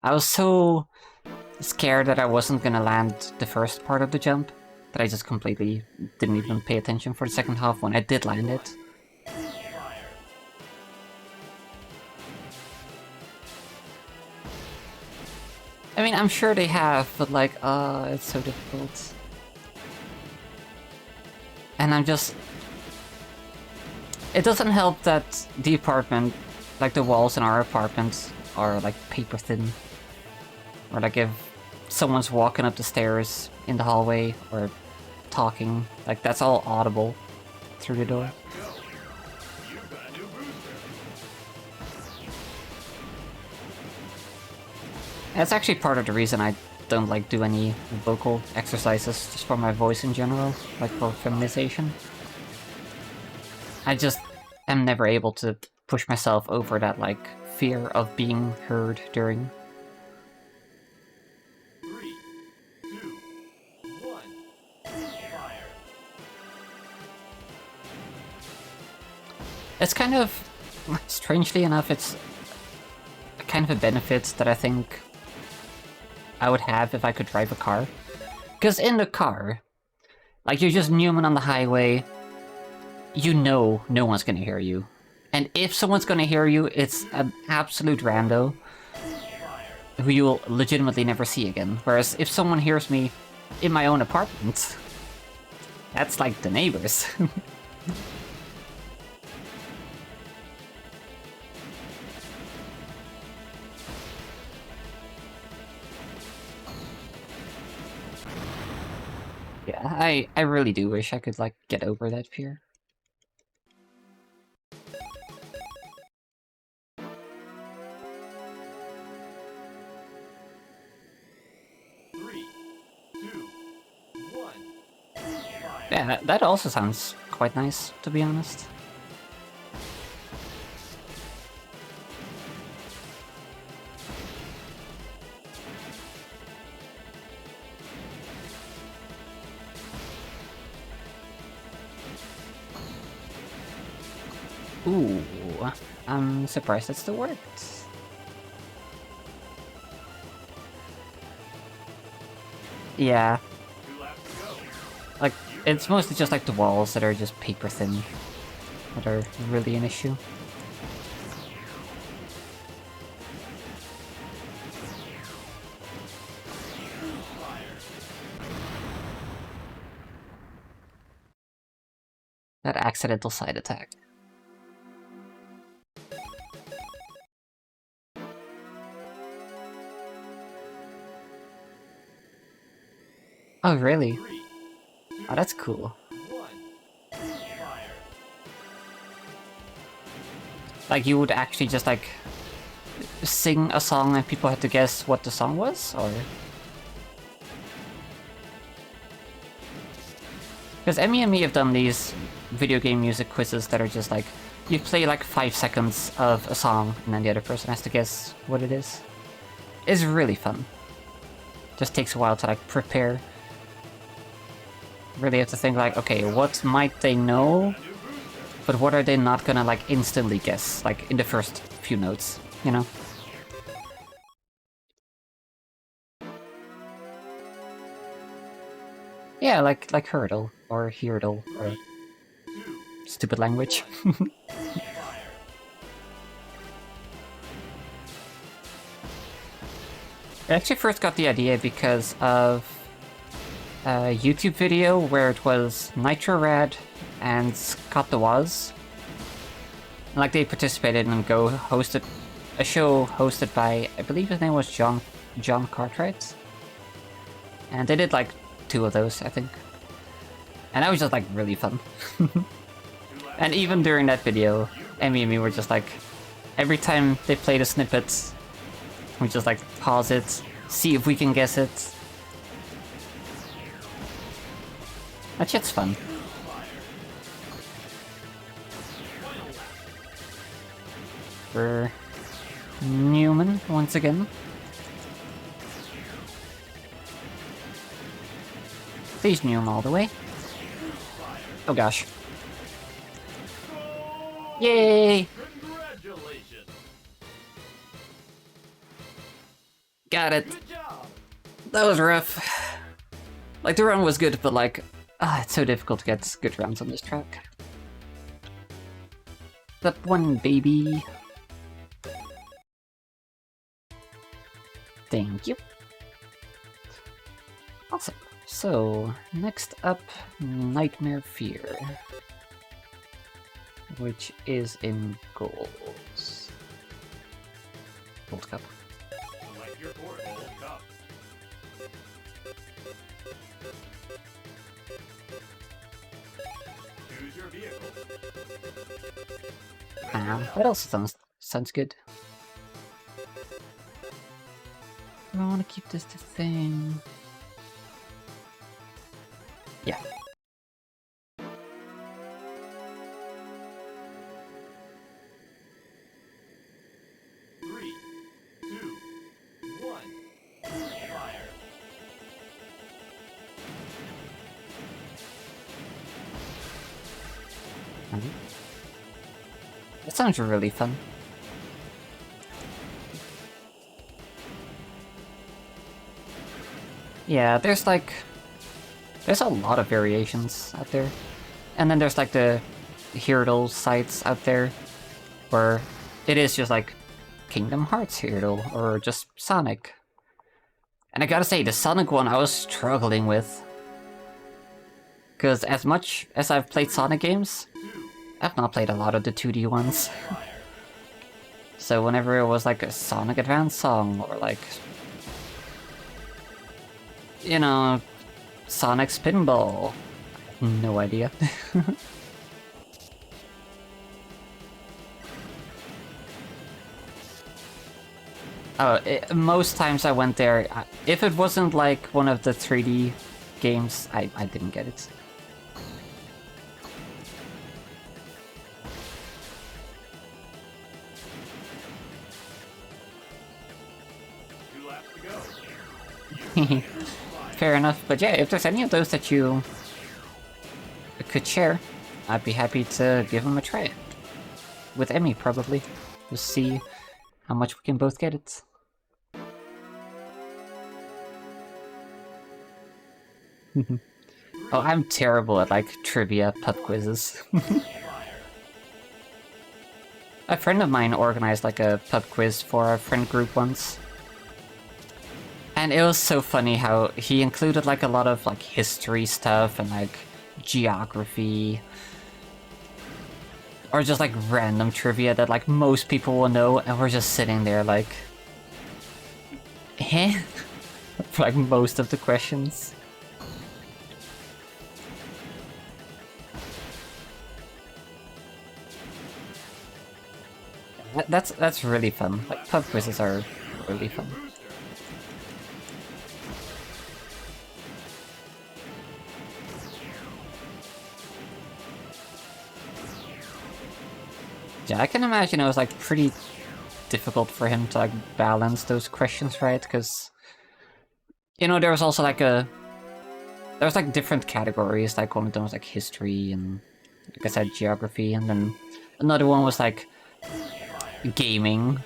I was so scared that I wasn't gonna land the first part of the jump that I just completely didn't even pay attention for the second half when I did land it. I mean, I'm sure they have, but like, it's so difficult. And I'm just... It doesn't help that the apartment, like the walls in our apartment, are like paper thin. Or like if someone's walking up the stairs in the hallway or talking, like that's all audible through the door. Go. You've got a new booster. That's actually part of the reason I don't like do any vocal exercises, just for my voice in general, like for feminization. I just am never able to push myself over that, like, fear of being heard during. 3, 2, 1. Fire. It's kind of, strangely enough, it's kind of a benefit that I think I would have if I could drive a car. Because in the car, like, you're just Newman on the highway, you know no one's gonna hear you. And if someone's gonna hear you, it's an absolute rando who you'll legitimately never see again. Whereas if someone hears me in my own apartment, that's like the neighbors. Yeah, I really do wish I could, like, get over that fear. 3, 2, 1. Yeah, that also sounds quite nice, to be honest. Ooh, I'm surprised that still worked. Yeah, 2 laps to go. like, it's mostly just like the walls that are just paper thin that are really an issue. That accidental side attack. Oh, really? 3, 2, Oh, that's cool. 1. Fire. Like, you would actually just, like, sing a song and people had to guess what the song was, or? Because Emmy and me have done these video game music quizzes that are just like, you play like 5 seconds of a song and then the other person has to guess what it is. It's really fun. Just takes a while to like prepare. Really have to think like, okay, what might they know? But what are they not gonna like instantly guess, like in the first few notes, you know? Yeah, like hurdle or hurdle or 3, 2, stupid language. fire. I actually first got the idea because of a YouTube video where it was Nitro Rad and Scott DeWaz. And, like, they participated in Go hosted a show hosted by, I believe his name was John Cartwright. And they did like 2 of those, I think. And that was just like really fun. And even during that video, Emmy and me were just like, every time they played a snippet, we just like pause it, see if we can guess it. That shit's fun. For Newman, once again. Please Newman all the way. Oh gosh. Yay! Congratulations. Got it. Good job. That was rough. Like, the run was good, but like, it's so difficult to get good runs on this track. Step 1, baby. Thank you. Awesome. So, next up, Nightmare Fear. Which is in golds. Gold cup. Select your port. Gold cup. Choose your vehicle. That also sounds good. Do I want to keep this the thing? Yeah. Three, two, one. Fire. That sounds really fun. Yeah, there's a lot of variations out there. And then there's like the hurdle sites out there where it is just like Kingdom Hearts hurdle or just Sonic. And I gotta say, the Sonic one I was struggling with. Because as much as I've played Sonic games, I've not played a lot of the 2D ones. So whenever it was like a Sonic Advance song or like, you know, Sonic Spinball, no idea. Most times I went there, if it wasn't like one of the 3D games, I didn't get it. Fair enough, but yeah, if there's any of those that you could share, I'd be happy to give them a try. With Emmy, probably. Just see how much we can both get it. Oh, I'm terrible at, like, trivia pub quizzes. A friend of mine organized, like, a pub quiz for our friend group once. And it was so funny how he included, like, a lot of, like, history stuff and, like, geography. Or just like random trivia that like most people will know, and we're just sitting there like... Eh? For like most of the questions. That's really fun. Like pub quizzes are really fun. Yeah, I can imagine it was like pretty difficult for him to like balance those questions, right? Because you know there was also like there was like different categories. Like one of them was like history and like I said geography, and then another one was like gaming.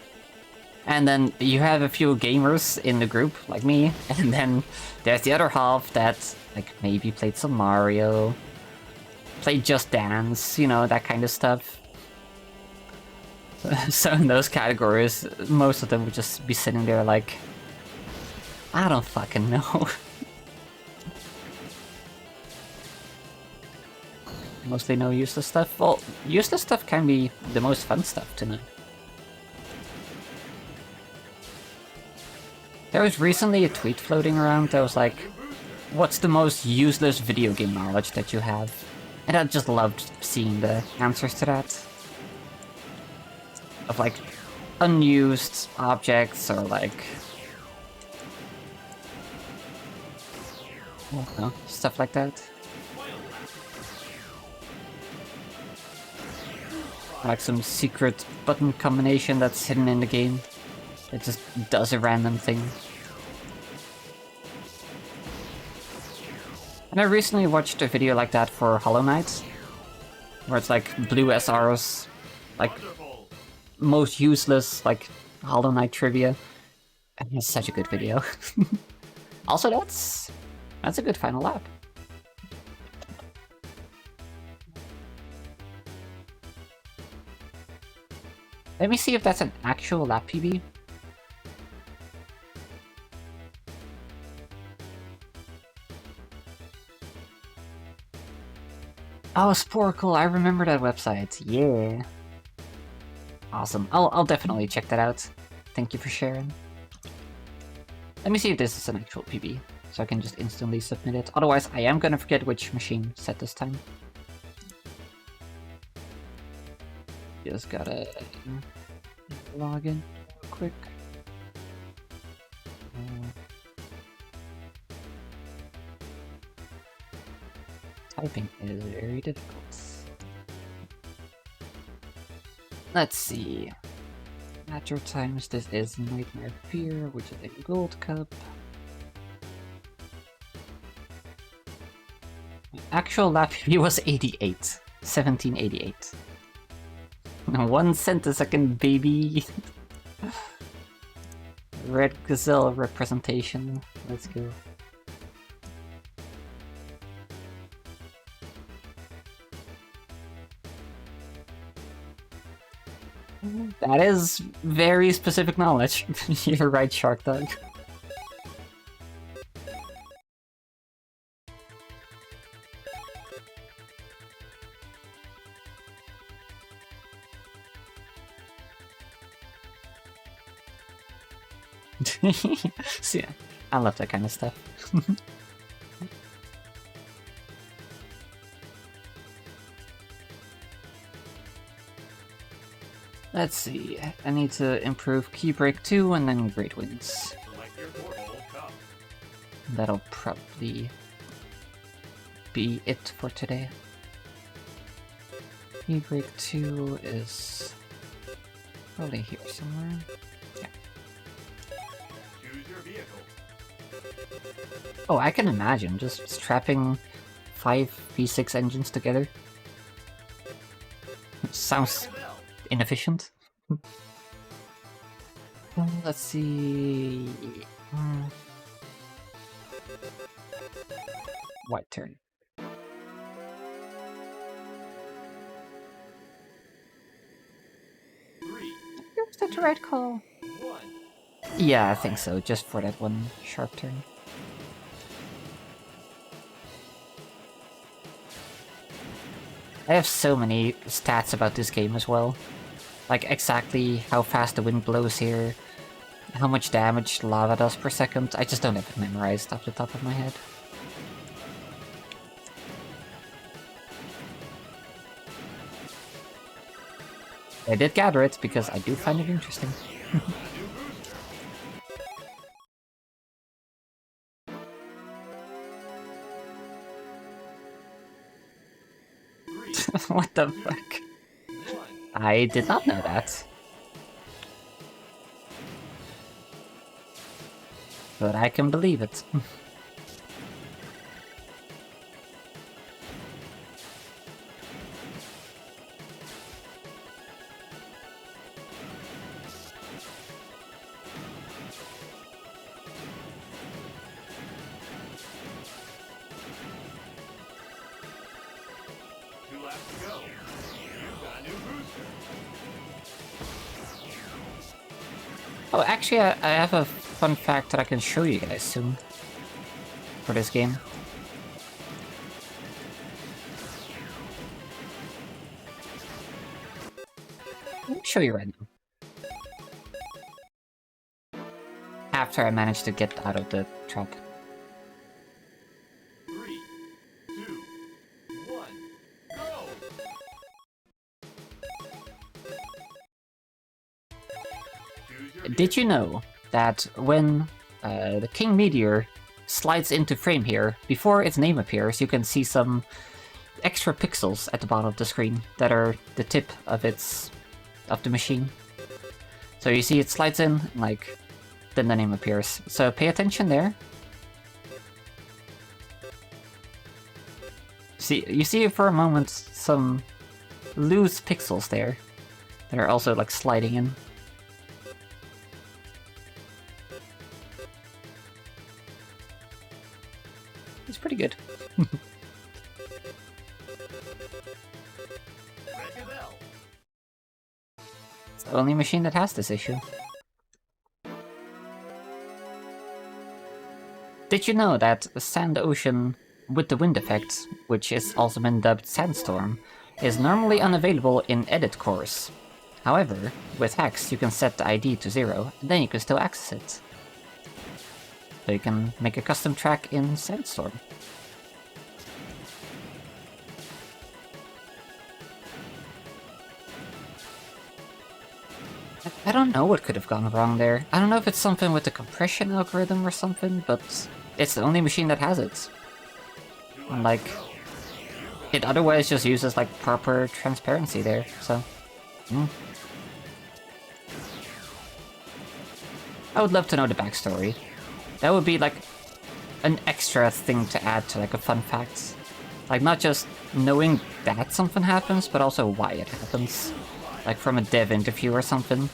And then you have a few gamers in the group, like me, and then there's the other half that like maybe played some Mario, played Just Dance, you know, that kind of stuff. So in those categories, most of them would just be sitting there like, I don't fucking know. Mostly no useless stuff. Well, useless stuff can be the most fun stuff to know. There was recently a tweet floating around that was like, what's the most useless video game knowledge that you have? And I just loved seeing the answers to that. Of like, unused objects or like... I don't know, stuff like that. Like some secret button combination that's hidden in the game. It just does a random thing. And I recently watched a video like that for Hollow Knight, where it's like Blue SR's like most useless like Hollow Knight trivia. And it's such a good video. Also, that's a good final lap. Let me see if that's an actual lap PB. Oh, Sporkle, I remember that website. Yeah. Awesome. I'll definitely check that out. Thank you for sharing. Let me see if this is an actual PB, so I can just instantly submit it. Otherwise, I am gonna forget which machine set this time. Just gotta log in real quick. Typing is very difficult. Let's see. At your times, this is Nightmare Fear, which is a gold cup. Actual lap he was 88. 1788. 1 cent a second, baby! Red Gazelle representation. Let's go. That is very specific knowledge. You're right, Shark Dog. So yeah, I love that kind of stuff. Let's see, I need to improve Key Break 2 and then Great Winds. That'll probably be it for today. Key Break 2 is probably here somewhere. Yeah. Choose your vehicle. Oh, I can imagine just strapping 5 V6 engines together. Sounds inefficient. Let's see. White turn. Was that the right call? Yeah, I think so, just for that one sharp turn. I have so many stats about this game as well. Like exactly how fast the wind blows here, how much damage lava does per second. I just don't have it memorized off the top of my head. I did gather it because I do find it interesting. What the fuck? I did not know that. But I can believe it. Oh, actually, I have a fun fact that I can show you guys soon. For this game. Let me show you right now. After I managed to get out of the truck. 3, 2, 1, go! Did you know that when the King Meteor slides into frame here, before its name appears, you can see some extra pixels at the bottom of the screen that are the tip of the machine. So you see it slides in, like, then the name appears. So pay attention there. You see for a moment some loose pixels there that are also like sliding in. It's pretty good. It's the only machine that has this issue. Did you know that Sand Ocean with the wind effect, which is also been dubbed Sandstorm, is normally unavailable in edit cores? However, with hacks you can set the ID to 0, and then you can still access it. So you can make a custom track in Sandstorm. I don't know what could have gone wrong there. I don't know if it's something with the compression algorithm or something, but it's the only machine that has it. And like, it otherwise just uses like proper transparency there, so... I would love to know the backstory. That would be like an extra thing to add to like a fun fact. Like not just knowing that something happens, but also why it happens. Like from a dev interview or something.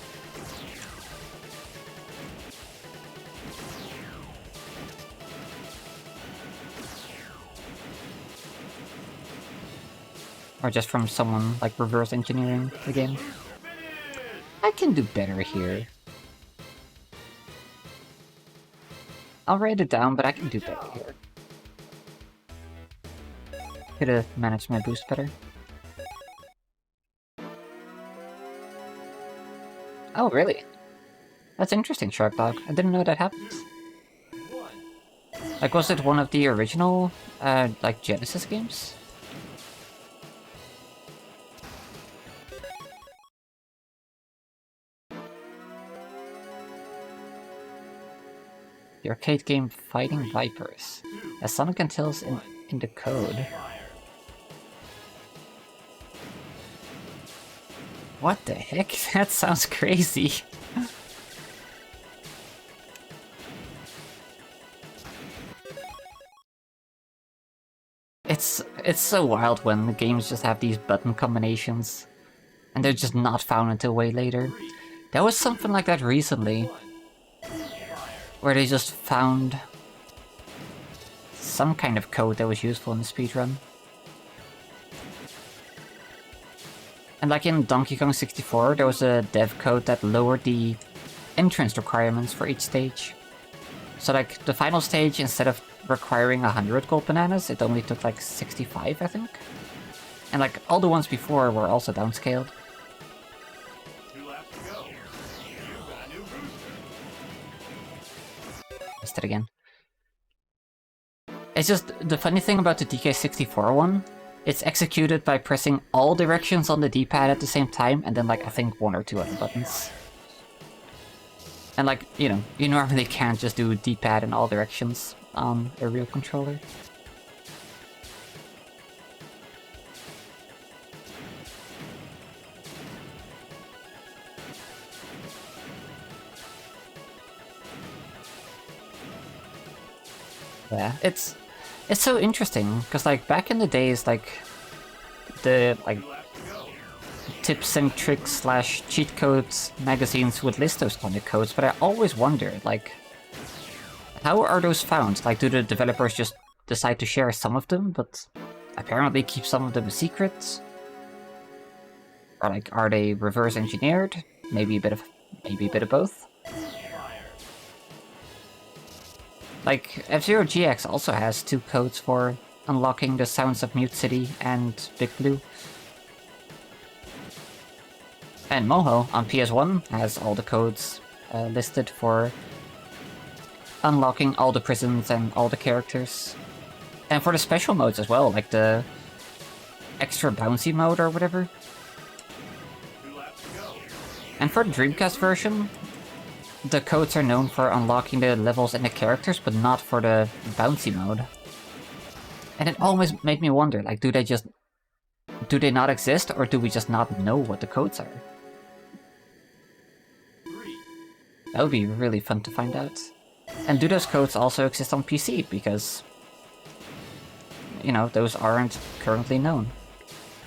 Or just from someone like reverse engineering the game. I can do better here. I'll write it down, but I can do better here. Could have managed my boost better. Oh, really? That's interesting, Shark Dog. I didn't know that happened. Like, was it one of the original, like, Genesis games? The arcade game Fighting Vipers. As Sonic and Tails in the code. What the heck? That sounds crazy. It's so wild when the games just have these button combinations. And they're just not found until way later. There was something like that recently. Where they just found some kind of code that was useful in the speedrun. And like in Donkey Kong 64, there was a dev code that lowered the entrance requirements for each stage. So like, the final stage, instead of requiring 100 gold bananas, it only took like 65, I think. And like, all the ones before were also downscaled. 2 laps to go. You've got a new booster. Missed it again. It's just, the funny thing about the DK64 one, it's executed by pressing all directions on the D-pad at the same time, and then like, I think 1 or 2 other buttons. And like, you know, you normally can't just do D-pad in all directions on a real controller. Yeah, it's so interesting, because like, back in the days, like, the, like, 2 laps to go. tips and tricks slash cheat codes magazines would list those kind of codes, but I always wondered, like, how are those found? Like, do the developers just decide to share some of them, but apparently keep some of them a secret? Or like, are they reverse engineered? Maybe a bit of both? Like, F-Zero GX also has 2 codes for unlocking the sounds of Mute City and Big Blue. And Moho on PS1 has all the codes listed for unlocking all the prisons and all the characters. And for the special modes as well, like the extra bouncy mode or whatever. 2 laps to go. And for the Dreamcast version, the codes are known for unlocking the levels and the characters, but not for the bouncy mode. And it always made me wonder, like, do they not exist, or do we just not know what the codes are? 3, That would be really fun to find out. And do those codes also exist on PC? Because, you know, those aren't currently known.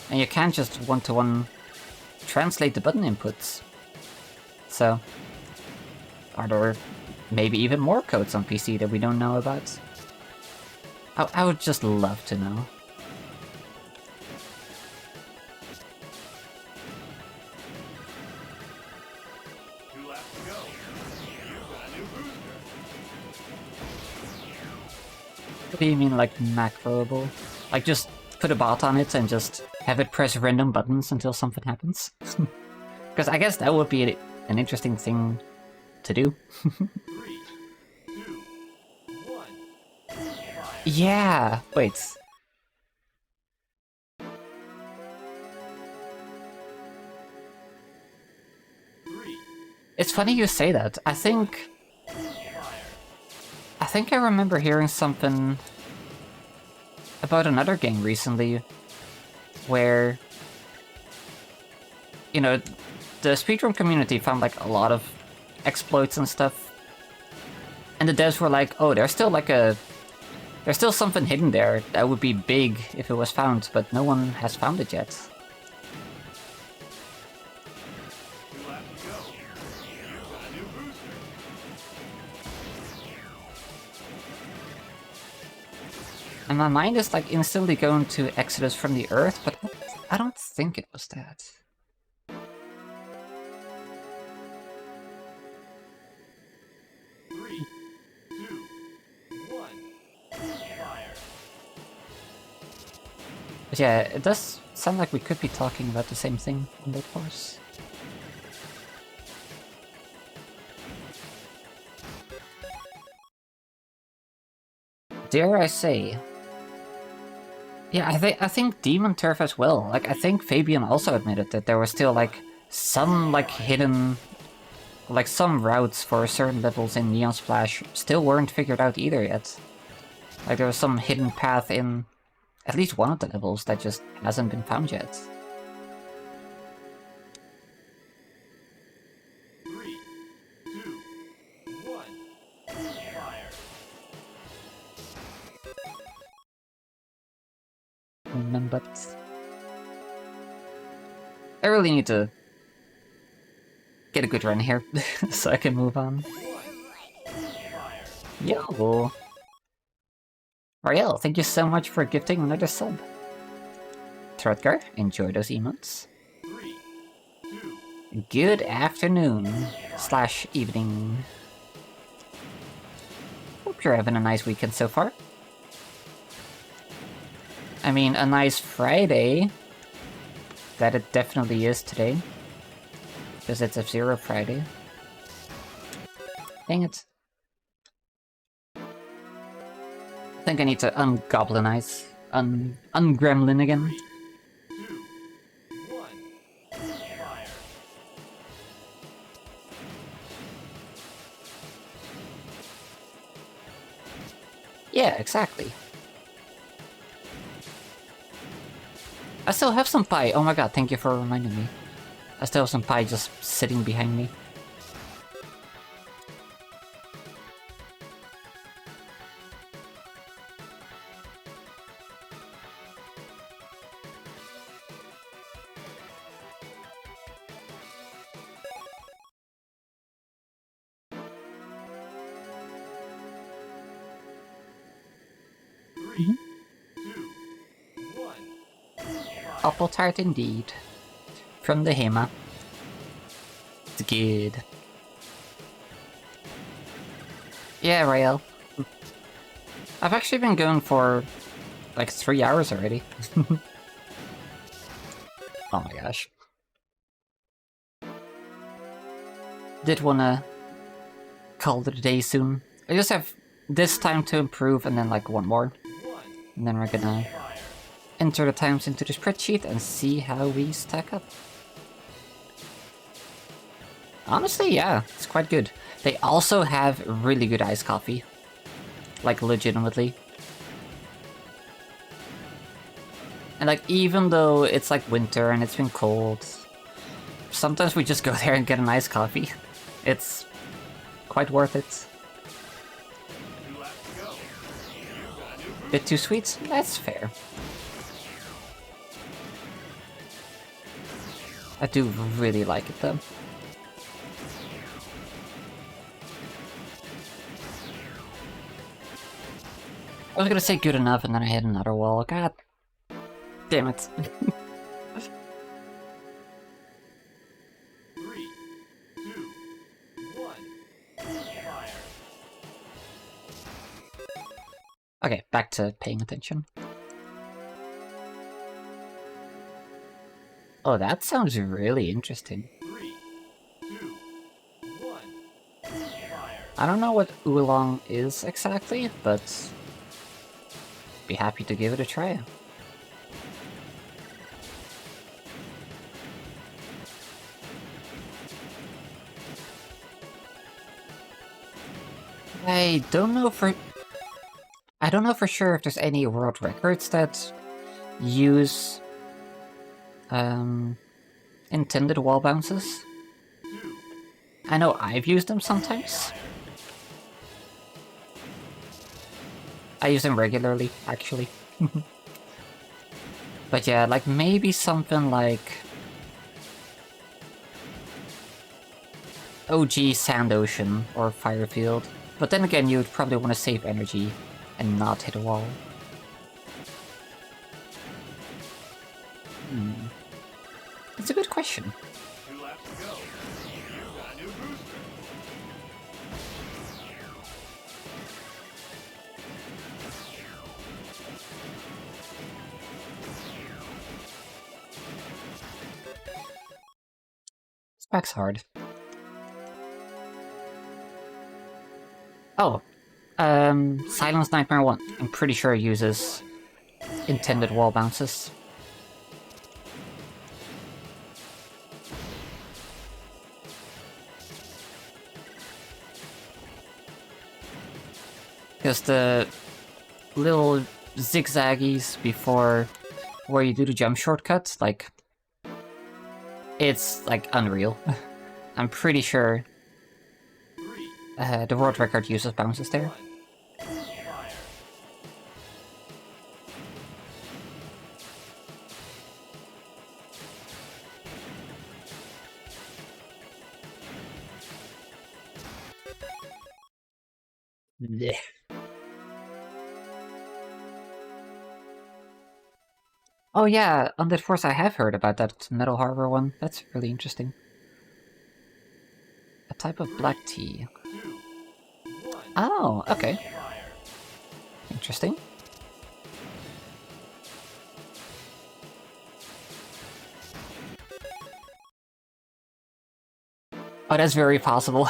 And you can't just one-to-one translate the button inputs. So, are there maybe even more codes on PC that we don't know about? I would just love to know. Two laps to go. You've got a new booster. What do you mean, like, macroable? Like, just put a bot on it and just have it press random buttons until something happens? Because I guess that would be an interesting thing to do. 3, 2, 1. Yeah! Wait. It's funny you say that. I think I remember hearing something about another game recently where, you know, the speedrun community found like a lot of exploits and stuff, and the devs were like, oh, there's still something hidden there that would be big if it was found, but no one has found it yet. 2 laps to go. You've got a new booster. And my mind is like instantly going to Exodus from the Earth, but I don't think it was that. Three, two, one. Fire. But yeah, it does sound like we could be talking about the same thing on that course. Dare I say? Yeah, I think Demon Turf as well. Like, I think Fabian also admitted that there was still like some like hidden, like some routes for certain levels in Neon Splash still weren't figured out either yet. Like there was some hidden path in at least one of the levels that just hasn't been found yet. 3, 2, 1. Fire. But I really need to get a good run here so I can move on. Fire. Yo! Ariel, thank you so much for gifting another sub. Throatgar, enjoy those emotes. 3, 2. Good afternoon / evening. Hope you're having a nice weekend so far. I mean, a nice Friday that it definitely is today. Because it's F-Zero Friday. Dang it. I think I need to ungoblinize. Ungremlin again. 3, 2, 1. Fire. Yeah, exactly. I still have some pie. Oh my god, thank you for reminding me. I still have some pie just sitting behind me. Three, 2, 1. Apple tart indeed. From the Hema. It's good. Yeah, Rael. I've actually been going for like 3 hours already. Oh my gosh. Did wanna call it a day soon. I just have this time to improve and then like one more. And then we're gonna enter the times into the spreadsheet and see how we stack up. Honestly, yeah, it's quite good. They also have really good iced coffee. Like, legitimately. And like, even though it's like winter and it's been cold, sometimes we just go there and get an iced coffee. It's quite worth it. Bit too sweet? That's fair. I do really like it though. I was gonna say good enough and then I hit another wall. God damn it. 3, 2, 1. Fire. Okay, back to paying attention. Oh, that sounds really interesting. 3, 2, 1. Fire. I don't know what oolong is exactly, but be happy to give it a try. I don't know for sure if there's any world records that use intended wall bounces. 2. I know I've used them sometimes. I use them regularly, actually. But yeah, like maybe something like OG Sand Ocean or Firefield. But then again, you would probably want to save energy and not hit a wall. It's a good question. 2 laps to go. You've got a new booster. Spec's hard. Oh, Silence Nightmare 1. I'm pretty sure it uses intended wall bounces. Because the little zigzaggies before where you do the jump shortcut, like, it's like unreal. I'm pretty sure 3, the world record uses bounces there. 1. Fire. Blech. Oh yeah, Undead Force, I have heard about that Metal Harbor one. That's really interesting. A type of black tea. 2, 1. Oh, okay. Fire. Interesting. Oh, that's very possible.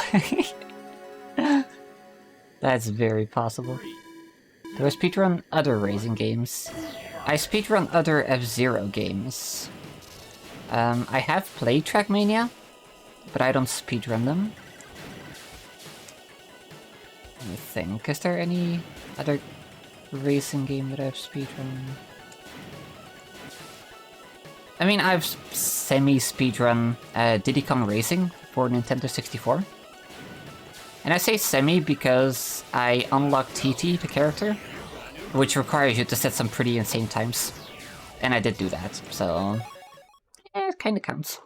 That's very possible. Do I speedrun other racing games? I speedrun other F-Zero games. I have played Trackmania, but I don't speedrun them. Let me think, is there any other racing game that I've speedrun? I mean, I've semi-speedrun Diddy Kong Racing for Nintendo 64. And I say semi because I unlocked TT, the character, which requires you to set some pretty insane times. And I did do that, so... yeah, it kinda counts.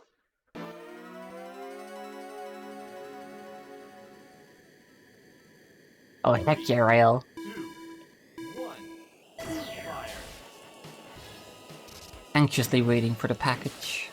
Oh, heck yeah, Rael. 2, 1, fire. Anxiously waiting for the package.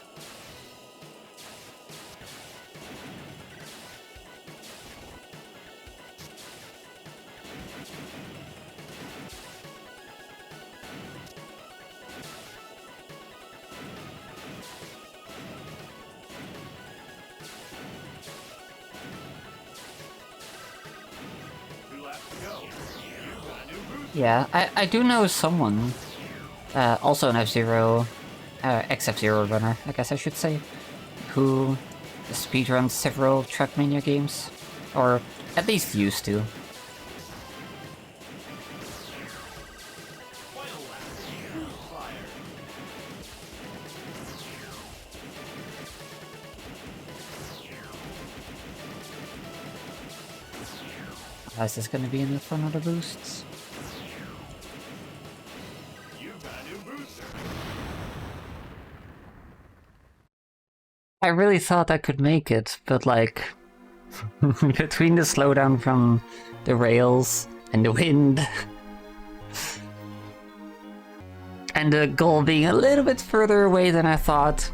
Yeah, I do know someone, also an F-Zero, ex-F-Zero runner, I guess I should say, who speedruns several Trackmania games, or at least used to. Is this gonna be enough for another boosts? I really thought I could make it, but like... between the slowdown from the rails and the wind... and the goal being a little bit further away than I thought...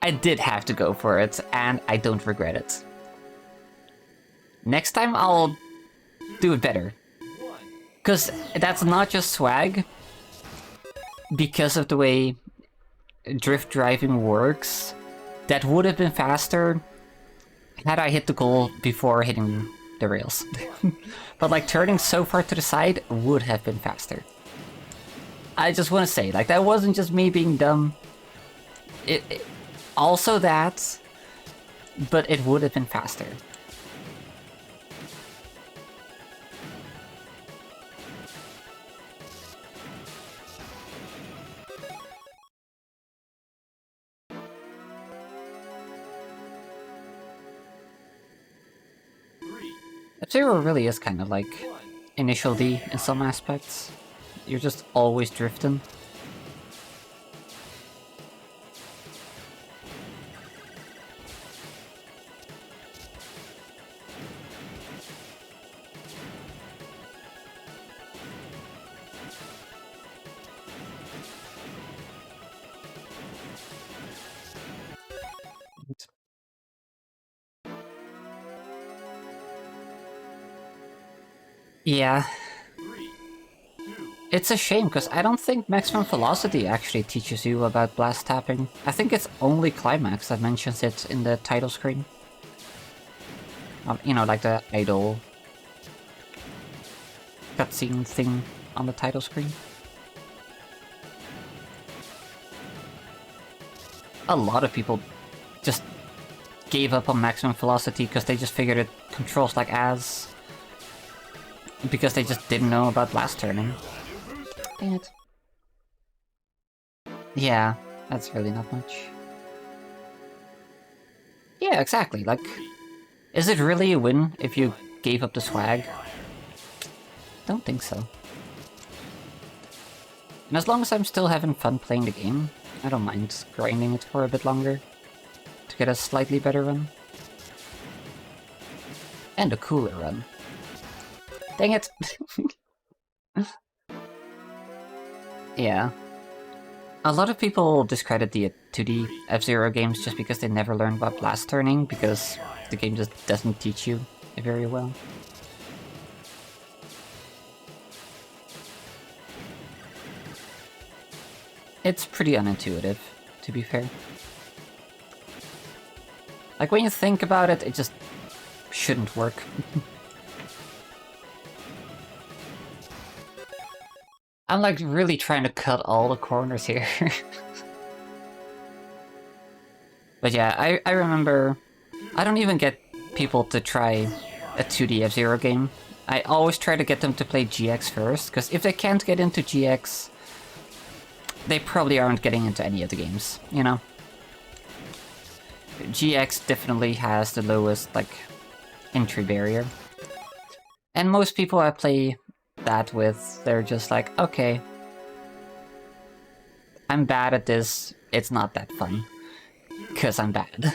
I did have to go for it, and I don't regret it. Next time I'll do it better. Because that's not just swag. Because of the way drift driving works, that would have been faster had I hit the goal before hitting the rails. But like turning so far to the side would have been faster. I just want to say, like, that wasn't just me being dumb. It also that, but it would have been faster. F-Zero really is kind of like Initial D in some aspects. You're just always drifting. Yeah. It's a shame, because I don't think Maximum Velocity actually teaches you about blast tapping. I think it's only Climax that mentions it in the title screen. You know, like the idle cutscene thing on the title screen. A lot of people just gave up on Maximum Velocity because they just figured it controls like as. Because they just didn't know about blast turning. Dang it. Yeah, that's really not much. Yeah, exactly, like... is it really a win if you gave up the swag? Don't think so. And as long as I'm still having fun playing the game, I don't mind grinding it for a bit longer. To get a slightly better run. And a cooler run. Dang it! Yeah. A lot of people discredit the 2D F-Zero games just because they never learned about blast turning, because the game just doesn't teach you it very well. It's pretty unintuitive. to be fair. Like, when you think about it, it just shouldn't work. I'm like really trying to cut all the corners here. But yeah, I remember... I don't even get people to try a 2D F-Zero game. I always try to get them to play GX first, because if they can't get into GX, they probably aren't getting into any of the games, you know? GX definitely has the lowest, like, entry barrier. And most people I play that with, they're just like, okay, I'm bad at this, it's not that fun. Because I'm bad.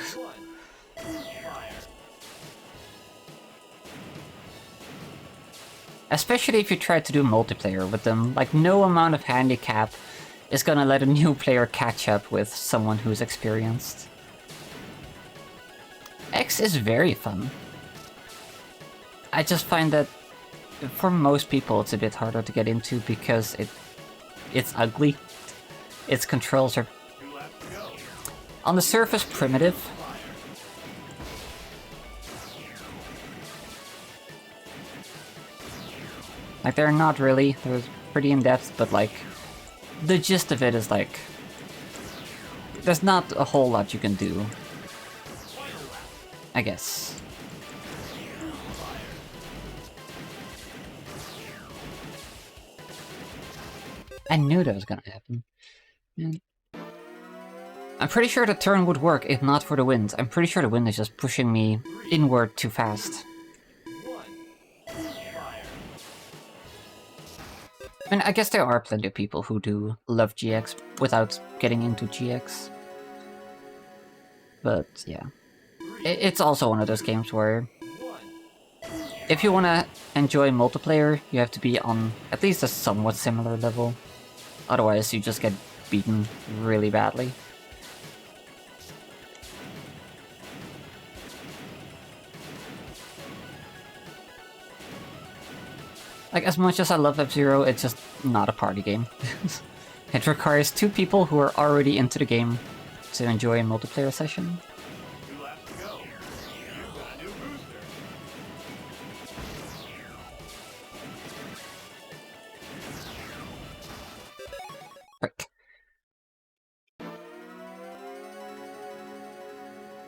Especially if you try to do multiplayer with them, like no amount of handicap is gonna let a new player catch up with someone who's experienced. X is very fun. I just find that for most people it's a bit harder to get into because it's ugly. Its controls are on the surface primitive. Like, they're not really, they're pretty in-depth, but like, the gist of it is like, there's not a whole lot you can do, I guess. I knew that was gonna happen. Man. I'm pretty sure the turn would work if not for the wind. I'm pretty sure the wind is just pushing me inward too fast. I mean, I guess there are plenty of people who do love GX without getting into GX. But yeah. It's also one of those games where if you want to enjoy multiplayer, you have to be on at least a somewhat similar level. Otherwise, you just get beaten really badly. Like, as much as I love F-Zero, it's just not a party game. It requires two people who are already into the game to enjoy a multiplayer session. Frick.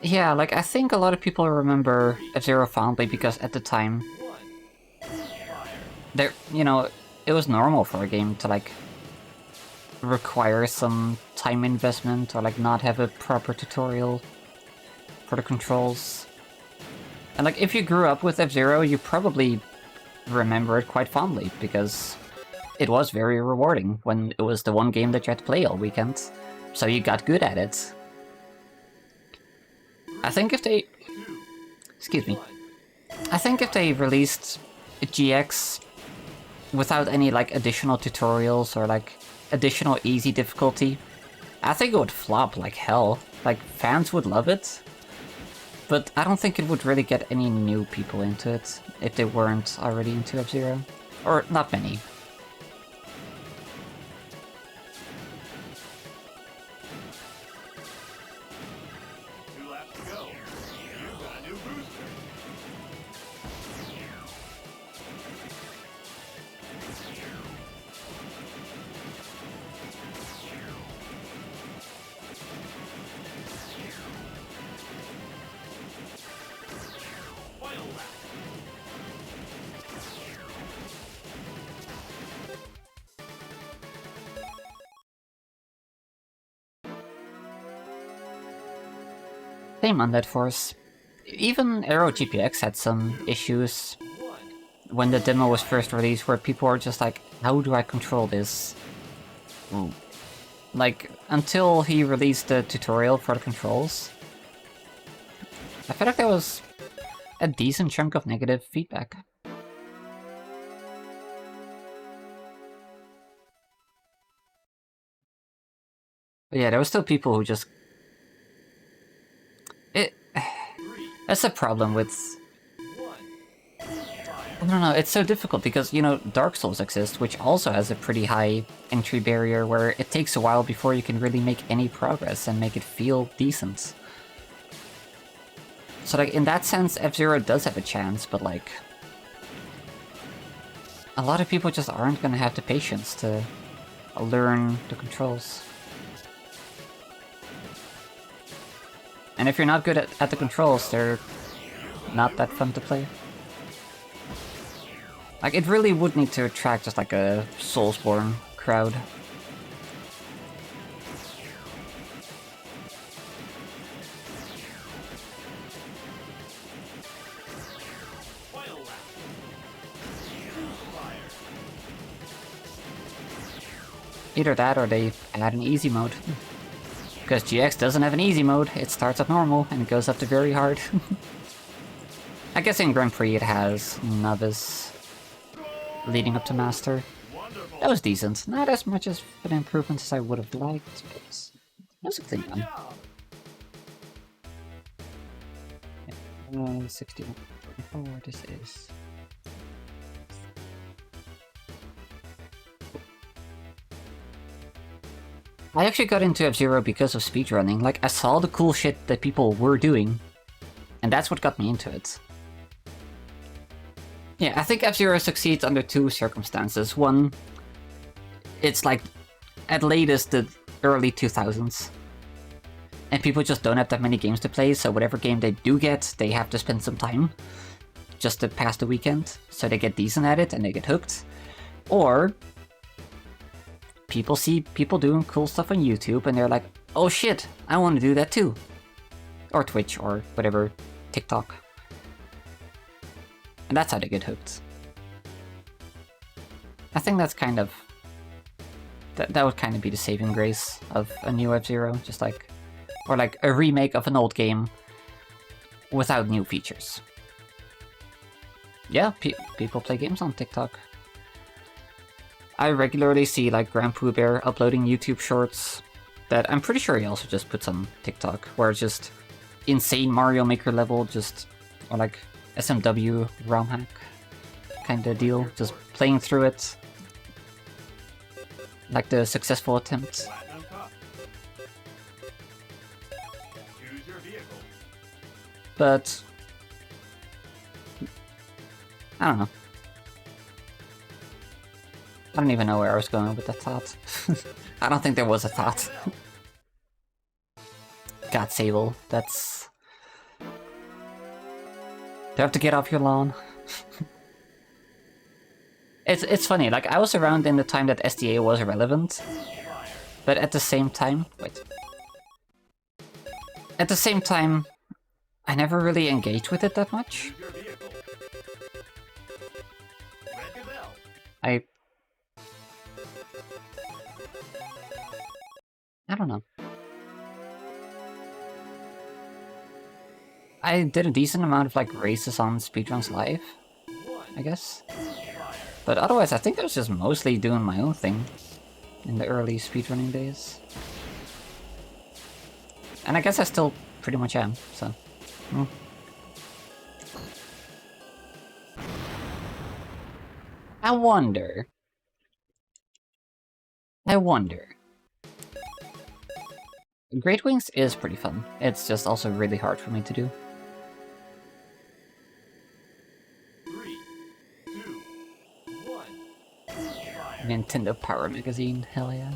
Yeah, like, I think a lot of people remember F-Zero fondly because at the time, there, you know, it was normal for a game to, like, require some time investment or, like, not have a proper tutorial for the controls. And, like, if you grew up with F-Zero, you probably remember it quite fondly because it was very rewarding when it was the one game that you had to play all weekend, so you got good at it. I think if they... Excuse me. I think if they released GX without any, like, additional tutorials or, like, additional easy difficulty, I think it would flop like hell. Like, fans would love it, but I don't think it would really get any new people into it if they weren't already into F-Zero. Or not many. Same on that force. Even Aero GPX had some issues when the demo was first released where people were just like, how do I control this? Like, until he released the tutorial for the controls, I feel like there was a decent chunk of negative feedback. But yeah, there were still people who just... That's a problem with I don't know, it's so difficult because, you know, Dark Souls exists, which also has a pretty high entry barrier where it takes a while before you can really make any progress and make it feel decent. So, like, in that sense, F-Zero does have a chance, but, like, a lot of people just aren't gonna have the patience to learn the controls. And if you're not good at the controls, they're not that fun to play. Like, it really would need to attract just like a Soulsborne crowd. Either that or they add an easy mode. Because GX doesn't have an easy mode, it starts at normal and it goes up to very hard. I guess in Grand Prix it has Novice leading up to Master. That was decent. Not as much as an improvement as I would have liked, but it was a clean one. 61.4, this is... I actually got into F-Zero because of speedrunning. Like, I saw the cool shit that people were doing, and that's what got me into it. Yeah, I think F-Zero succeeds under two circumstances. One, it's like, at latest, the early 2000s. And people just don't have that many games to play, so whatever game they do get, they have to spend some time just to pass the weekend. So they get decent at it and they get hooked. Or people see people doing cool stuff on YouTube and they're like, oh shit, I want to do that too. Or Twitch or whatever, TikTok. And that's how they get hooked. I think that's kind of... That would kind of be the saving grace of a new F-Zero, just like... Or like a remake of an old game without new features. Yeah, people play games on TikTok. I regularly see like Grand Pooh Bear uploading YouTube shorts that I'm pretty sure he also just puts on TikTok, where it's just insane Mario Maker level, just... Or like SMW ROM hack kind of deal, just playing through it. Like the successful attempt. But I don't know. I don't even know where I was going with that thought. I don't think there was a thought. God, Sable, that's... Do I have to get off your lawn? It's funny, like, I was around in the time that SDA was irrelevant, but at the same time... Wait. At the same time, I never really engaged with it that much. I don't know. I did a decent amount of like races on Speedruns Live, I guess. But otherwise, I think I was just mostly doing my own thing in the early speedrunning days. And I guess I still pretty much am, so... I wonder... Great Wings is pretty fun. It's just also really hard for me to do. 3, 2, 1. Nintendo Power Magazine, hell yeah.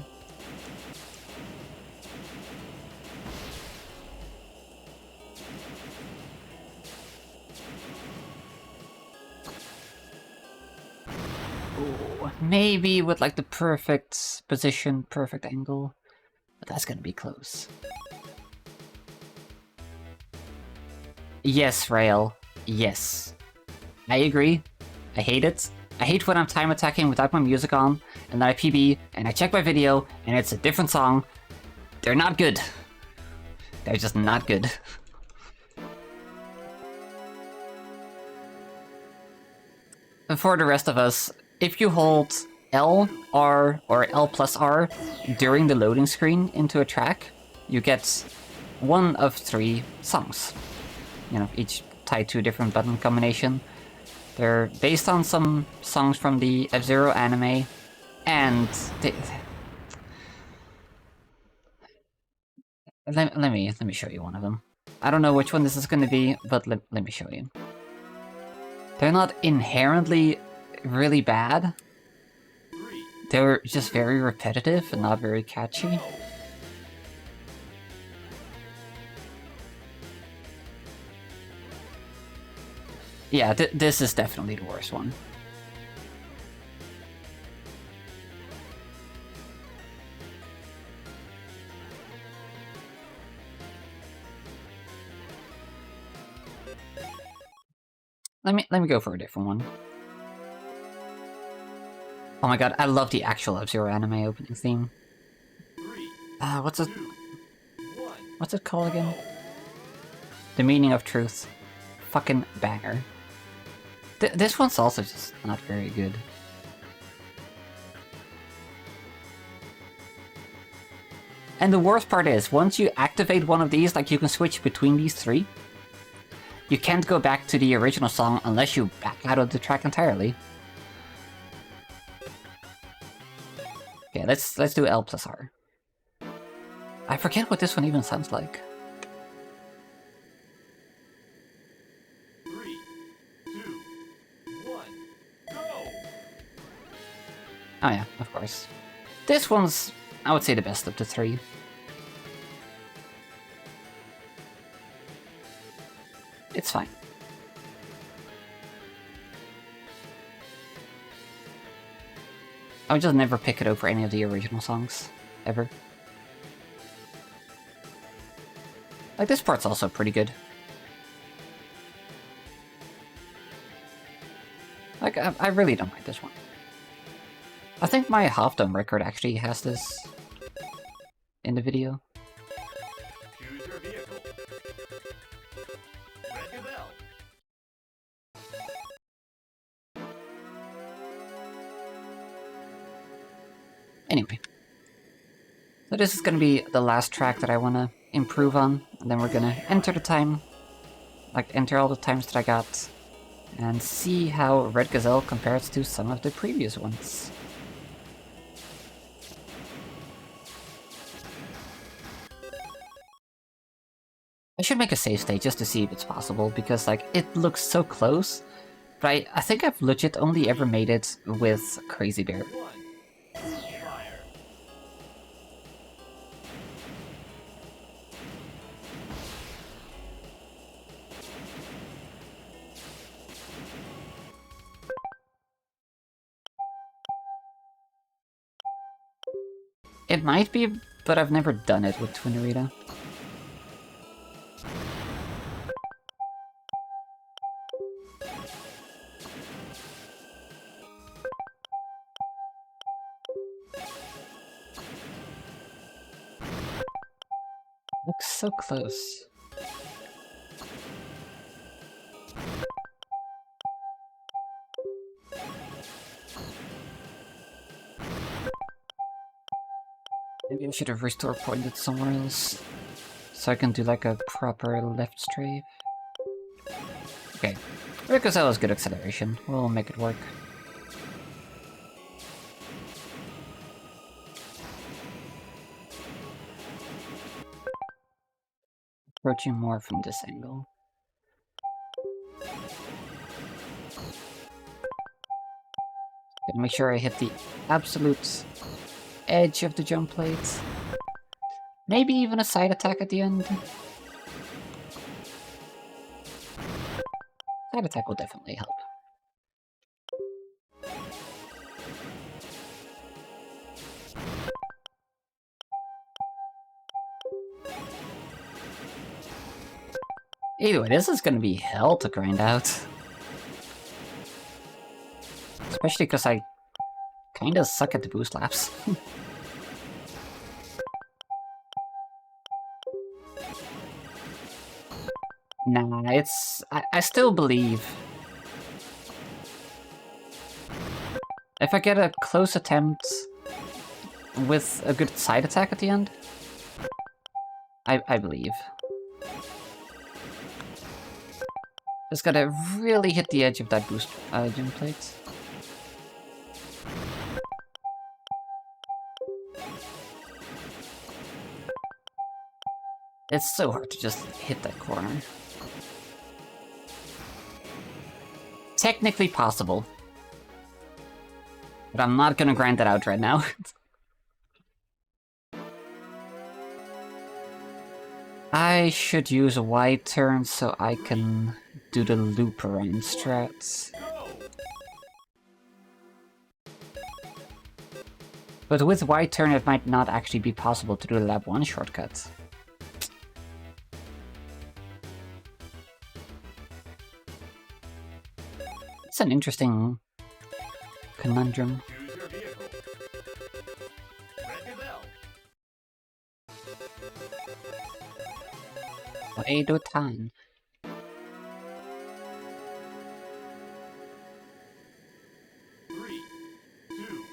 Ooh, maybe with like the perfect position, perfect angle. But that's gonna be close. Yes, Rael. Yes. I agree. I hate it. I hate when I'm time attacking without my music on, and then I PB, and I check my video, and it's a different song. They're not good. They're just not good. And for the rest of us, if you hold L, R, or L plus R during the loading screen into a track, you get one of 3 songs. You know, each tied to a different button combination. They're based on some songs from the F-Zero anime, and let me show you one of them. I don't know which one this is going to be, but let me show you. They're not inherently really bad. They're just very repetitive and not very catchy. Yeah, this is definitely the worst one. Let me go for a different one. Oh my god, I love the actual F-Zero anime opening theme. What's it called again? The Meaning of Truth. Fucking banger. This one's also just not very good. And the worst part is, once you activate one of these, like you can switch between these three, you can't go back to the original song unless you back out of the track entirely. Okay, let's do L plus R. I forget what this one even sounds like. 3, 2, 1, go! Oh yeah, of course. This one's, I would say, the best of the three. It's fine. I would just never pick it over any of the original songs, ever. Like, this part's also pretty good. Like, I really don't mind this one. I think my half-dome record actually has this in the video. Choose your vehicle. Red Gazelle. Anyway. So this is gonna be the last track that I wanna improve on, and then we're gonna enter the time, like enter all the times that I got, and see how Red Gazelle compares to some of the previous ones. I should make a save state just to see if it's possible, because like it looks so close, but I think I've legit only ever made it with Crazy Bear. 1. Fire. It might be, but I've never done it with Twin Noritta. Looks so close. Maybe I should have restore pointed somewhere else, so I can do like a proper left strafe. Okay, because that was good acceleration. We'll make it work. Approaching more from this angle. Gotta make sure I hit the absolute edge of the jump plate. Maybe even a side attack at the end. Side attack will definitely help. Anyway, this is gonna be hell to grind out. Especially because I kinda suck at the boost laps. Nah, it's... I still believe. If I get a close attempt with a good side attack at the end, I believe. Just gotta really hit the edge of that boost gym plate. It's so hard to just hit that corner. Technically possible. But I'm not gonna grind that out right now. I should use a wide turn so I can do the loop around strats. But with wide turn it might not actually be possible to do the lap 1 shortcut. It's an interesting conundrum. Choose your vehicle. Red Gazelle. Way to time. Three, two,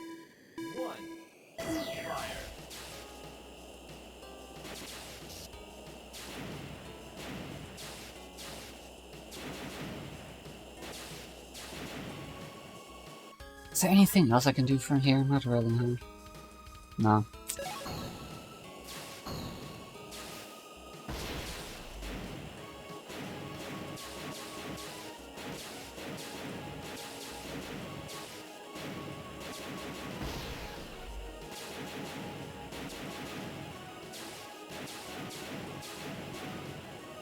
one. Fire. Is there anything else I can do from here? Not really, huh? No.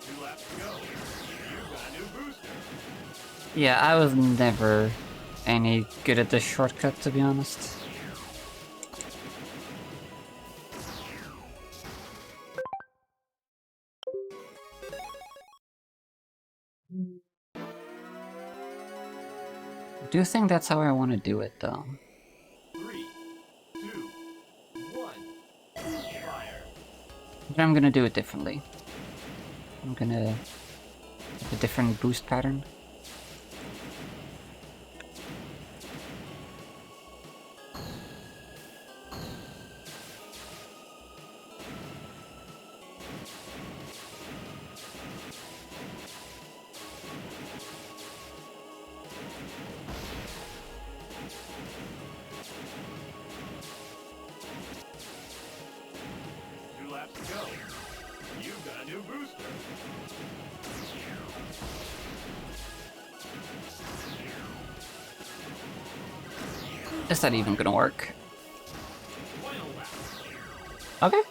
Two laps to go. You've got a new booster. Yeah, I was never any good at this shortcut, to be honest. I do think that's how I want to do it, though. 3, 2, 1. Fire. But I'm gonna do it differently. I'm gonna have a different boost pattern. Two laps to go. You've got a new booster. Is that even gonna work? Final lap. Okay.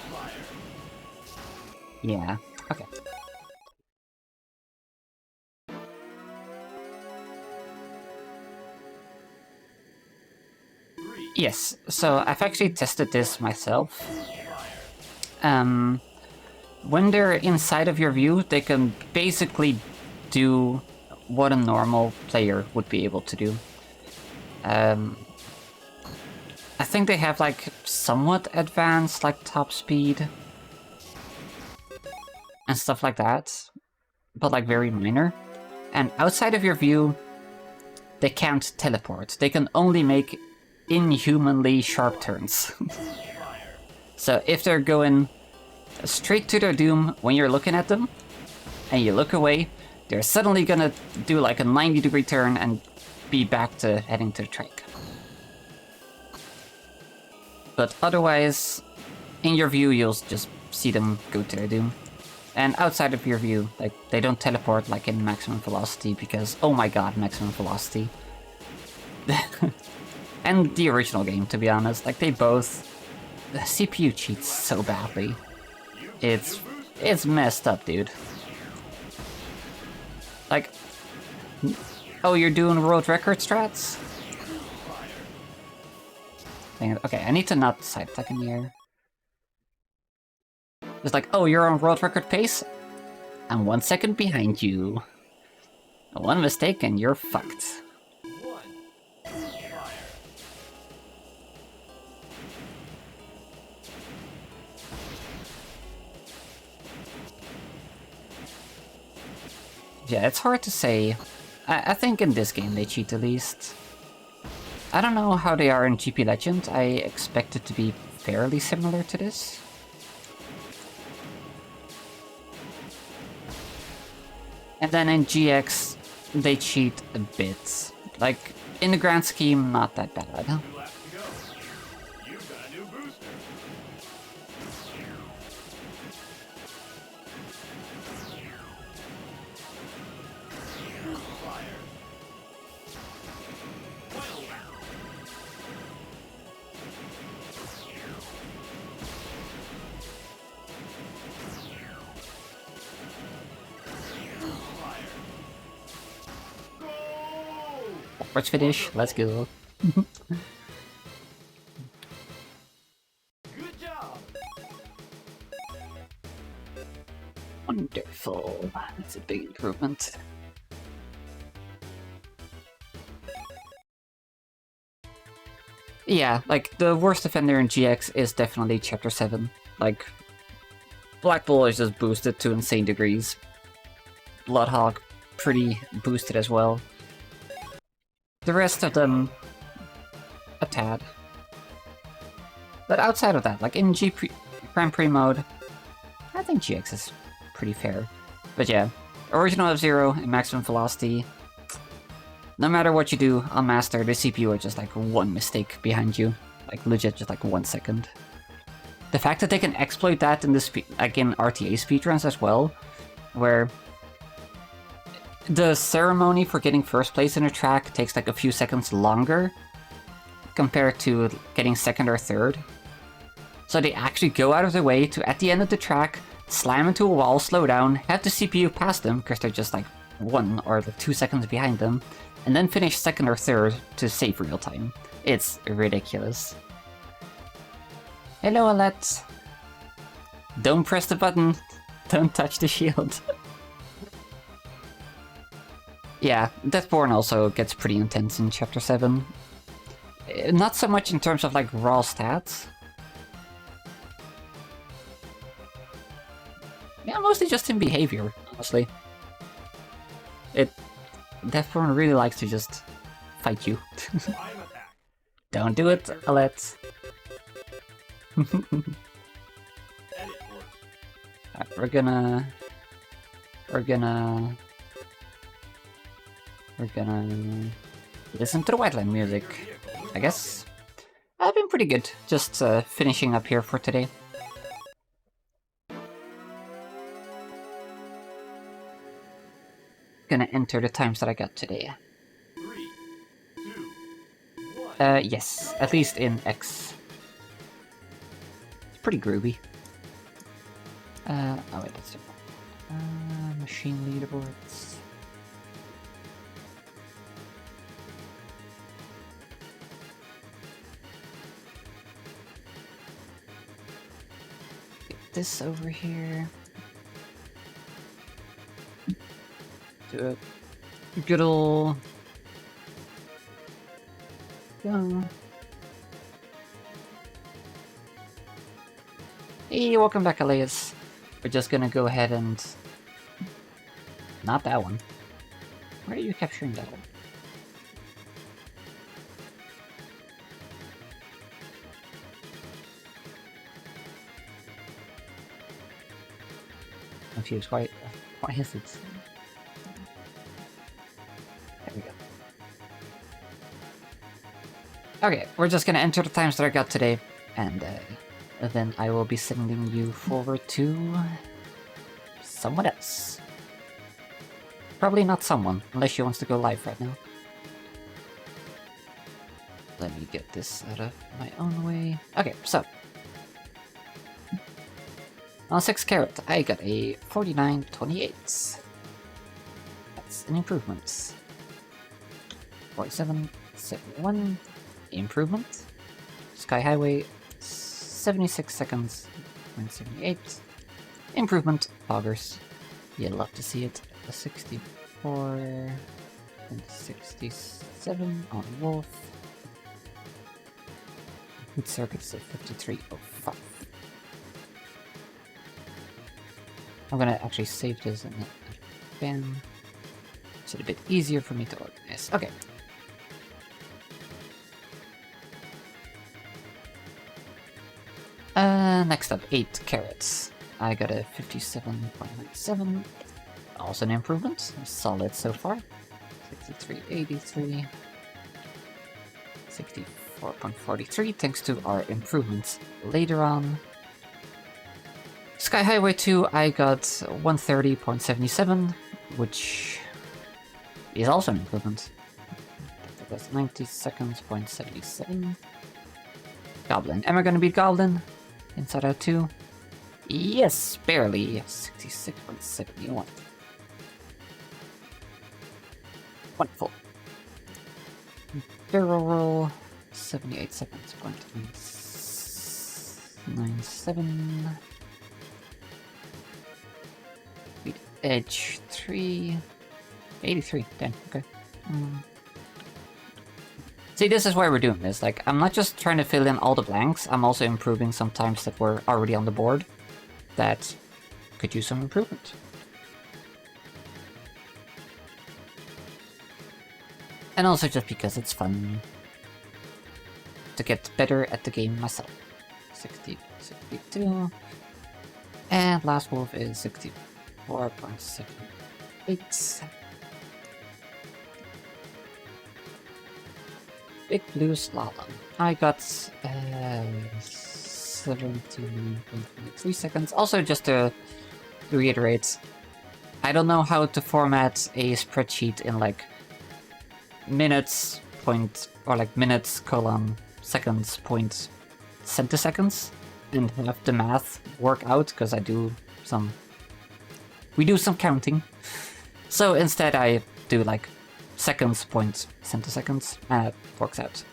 Fire. Yeah. Okay. Three. Yes, so I've actually tested this myself. Fire. When they're inside of your view, they can basically do what a normal player would be able to do. I think they have like somewhat advanced like top speed and stuff like that, but like very minor. And outside of your view, they can't teleport. They can only make inhumanly sharp turns. Fire. So if they're going straight to their doom when you're looking at them, and you look away, they're suddenly gonna do like a 90-degree turn and be back to heading to the track. But otherwise, in your view, you'll just see them go to their doom. And outside of your view, like, they don't teleport like in maximum velocity because, oh my god, maximum velocity. And the original game, to be honest, like, they both... The CPU cheats so badly. It's messed up, dude. Like... Oh, you're doing world record strats? Dang it. Okay, I need to not side attack in the air. It's like, oh, you're on world record pace? I'm 1 second behind you. One mistake and you're fucked. One. Fire. Yeah, it's hard to say. I think in this game they cheat the least. I don't know how they are in GP Legend. I expect it to be fairly similar to this. And then in GX, they cheat a bit. Like, in the grand scheme, not that bad. 2 laps to go. You've got a new booster. Fire. Final round. Fire. Go! Let's finish. Let's go. Good job. Wonderful. That's a big improvement. Yeah, like, the worst offender in GX is definitely Chapter 7. Like, Black Bull is just boosted to insane degrees. Bloodhawk, pretty boosted as well. The rest of them, a tad. But outside of that, like in Grand Prix mode, I think GX is pretty fair. But yeah, original F-Zero and maximum velocity. No matter what you do on Master, the CPU are just like one mistake behind you. Like legit, just like 1 second. The fact that they can exploit that in the like in RTA speedruns as well, where the ceremony for getting first place in a track takes like a few seconds longer compared to getting second or third. So they actually go out of their way to, at the end of the track, slam into a wall, slow down, have the CPU pass them, because they're just like 1 or like 2 seconds behind them, and then finish second or third to save real time. It's ridiculous. Hello, Alette. Don't press the button. Don't touch the shield. Yeah, Deathborn also gets pretty intense in Chapter 7. Not so much in terms of like raw stats. Yeah, mostly just in behavior, honestly. Deathborn really likes to just fight you. Don't do it, Alette. We're gonna listen to the Wetland music, I guess. I've been pretty good, just finishing up here for today. Gonna enter the times that I got today. 3, 2, 1. Yes, at least in X. It's pretty groovy. Oh wait, that's different. Machine leaderboards. Get this over here. Do a good ol' go. Hey, welcome back, Elias. We're just gonna go ahead and... Not that one. Why are you capturing that one? Confused. Why is it... There we go. Okay, we're just gonna enter the times that I got today, and then I will be sending you forward to someone else. Probably not someone, unless she wants to go live right now. Let me get this out of my own way. Okay, so. On 6 carat, I got a 49.28. That's an improvement. 47.71, improvement. Sky Highway, 76 seconds, 0.78. Improvement, Poggers. You'd love to see it. A 64 and 67 on Wolf. Good circuits of 53.05. I'm gonna actually save this in a bin. It's a bit easier for me to organize. Okay. Next up, 8 carrots. I got a 57.97. Also an improvement. Solid so far. 63.83. 64.43 thanks to our improvements later on. Sky Highway 2, I got 130.77, which is also an improvement. That's 90 seconds, 0.77. Goblin. Am I gonna beat Goblin? Inside Out 2? Yes, barely. 66.71. Wonderful. Barrel roll. 78 seconds, 0.97. Beat Edge 3. 83. Damn, okay. See, this is why we're doing this. Like, I'm not just trying to fill in all the blanks, I'm also improving some times that were already on the board that could use some improvement. And also just because it's fun to get better at the game myself. 60, 62. And Last Wolf is 64.78. Big Blue Slalom. I got 17.3 seconds. Also, just to reiterate, I don't know how to format a spreadsheet in like minutes point or like minutes colon seconds point centiseconds and have the math work out because we do some counting. So instead I do like seconds point centiseconds and it works out.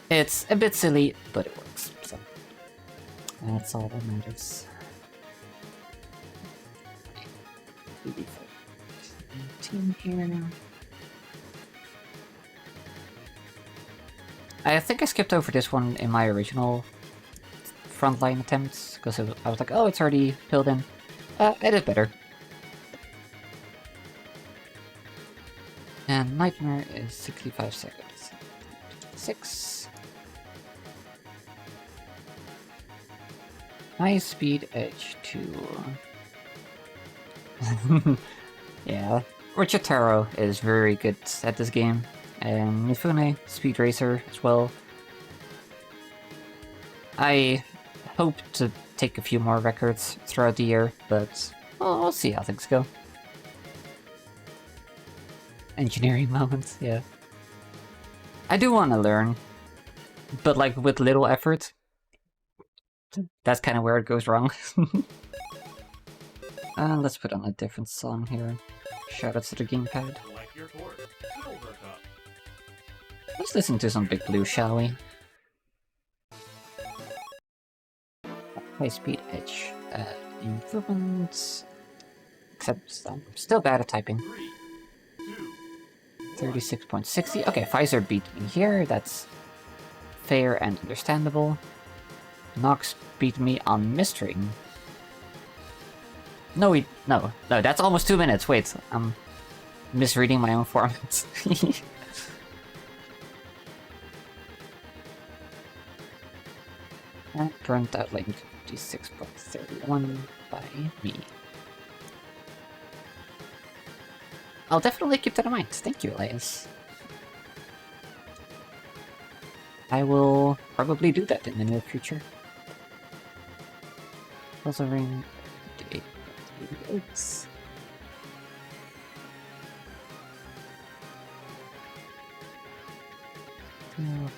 It's a bit silly, but it works, so that's all that matters. 17 here. I think I skipped over this one in my original frontline attempts, because I was like, oh, it's already filled in. I did better. And Nightmare is 65 seconds. 6. High Speed Edge 2. Yeah, Richard Taro is very good at this game. And Mifune, Speed Racer as well. I hope to take a few more records throughout the year, but we'll see how things go. Engineering moments, yeah. I do want to learn, but like with little effort. That's kind of where it goes wrong. Let's put on a different song here. Shout out to the gamepad. Let's listen to some Big Blue, shall we? High Speed Edge. Improvements. Except I'm still bad at typing. 36.60. Okay, Pfizer beat me here. That's fair and understandable. Nox beat me on Mistring. No, that's almost 2 minutes. Wait, I'm misreading my own formats. And burnt out link 56.31 by me. I'll definitely keep that in mind. Thank you, Elias. I will probably do that in the near future. Puzzle ring 58.88. Oh,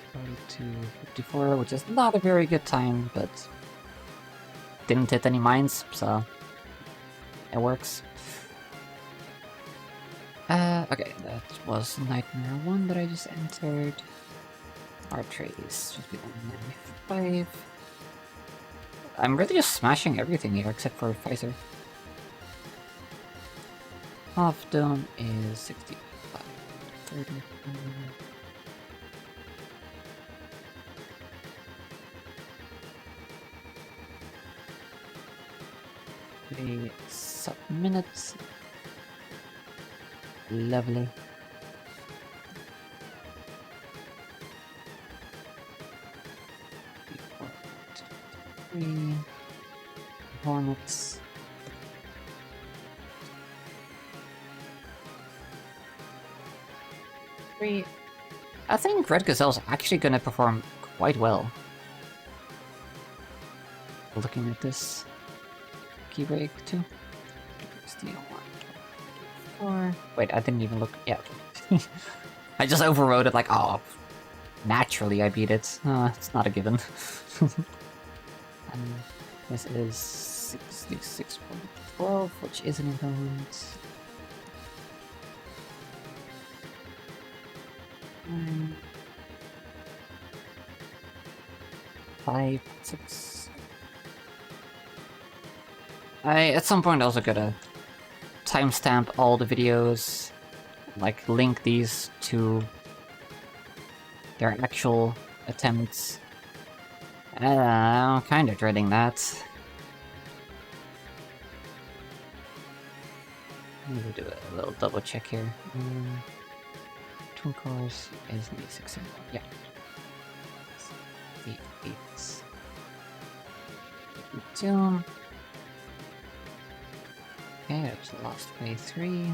42.54, which is not a very good time, but didn't hit any mines, so it works. Okay, that was Nightmare 1 that I just entered. Our trace should be 195. I'm really just smashing everything here except for Pfizer. Half Dome is 65. 30. The sub-minutes. Lovely. 3 Hornets. Three. I think Red Gazelle's actually gonna perform quite well. Looking at this key break too. Steel 1, 4. Wait, I didn't even look. Yeah. I just overrode it like, oh, naturally I beat it. It's not a given. And this is 66.12, which is an improvement. 5, 6. I at some point also gotta timestamp all the videos, like link these to their actual attempts. I'm kind of dreading that. Let me do a little double check here. Twin cores is 86. Yeah. The 8. 2. Okay, that was the last wave 3.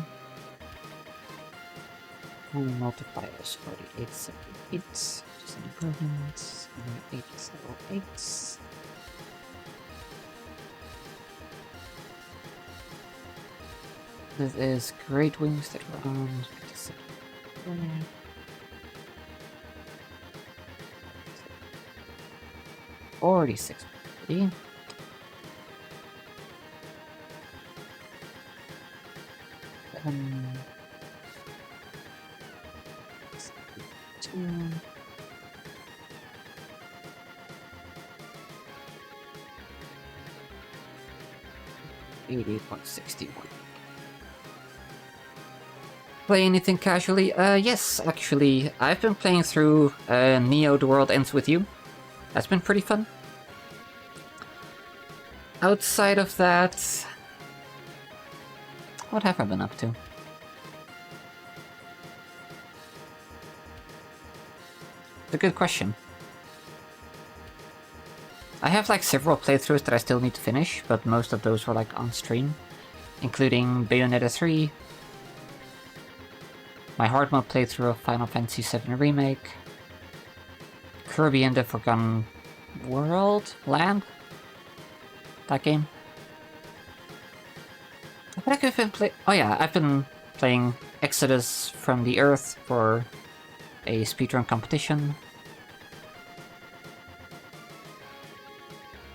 And multipliers 48, 78. Just an improvement. 8, level 8. This is Great Wings that were on 57. 46. 40. Two. 80.61. Play anything casually? Yes, actually. I've been playing through Neo The World Ends With You. That's been pretty fun. Outside of that... what have I been up to? It's a good question. I have like several playthroughs that I still need to finish, but most of those were like on stream. Including Bayonetta 3, my hard mode playthrough of Final Fantasy VII Remake, Kirby and the Forgotten Land? That game? I think I've been oh yeah, I've been playing Exodus from the Earth for a speedrun competition.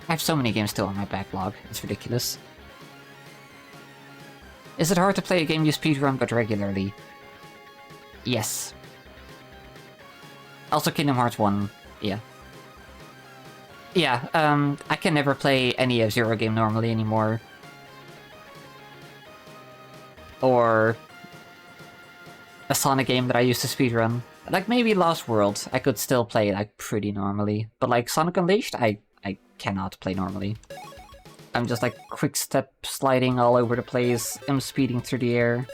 I have so many games still on my backlog, it's ridiculous. Is it hard to play a game you speedrun but regularly? Yes. Also Kingdom Hearts 1, yeah. Yeah, I can never play any F-Zero game normally anymore. Or a Sonic game that I used to speedrun. Like maybe Lost World, I could still play like pretty normally. But like Sonic Unleashed, I cannot play normally. I'm just like quick step sliding all over the place, M speeding through the air.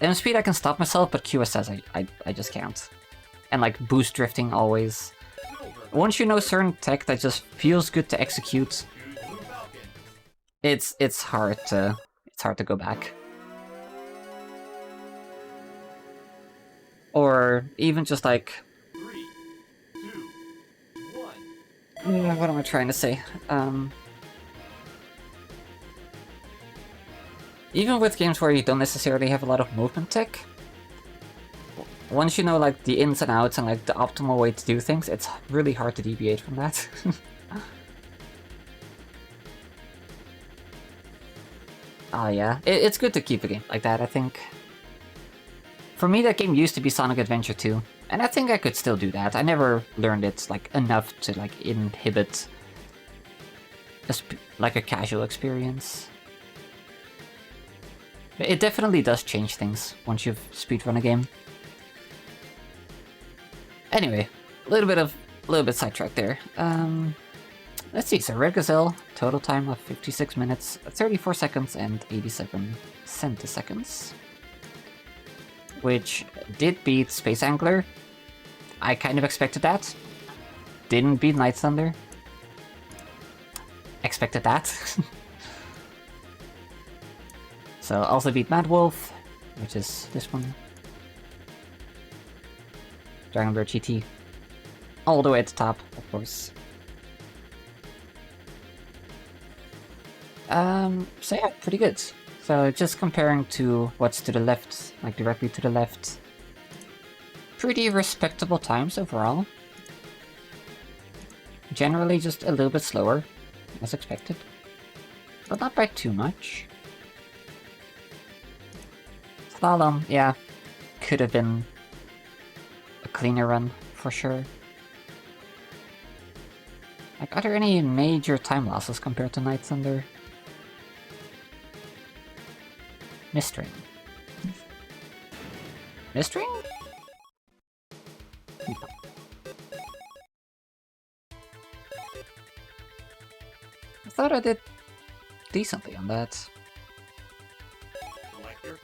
M speed I can stop myself, but QSS I just can't. And like boost drifting always. Once you know certain tech that just feels good to execute, it's hard to go back. Or even just like 3, 2, 1. what am I trying to say? Even with games where you don't necessarily have a lot of movement tech, once you know like the ins and outs and like the optimal way to do things, it's really hard to deviate from that. Oh yeah, it's good to keep a game like that, I think. For me, that game used to be Sonic Adventure 2, and I think I could still do that. I never learned it like enough to like inhibit like a casual experience. But it definitely does change things once you've speedrun a game. Anyway, a little bit sidetracked there. Let's see, so Red Gazelle, total time of 56 minutes, 34 seconds, and 87 centiseconds. Which did beat Space Angler. I kind of expected that. Didn't beat Night Thunder. expected that. So also beat Mad Wolf, which is this one. Dragon Bird GT. All the way at the top, of course. So yeah, pretty good. So just comparing to what's to the left, like directly to the left. Pretty respectable times overall. Generally just a little bit slower, as expected. But not by too much. Slalom, yeah, could have been a cleaner run, for sure. Like, are there any major time losses compared to Night Thunder? Mistring. Mistring? I thought I did decently on that.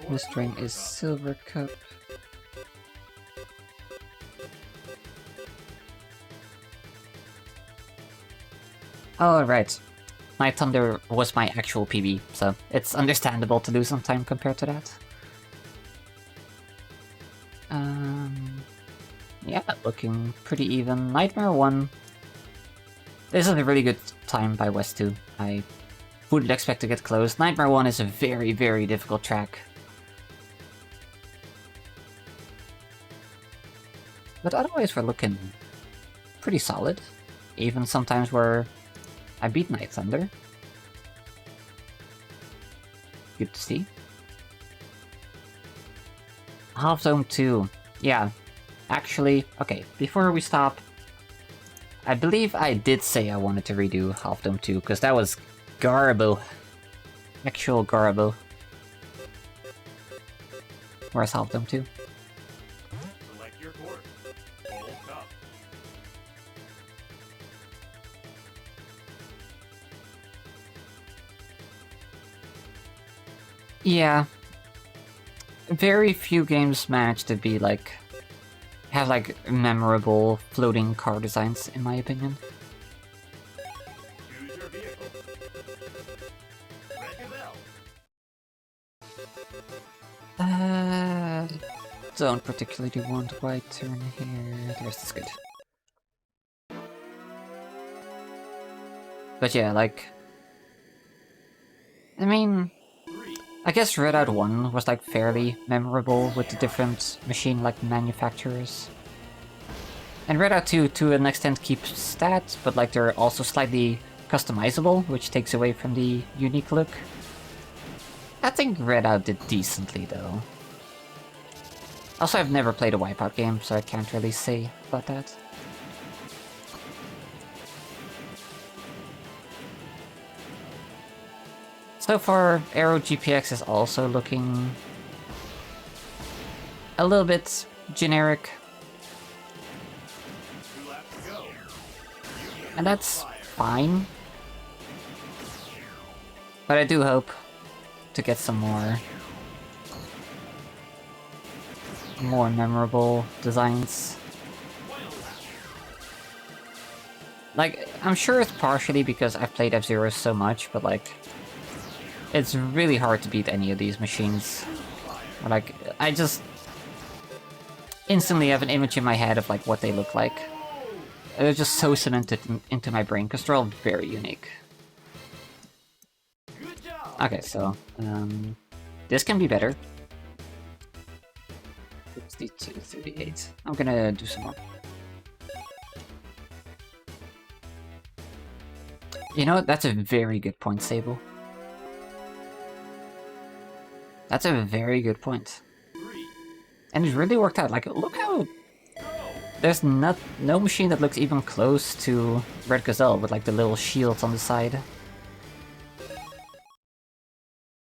Mistring is Silver Cup. Oh, right. Night Thunder was my actual PB, so it's understandable to lose some time compared to that. Yeah, looking pretty even. Nightmare 1. This is a really good time by West 2. I wouldn't expect to get close. Nightmare 1 is a very, very difficult track. But otherwise we're looking pretty solid. Even sometimes where I beat Night Thunder. Good to see. Half Dome 2. Yeah. Actually, okay, before we stop, I believe I did say I wanted to redo Half Dome 2, because that was garbo. Actual garbo. Where's Half Dome 2? Select your course. Gold Cup. Yeah. Very few games manage to be like... have like memorable floating car designs, in my opinion. Choose your vehicle. Red Gazelle. Don't particularly want white turn here. The rest is good. But yeah, like... I mean... I guess Redout 1 was like fairly memorable with the different machine-like manufacturers. And Redout 2 to an extent keeps stats, but like they're also slightly customizable, which takes away from the unique look. I think Redout did decently though. Also, I've never played a Wipeout game, so I can't really say about that. So far, Aero GPX is also looking a little bit generic. And that's fine. But I do hope to get some more memorable designs. Like, I'm sure it's partially because I've played F-Zero so much, but like... it's really hard to beat any of these machines. Like, I just instantly have an image in my head of like what they look like. They're just so cemented into my brain because they're all very unique. Okay, so this can be better. 62, 38. I'm gonna do some more. You know what? That's a very good point, Sable. That's a very good point. And it really worked out. Like, look how... there's no machine that looks even close to Red Gazelle with like the little shields on the side.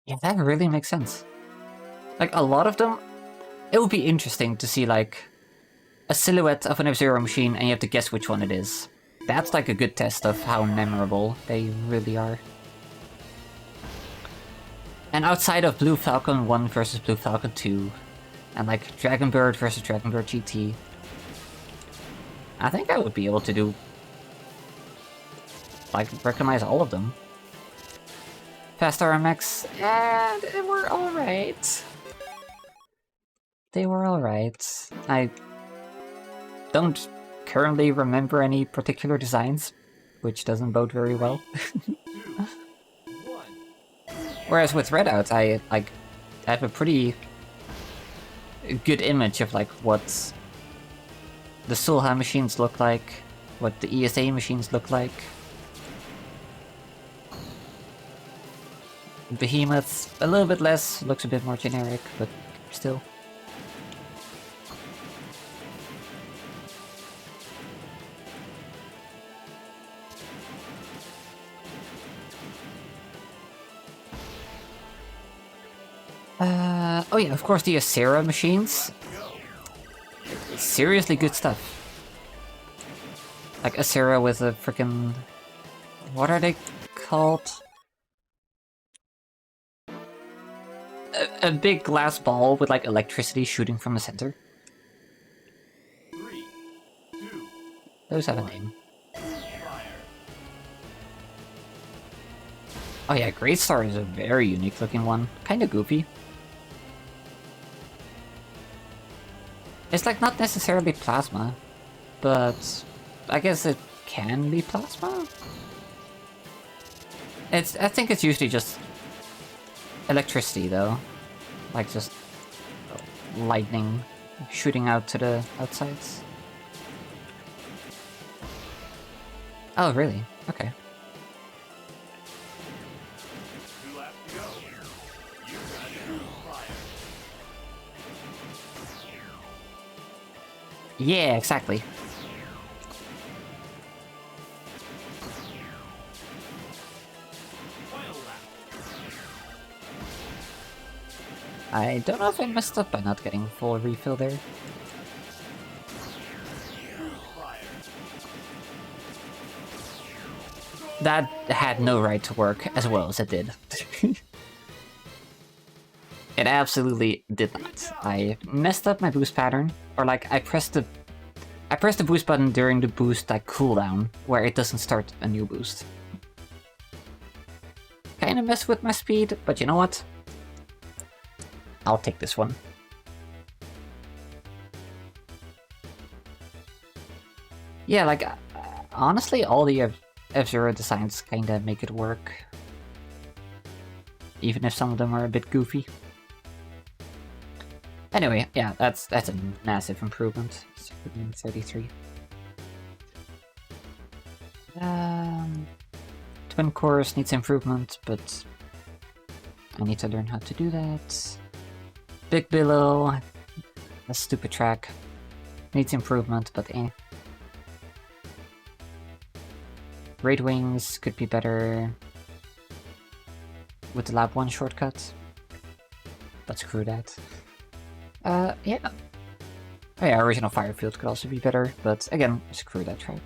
Yeah, that really makes sense. Like, a lot of them... it would be interesting to see like a silhouette of an F-Zero machine and you have to guess which one it is. That's like a good test of how memorable they really are. And outside of Blue Falcon 1 versus Blue Falcon 2, and like Dragon Bird versus Dragon Bird GT, I think I would be able to do... like, recognize all of them. Fast RMX, and they were alright. They were alright. I don't currently remember any particular designs, which doesn't bode very well. Whereas with Redout, I have a pretty good image of like what the Sulha machines look like, what the ESA machines look like. Behemoth, a little bit less, looks a bit more generic, but still. Oh yeah, of course the Acera machines. Seriously good stuff. Like Acera with a freaking... what are they called? A big glass ball with like electricity shooting from the center. 3, 2, Those have a name. fire. Oh yeah, Great Star is a very unique looking one. Kinda goofy. It's like not necessarily plasma, but I guess it can be plasma? I think it's usually just electricity though. Like just lightning shooting out to the outsides. Oh really? Okay. 2 laps to go. You got it. Fire. Yeah, exactly. Final lap. I don't know if I messed up by not getting full refill there. Fire. That had no right to work as well as it did. It absolutely did not. I messed up my boost pattern, or like I pressed the boost button during the boost like cooldown, where it doesn't start a new boost. Kinda messed with my speed, but you know what? I'll take this one. Yeah, like honestly, all the F-Zero designs kinda make it work, even if some of them are a bit goofy. Anyway, yeah, that's a massive improvement. 33. Twin Chorus needs improvement, but I need to learn how to do that. Big Billow, a stupid track, needs improvement, but eh. Raid Wings could be better with the Lab 1 shortcut, but screw that. Yeah. Oh yeah, Original Firefield could also be better, but again, screw that track.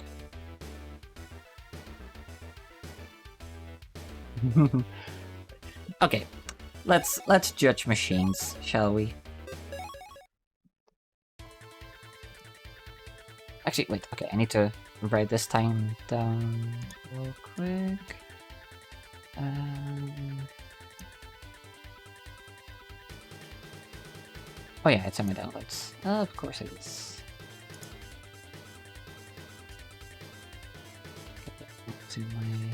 Okay, let's judge machines, shall we? Actually, wait, okay, I need to write this time down real quick. Oh yeah, it's in my downloads. Of course it is. Get that to my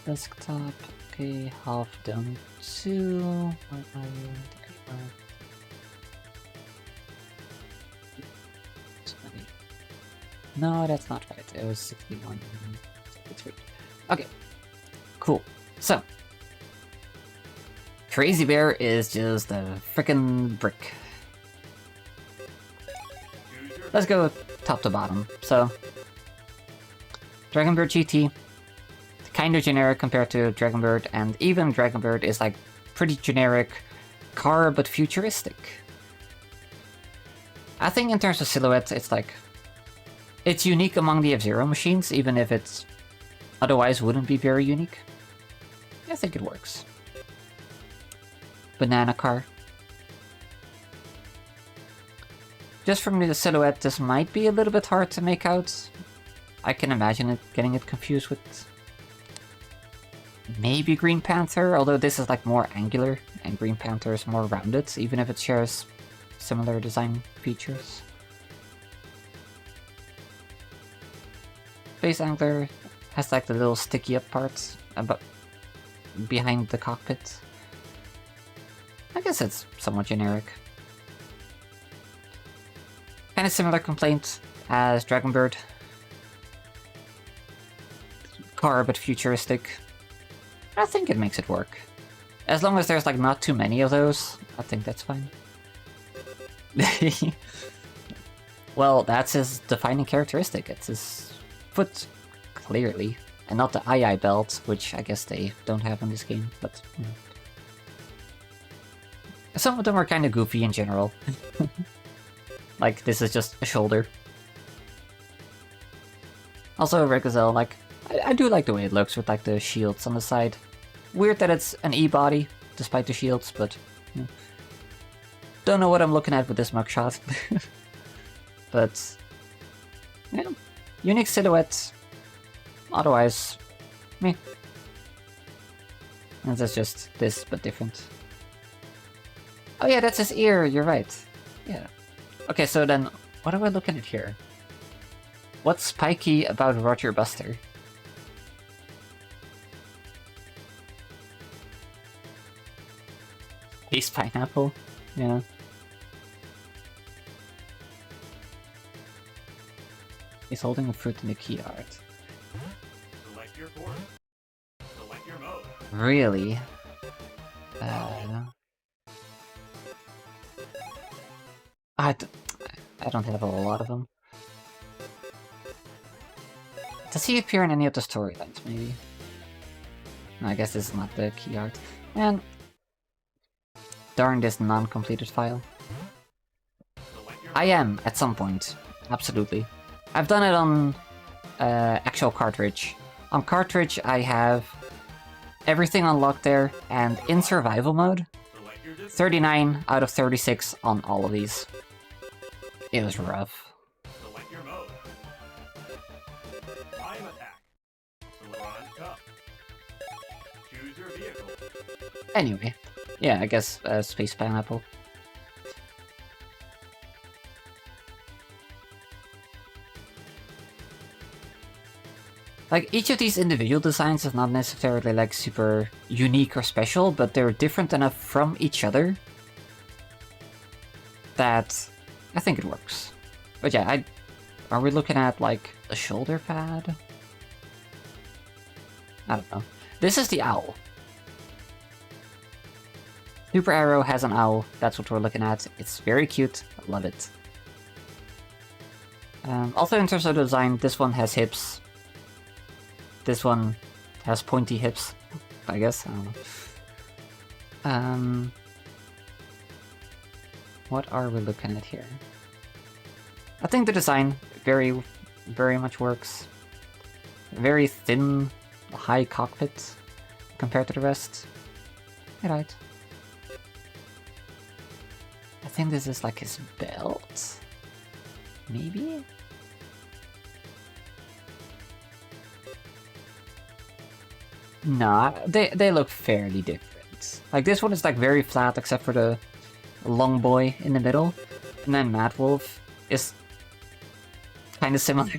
desktop. Okay, half done 2. No, that's not right. It was 61. 63. Okay, cool. So, Crazy Bear is just a frickin' brick. Let's go top to bottom. So, Dragonbird GT, kind of generic compared to Dragonbird, and even Dragonbird is like pretty generic car, but futuristic. I think in terms of silhouette, it's like, it's unique among the F-Zero machines, even if it's otherwise wouldn't be very unique. I think it works. Banana car. Just from the silhouette, this might be a little bit hard to make out. I can imagine getting it confused with maybe Green Panther, although this is like more angular, and Green Panther is more rounded, even if it shares similar design features. Space Angler has like the little sticky up parts behind the cockpit. I guess it's somewhat generic. Kind of similar complaint as Dragonbird. Car, but futuristic. I think it makes it work. As long as there's like not too many of those, I think that's fine. Well, that's his defining characteristic. It's his foot, clearly. And not the eye belt, which I guess they don't have in this game, but... Some of them are kind of goofy in general. Like, this is just a shoulder. Also, Red Gazelle, like, I do like the way it looks with, like, the shields on the side. Weird that it's an E-body, despite the shields, but... Don't know what I'm looking at with this mugshot. But... yeah. Unique silhouette. Otherwise... meh. And that's just this, but different. Oh yeah, that's his ear, you're right. Yeah. Okay, so then, what am I looking at here? What's spiky about Roger Buster? Ace Pineapple? Yeah. He's holding a fruit in the key art. Select your course. Select your mode. Really? I don't have a lot of them. Does he appear in any of the storylines, maybe? No, I guess this is not the key art. And darn this non-completed file. I am, at some point. Absolutely. I've done it on actual cartridge. On cartridge, I have everything unlocked there, and in survival mode, 39 out of 36 on all of these. It was rough. Select your mode. Time attack. Select cup. Choose your vehicle. Anyway, yeah, I guess Space Pineapple. Like, each of these individual designs is not necessarily like super unique or special, but they're different enough from each other that I think it works. But yeah, are we looking at like a shoulder pad? I don't know. This is the owl. Super Arrow has an owl, that's what we're looking at. It's very cute, I love it. Also in terms of design, this one has hips. This one has pointy hips, I guess, I don't know. What are we looking at here? I think the design very, very much works. Very thin, high cockpit compared to the rest. Right. I think this is like his belt? Maybe? Nah, they look fairly different. Like, this one is like very flat except for the long boy in the middle. And then Mad Wolf is kind of similar.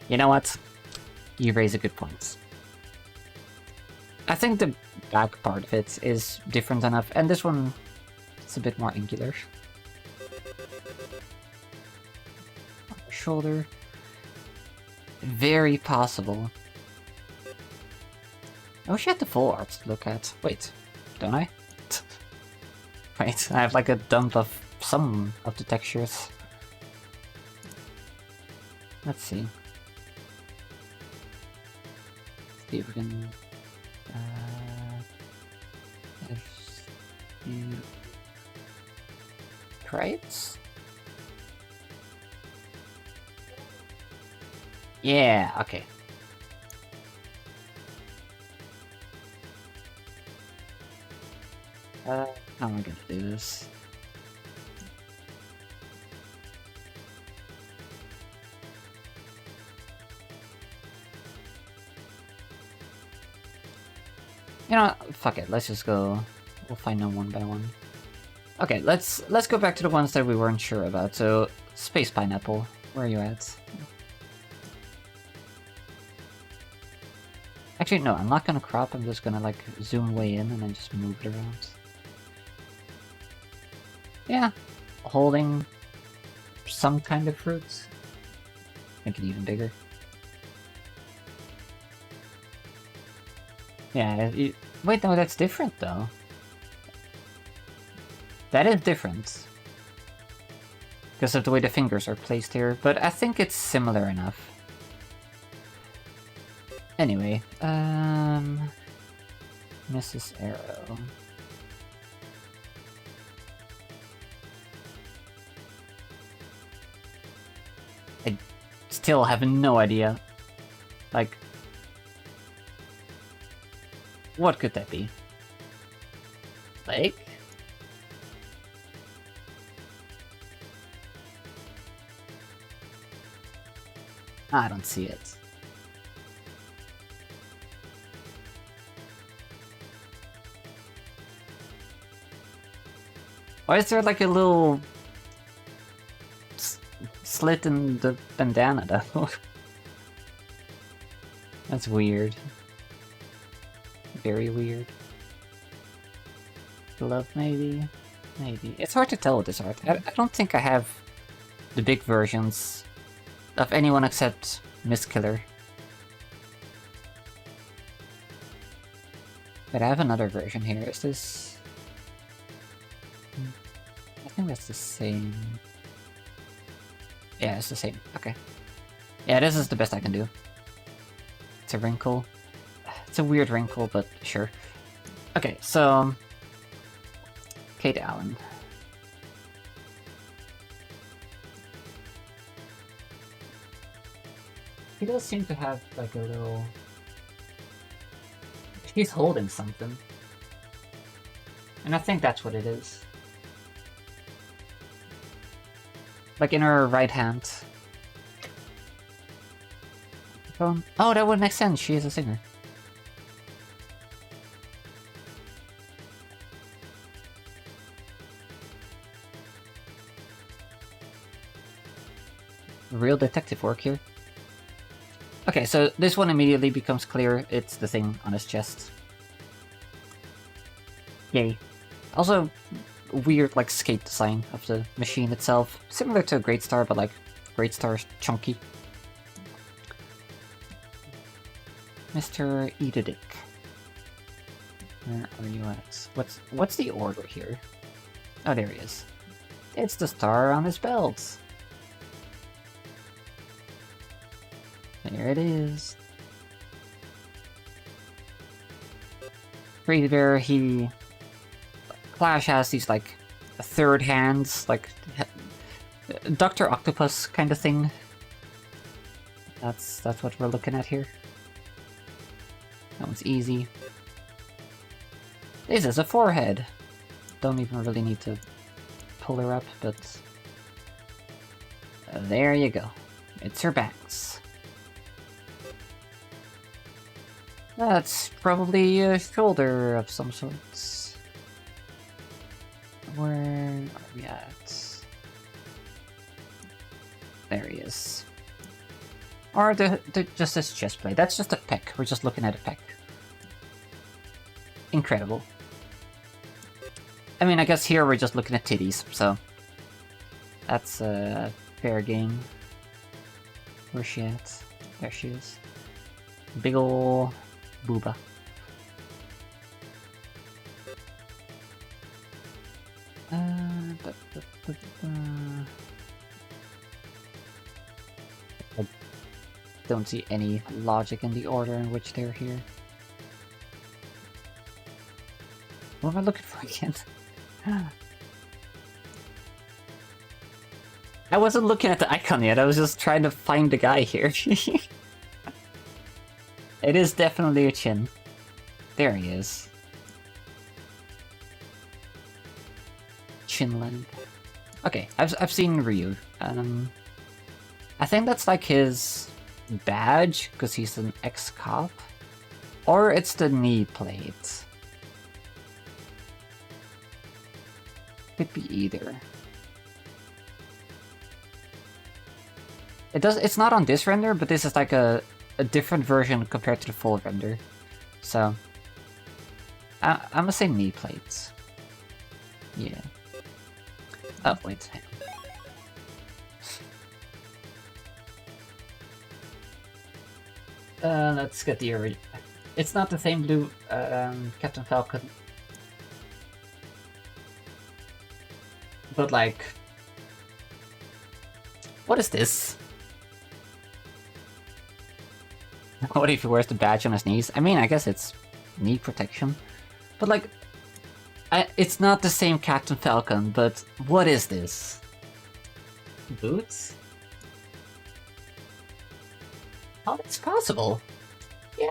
You know what? You raise a good point. I think the back part of it is different enough, and this one is a bit more angular. Shoulder. Very possible. I wish I had the full art to look at. Wait, don't I? Wait, I have like a dump of some of the textures. Let's see. See if we can... Crates? Yeah, okay. How am I gonna do this? You know, fuck it. Let's just go. We'll find them one by one. Okay, let's go back to the ones that we weren't sure about. So, Space Pineapple, where are you at? Actually, no, I'm not gonna crop. I'm just gonna like zoom way in and then just move it around. Yeah, holding some kind of fruits. Make it even bigger. Yeah, wait, no, that's different though. That is different. Because of the way the fingers are placed here, but I think it's similar enough. Anyway, Mrs. Arrow. I still have no idea. Like, what could that be? Lake? I don't see it. Why is there like a little slit in the bandana though? That's weird. Very weird. Glove maybe? Maybe. It's hard to tell with this art. I don't think I have the big versions of anyone except Miss Killer. But I have another version here. Is this... I think that's the same. Yeah, it's the same. Okay. Yeah, this is the best I can do. It's a wrinkle. It's a weird wrinkle, but sure. Okay, so... Kate Allen. He does seem to have like a little... He's holding something. And I think that's what it is. Like in her right hand. Oh, that would make sense. She is a singer. Real detective work here. Okay, so this one immediately becomes clear. It's the thing on his chest. Yay. Also, weird like skate design of the machine itself. Similar to Great Star, but like Great Star's chunky. Mr. Eat-a-Dick. Where are you at? What's the order here? Oh, there he is. It's the star on his belt. There it is. Pretty there, Clash has these like third hands, like Dr. Octopus kind of thing. That's what we're looking at here. That one's easy. This is a forehead. Don't even really need to pull her up, but there you go. It's her bangs. That's probably a shoulder of some sorts. Where are we at? There he is. Or just his chest plate. That's just a pec. We're just looking at a pec. Incredible. I mean, I guess here we're just looking at titties, so... That's fair game. Where's she at? There she is. Big ol' booba. I don't see any logic in the order in which they're here. What am I looking for again? I wasn't looking at the icon yet, I was just trying to find the guy here. It is definitely a chin. There he is. Chinland. Okay, I've seen Ryu. I think that's like his badge, because he's an ex-cop. Or it's the knee plate. Could be either. It's not on this render, but this is like a different version compared to the full render. So I'm gonna say knee plates. Yeah. Oh wait. Let's get the area. It's not the same blue Captain Falcon. But like, what is this? What if he wears the badge on his knees? I mean, I guess it's knee protection. But like, it's not the same Captain Falcon, but what is this? Boots? How it's possible? Yeah.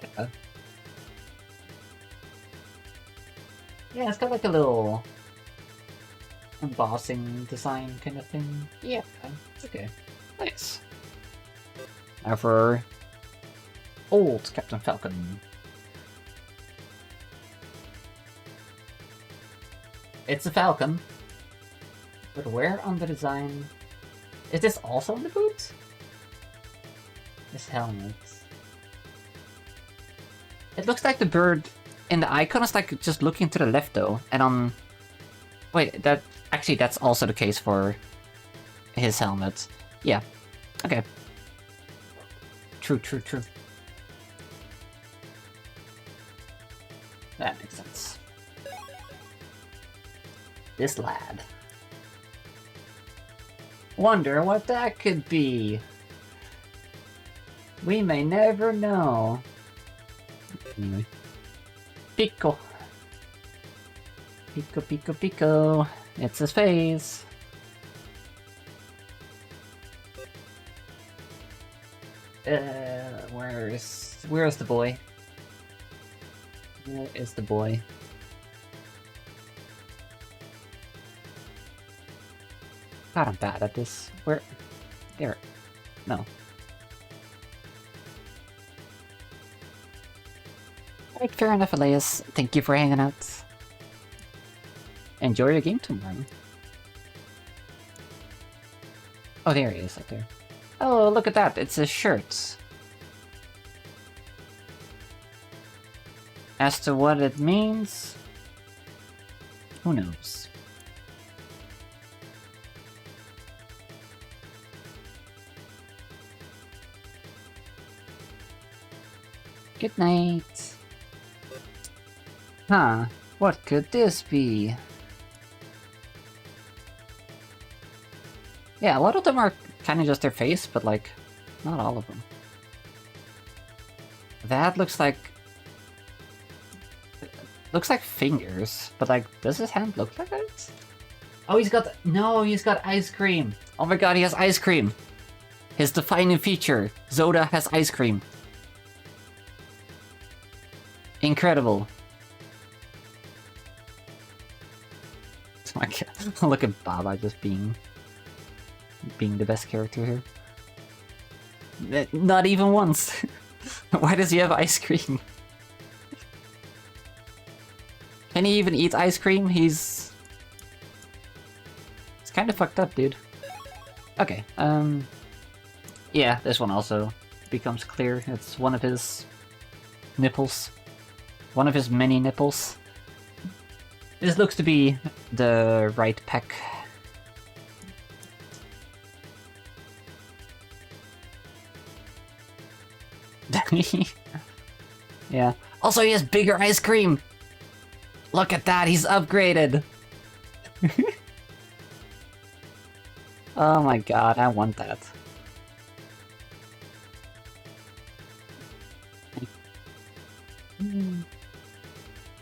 Yeah, it's got like a little embossing design kind of thing. Yeah, it's okay. Nice. Now for old Captain Falcon. It's a Falcon. But where on the design? Is this also on the boot? This helmet. It looks like the bird in the icon is like just looking to the left though. And on... Wait, actually that's also the case for his helmet. Yeah. Okay. True. That makes sense. This lad. Wonder what that could be. We may never know. Anyway. Pico. Pico. It's his face. Where's the boy? Where is the boy? God, I'm bad at this. Where? There. No. Alright, fair enough, Elias. Thank you for hanging out. Enjoy your game tomorrow. Oh, there he is up there. Oh, look at that. It's his shirt. As to what it means, who knows? Good night. Huh, what could this be? Yeah, a lot of them are kind of just their face, but like, not all of them. That looks like fingers, but like, does his hand look like that? Oh, he's got ice cream. Oh my god, he has ice cream. His defining feature, Zoda has ice cream. Incredible. Oh my god, look at Baba just being the best character here. Not even once. Why does he have ice cream? Can he even eat ice cream? It's kind of fucked up, dude. Okay, yeah, this one also becomes clear. It's one of his nipples. One of his many nipples. This looks to be the right pec. Yeah. Also, he has bigger ice cream! Look at that, he's upgraded! Oh my god, I want that.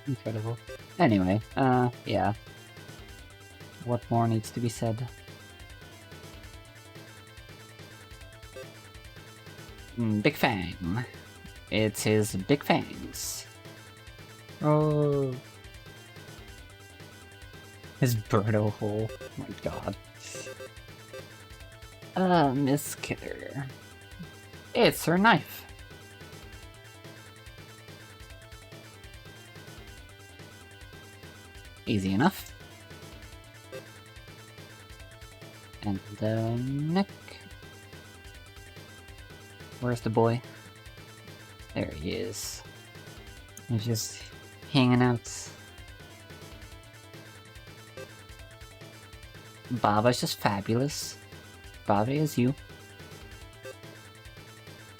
Incredible. Anyway, yeah. What more needs to be said? Big Fang. It's his big fangs. Oh. His Birdo hole. Oh my god. Miss Killer. It's her knife. Easy enough. And the neck. Where's the boy? There he is. He's just hanging out. Baba's just fabulous. Baba is you.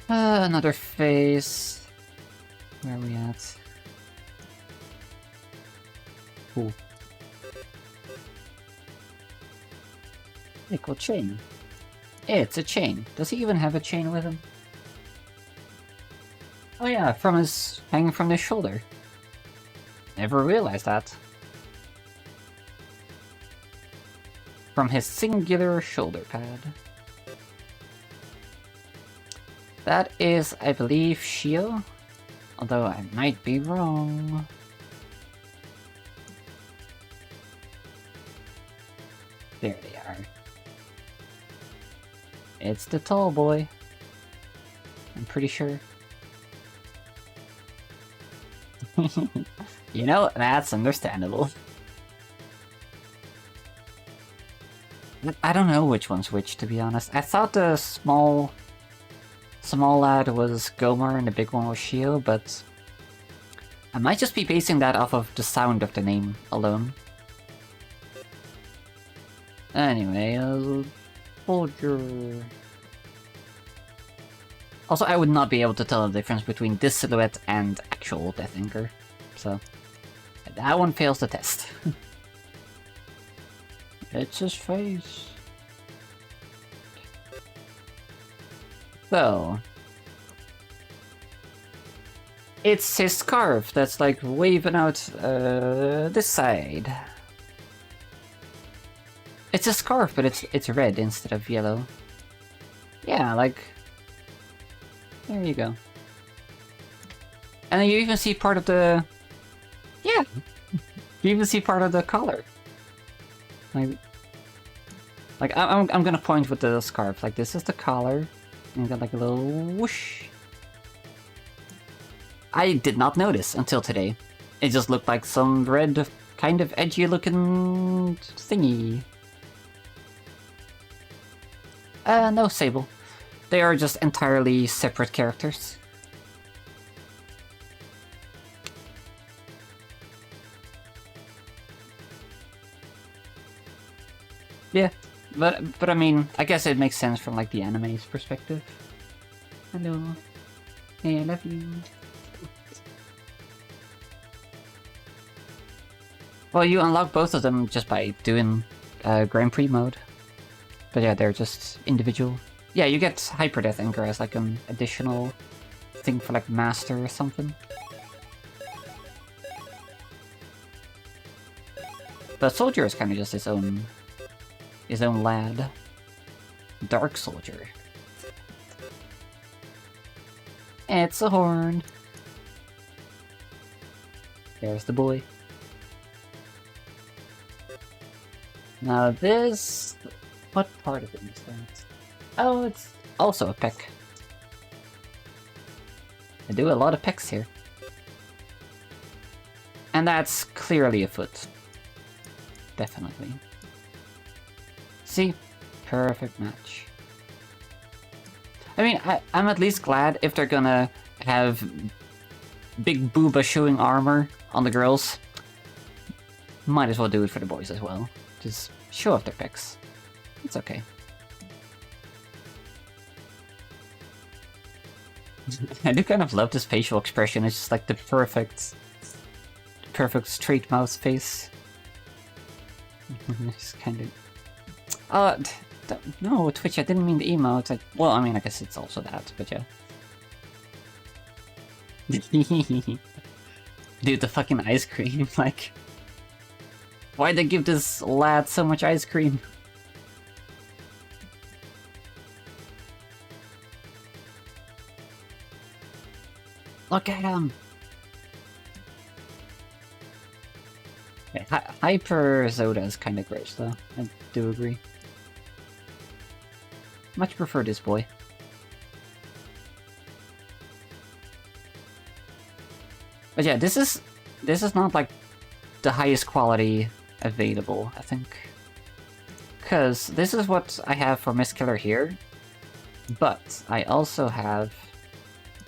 Another face. Where are we at? Ooh. Nickel chain. It's a chain. Does he even have a chain with him? Oh yeah, hanging from his shoulder. Never realized that. From his singular shoulder pad. That is, I believe, Shio. Although I might be wrong. There they are. It's the tall boy. I'm pretty sure. You know, that's understandable. I don't know which one's which, to be honest. I thought the small lad was Gomar and the big one was Shio, but I might just be basing that off of the sound of the name alone. Anyway, soldier. Also, I would not be able to tell the difference between this silhouette and actual Death Inker, so that one fails the test. It's his face. So, it's his scarf that's like waving out this side. It's a scarf, but it's red instead of yellow. Yeah, like there you go. And then you even see part of the you even see part of the collar. Like I'm gonna point with the scarf. Like this is the collar. And you got like a little whoosh. I did not notice until today. It just looked like some red, kind of edgy looking thingy. No, Sable. They are just entirely separate characters. Yeah, but I mean, I guess it makes sense from like the anime's perspective. Hello. Hey, I love you. Well, you unlock both of them just by doing Grand Prix mode. But yeah, they're just individual. Yeah, you get Hyper Death Inker as like an additional thing for like Master or something. But Soldier is kind of just his own lad. Dark Soldier. It's a horn. There's the boy. Now this... What part of it is that? Oh, it's also a peck. I do a lot of pecks here. And that's clearly a foot. Definitely. See? Perfect match. I mean, I'm at least glad if they're gonna have big booba showing armor on the girls. Might as well do it for the boys as well. Just show off their pecs. It's okay. I do kind of love this facial expression. It's just like the perfect straight mouth face. It's kind of... no, Twitch, I didn't mean the emote. Well, I mean, I guess it's also that, but yeah. Dude, the fucking ice cream, like... Why'd they give this lad so much ice cream? Look at him! Okay, Hyper Zoda is kind of gross, though. I do agree. Much prefer this boy. But yeah, this is not like the highest quality available, I think. Because this is what I have for Mist Killer here, but I also have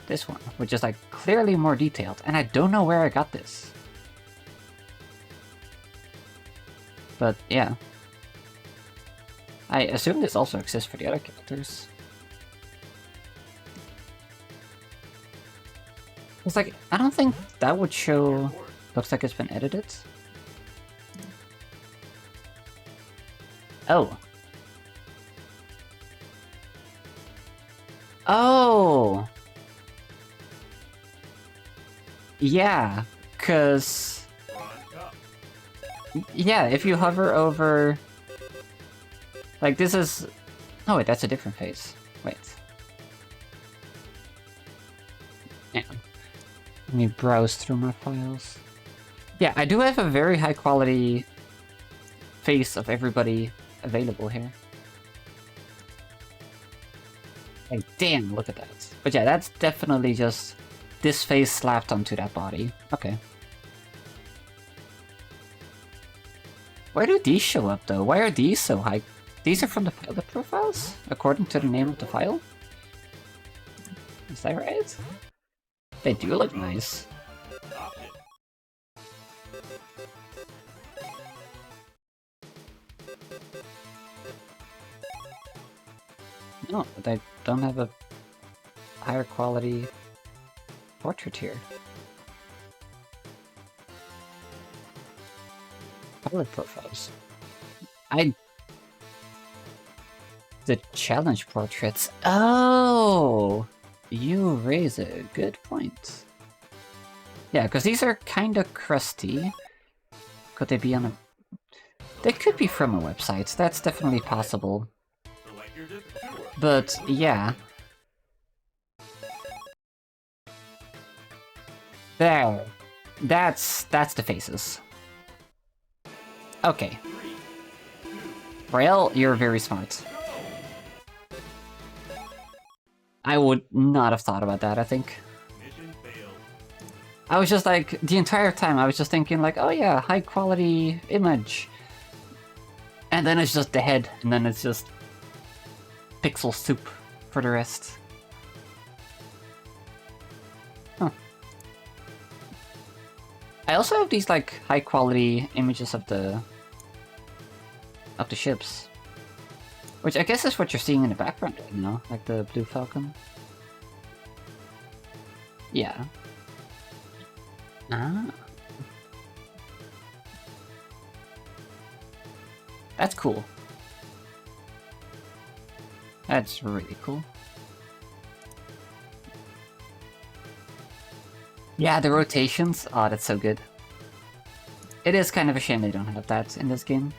this one, which is like clearly more detailed, and I don't know where I got this. But yeah. I assume this also exists for the other characters. It's like, I don't think that would show... Looks like it's been edited. Oh. Oh! Yeah, cause... Yeah, if you hover over... Like, this is... Oh wait, that's a different face. Wait. Yeah. Let me browse through my files. Yeah, I do have a very high quality face of everybody available here. Like, damn, look at that. But yeah, that's definitely just this face slapped onto that body. Okay. Where do these show up, though? Why are these so high? These are from the pilot profiles? According to the name of the file? Is that right? They do look nice. No, but I don't have a higher quality portrait here. Pilot profiles. The challenge portraits. Oh! You raise a good point. Yeah, because these are kinda crusty. Could they be on a... They could be from a website, that's definitely possible. But, yeah. There. That's the faces. Okay. Braille, you're very smart. I would not have thought about that, I think. I was just like, the entire time I was just thinking like, oh yeah, high quality image. And then it's just the head, and then it's just pixel soup for the rest. Huh. I also have these like high quality images of the ships. Which I guess is what you're seeing in the background right now, like the Blue Falcon. Yeah. Ah. That's cool. That's really cool. Yeah, the rotations. Oh, that's so good. It is kind of a shame they don't have that in this game.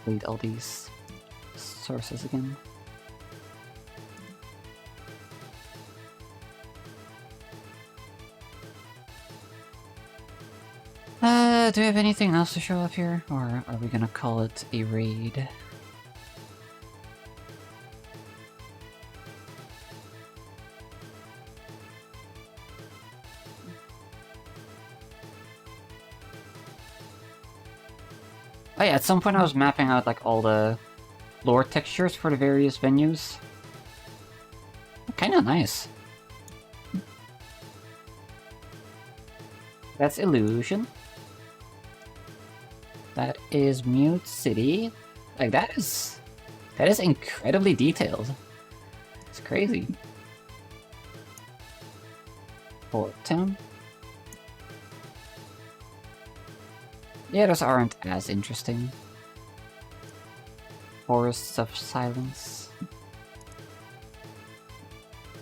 Delete all these sources again. Do we have anything else to show up here? Or are we gonna call it a raid? Oh yeah, at some point I was mapping out like all the lore textures for the various venues. Kinda nice. That's Illusion. That is Mute City. Like that is incredibly detailed. It's crazy. Port Town. Yeah, those aren't as interesting. Forests of Silence.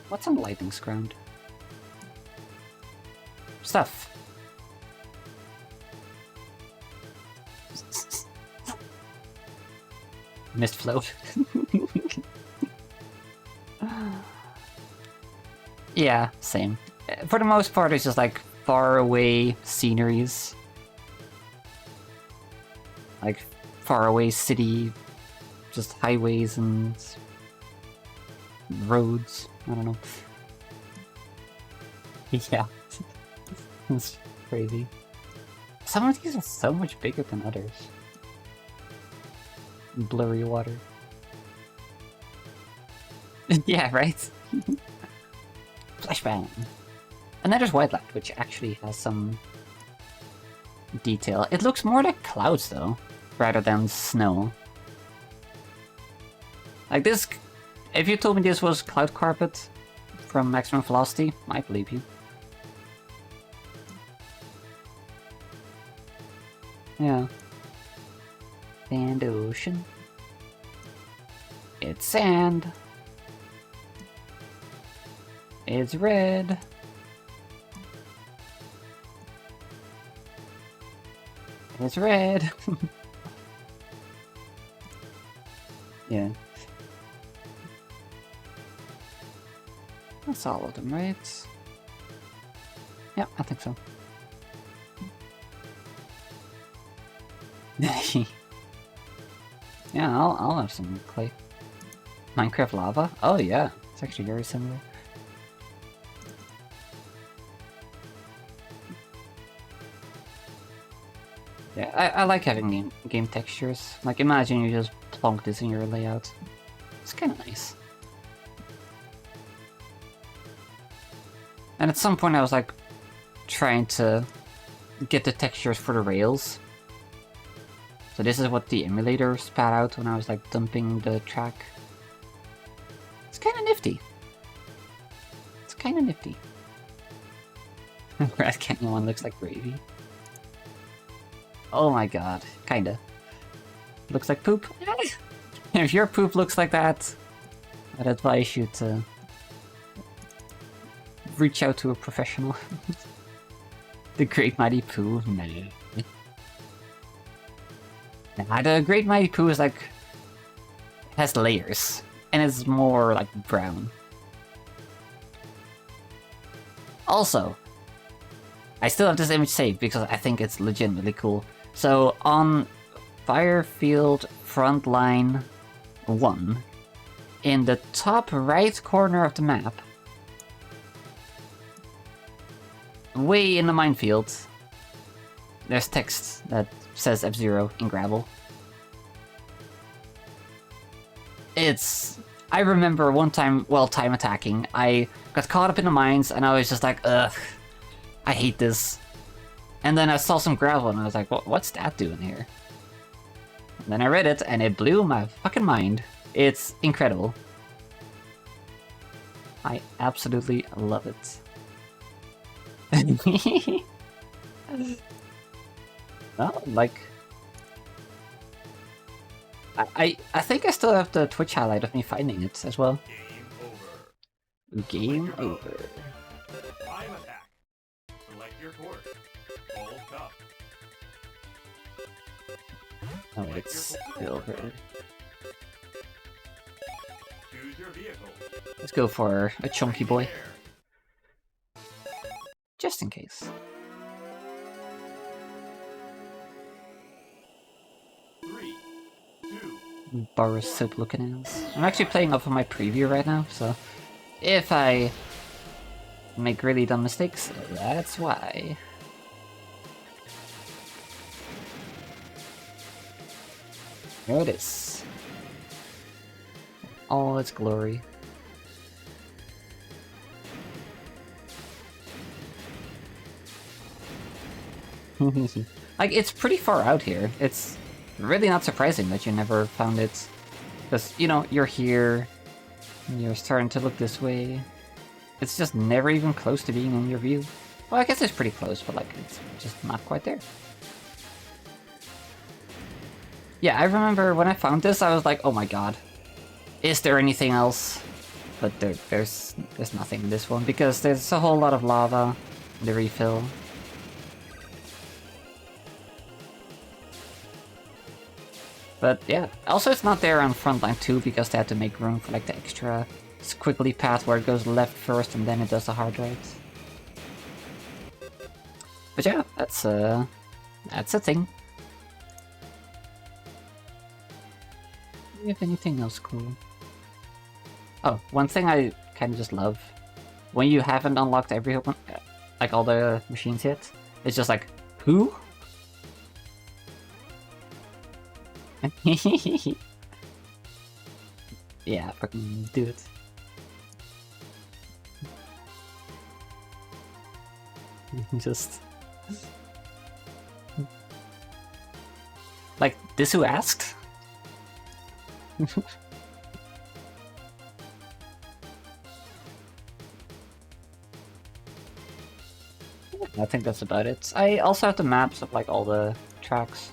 What's on Lightning's ground? Stuff. Mist float. Yeah, same. For the most part, it's just like far away sceneries. Like far away city, just highways and roads. I don't know. Yeah, it's crazy. Some of these are so much bigger than others. Blurry water. Yeah, right? Flashbang. And then there's Whiteland, which actually has some detail. It looks more like clouds, though, rather than snow. Like this... If you told me this was Cloud Carpet from Maximum Velocity, I believe you. Yeah. Sand ocean. It's sand. It's red. It's red. Yeah. That's all of them, right? Yeah, I think so. Yeah, I'll have some clay. Minecraft lava? Oh yeah, it's actually very similar. Yeah, I like having game textures. Like, imagine you just plonk this in your layout. It's kind of nice. And at some point I was like trying to get the textures for the rails. So this is what the emulator spat out when I was like dumping the track. It's kind of nifty. It's kind of nifty. Red Canyon one looks like gravy. Oh my god, kinda. Looks like poop. If your poop looks like that, I'd advise you to reach out to a professional. The Great Mighty Poo? Nah. Nah, the Great Mighty Poo is like... has layers. And it's more like brown. Also, I still have this image saved because I think it's legitimately cool. So on Firefield Frontline 1, in the top right corner of the map, way in the minefield, there's text that says F-Zero in gravel. I remember one time while time attacking, I got caught up in the mines and I was just like, ugh, I hate this. And then I saw some gravel and I was like, what's that doing here? And then I read it and it blew my fucking mind. It's incredible. I absolutely love it. No, like... I think I still have the Twitch highlight of me finding it as well. Game over. Game over. Time attack. Select your course. Gold cup. Oh, it's silver. Choose your vehicle. Let's go for a chunky boy. Just in case. 3, 2. Boris soap looking ass. I'm actually playing off of my preview right now, so if I make really dumb mistakes, that's why. There it is. All its glory. Like, it's pretty far out here. It's really not surprising that you never found it. Because, you know, you're here, and you're starting to look this way. It's just never even close to being in your view. Well, I guess it's pretty close, but, like, it's just not quite there. Yeah, I remember when I found this, I was like, oh my god. Is there anything else? But there's nothing in this one, because there's a whole lot of lava, the refill. But yeah, also it's not there on Frontline 2 because they had to make room for like the extra squiggly path where it goes left first and then it does the hard right. But yeah, that's a thing. Do we have anything else cool? Oh, one thing I kind of just love. When you haven't unlocked everyone, like all the machines yet, it's just like, who? Yeah, fucking do it. Just... Like, this who asked? I think that's about it. I also have the maps of like all the tracks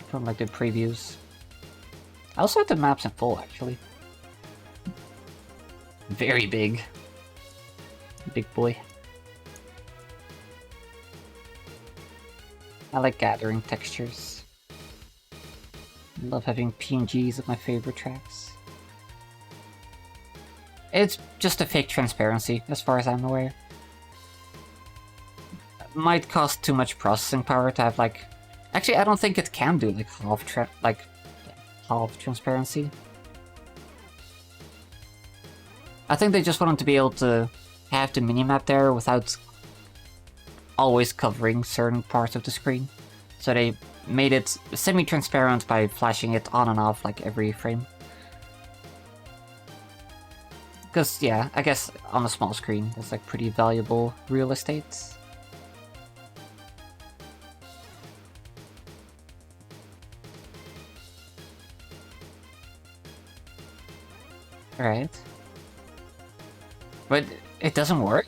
from like the previews. I also have the maps in full actually. Very big. Big boy. I like gathering textures. I love having PNGs of my favorite tracks. It's just a fake transparency, as far as I'm aware. Might cost too much processing power to have like... Actually, I don't think it can do like half transparency. I think they just wanted to be able to have the minimap there without always covering certain parts of the screen. So they made it semi-transparent by flashing it on and off like every frame. Because, yeah, I guess on a small screen, it's like pretty valuable real estate. Right. But it doesn't work?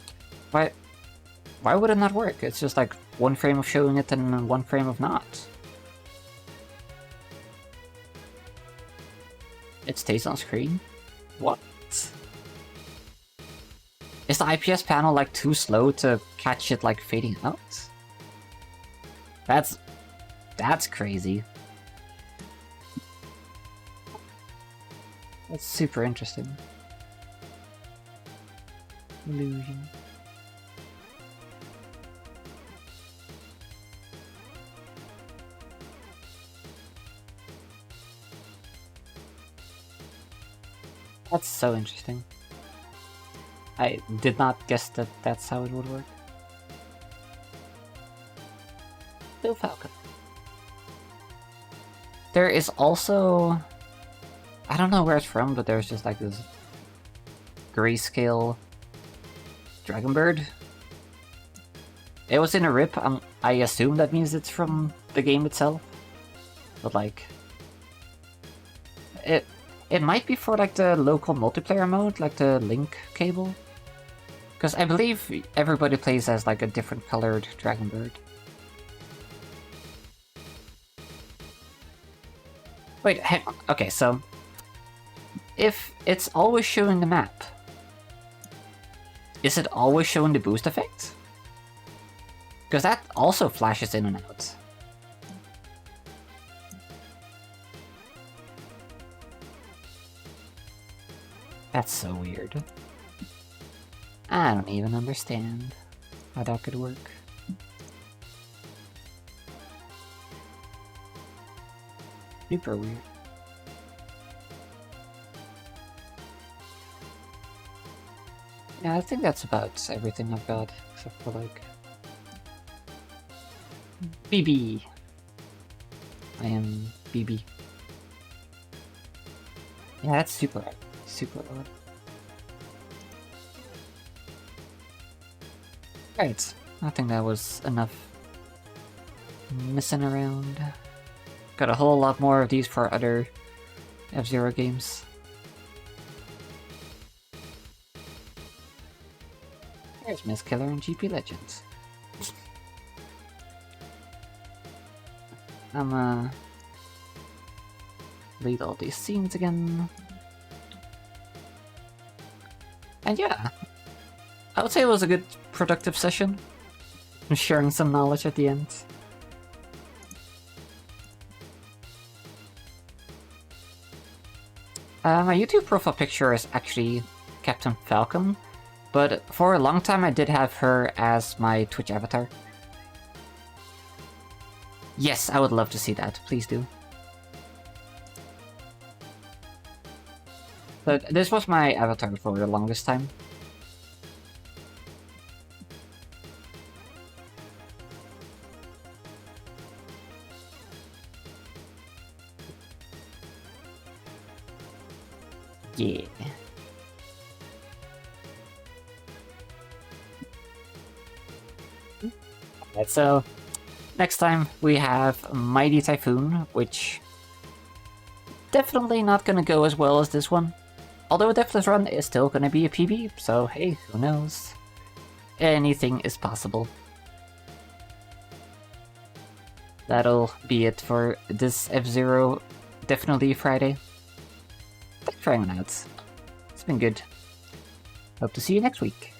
Why would it not work? It's just like one frame of showing it and one frame of not. It stays on screen? What? Is the IPS panel like too slow to catch it like fading out? That's crazy. That's super interesting. Illusion. That's so interesting. I did not guess that that's how it would work. Bill Falcon. There is also... I don't know where it's from, but there's just like this grayscale dragon bird. It was in a rip. I assume that means it's from the game itself. But like... It might be for like the local multiplayer mode, like the link cable. Because I believe everybody plays as like a different colored dragon bird. Wait, hang on. Okay, so... If it's always showing the map, is it always showing the boost effect? Because that also flashes in and out. That's so weird. I don't even understand how that could work. Super weird. Yeah, I think that's about everything I've got, except for like... BB! I am BB. Yeah, that's super odd. Right, I think that was enough messing around. Got a whole lot more of these for other F-Zero games. There's Miss Killer and GP Legends. I'm read all these scenes again. And yeah, I would say it was a good productive session. Sharing some knowledge at the end. My YouTube profile picture is actually Captain Falcon, but for a long time I did have her as my Twitch avatar. Yes, I would love to see that, please do. But this was my avatar for the longest time. Yeah. Alright, so next time we have Mighty Typhoon, which definitely not gonna go as well as this one. Although Deathless Run is still gonna be a PB, so hey, who knows? Anything is possible. That'll be it for this F-Zero Definitely Friday. Thanks for hanging out. It's been good. Hope to see you next week.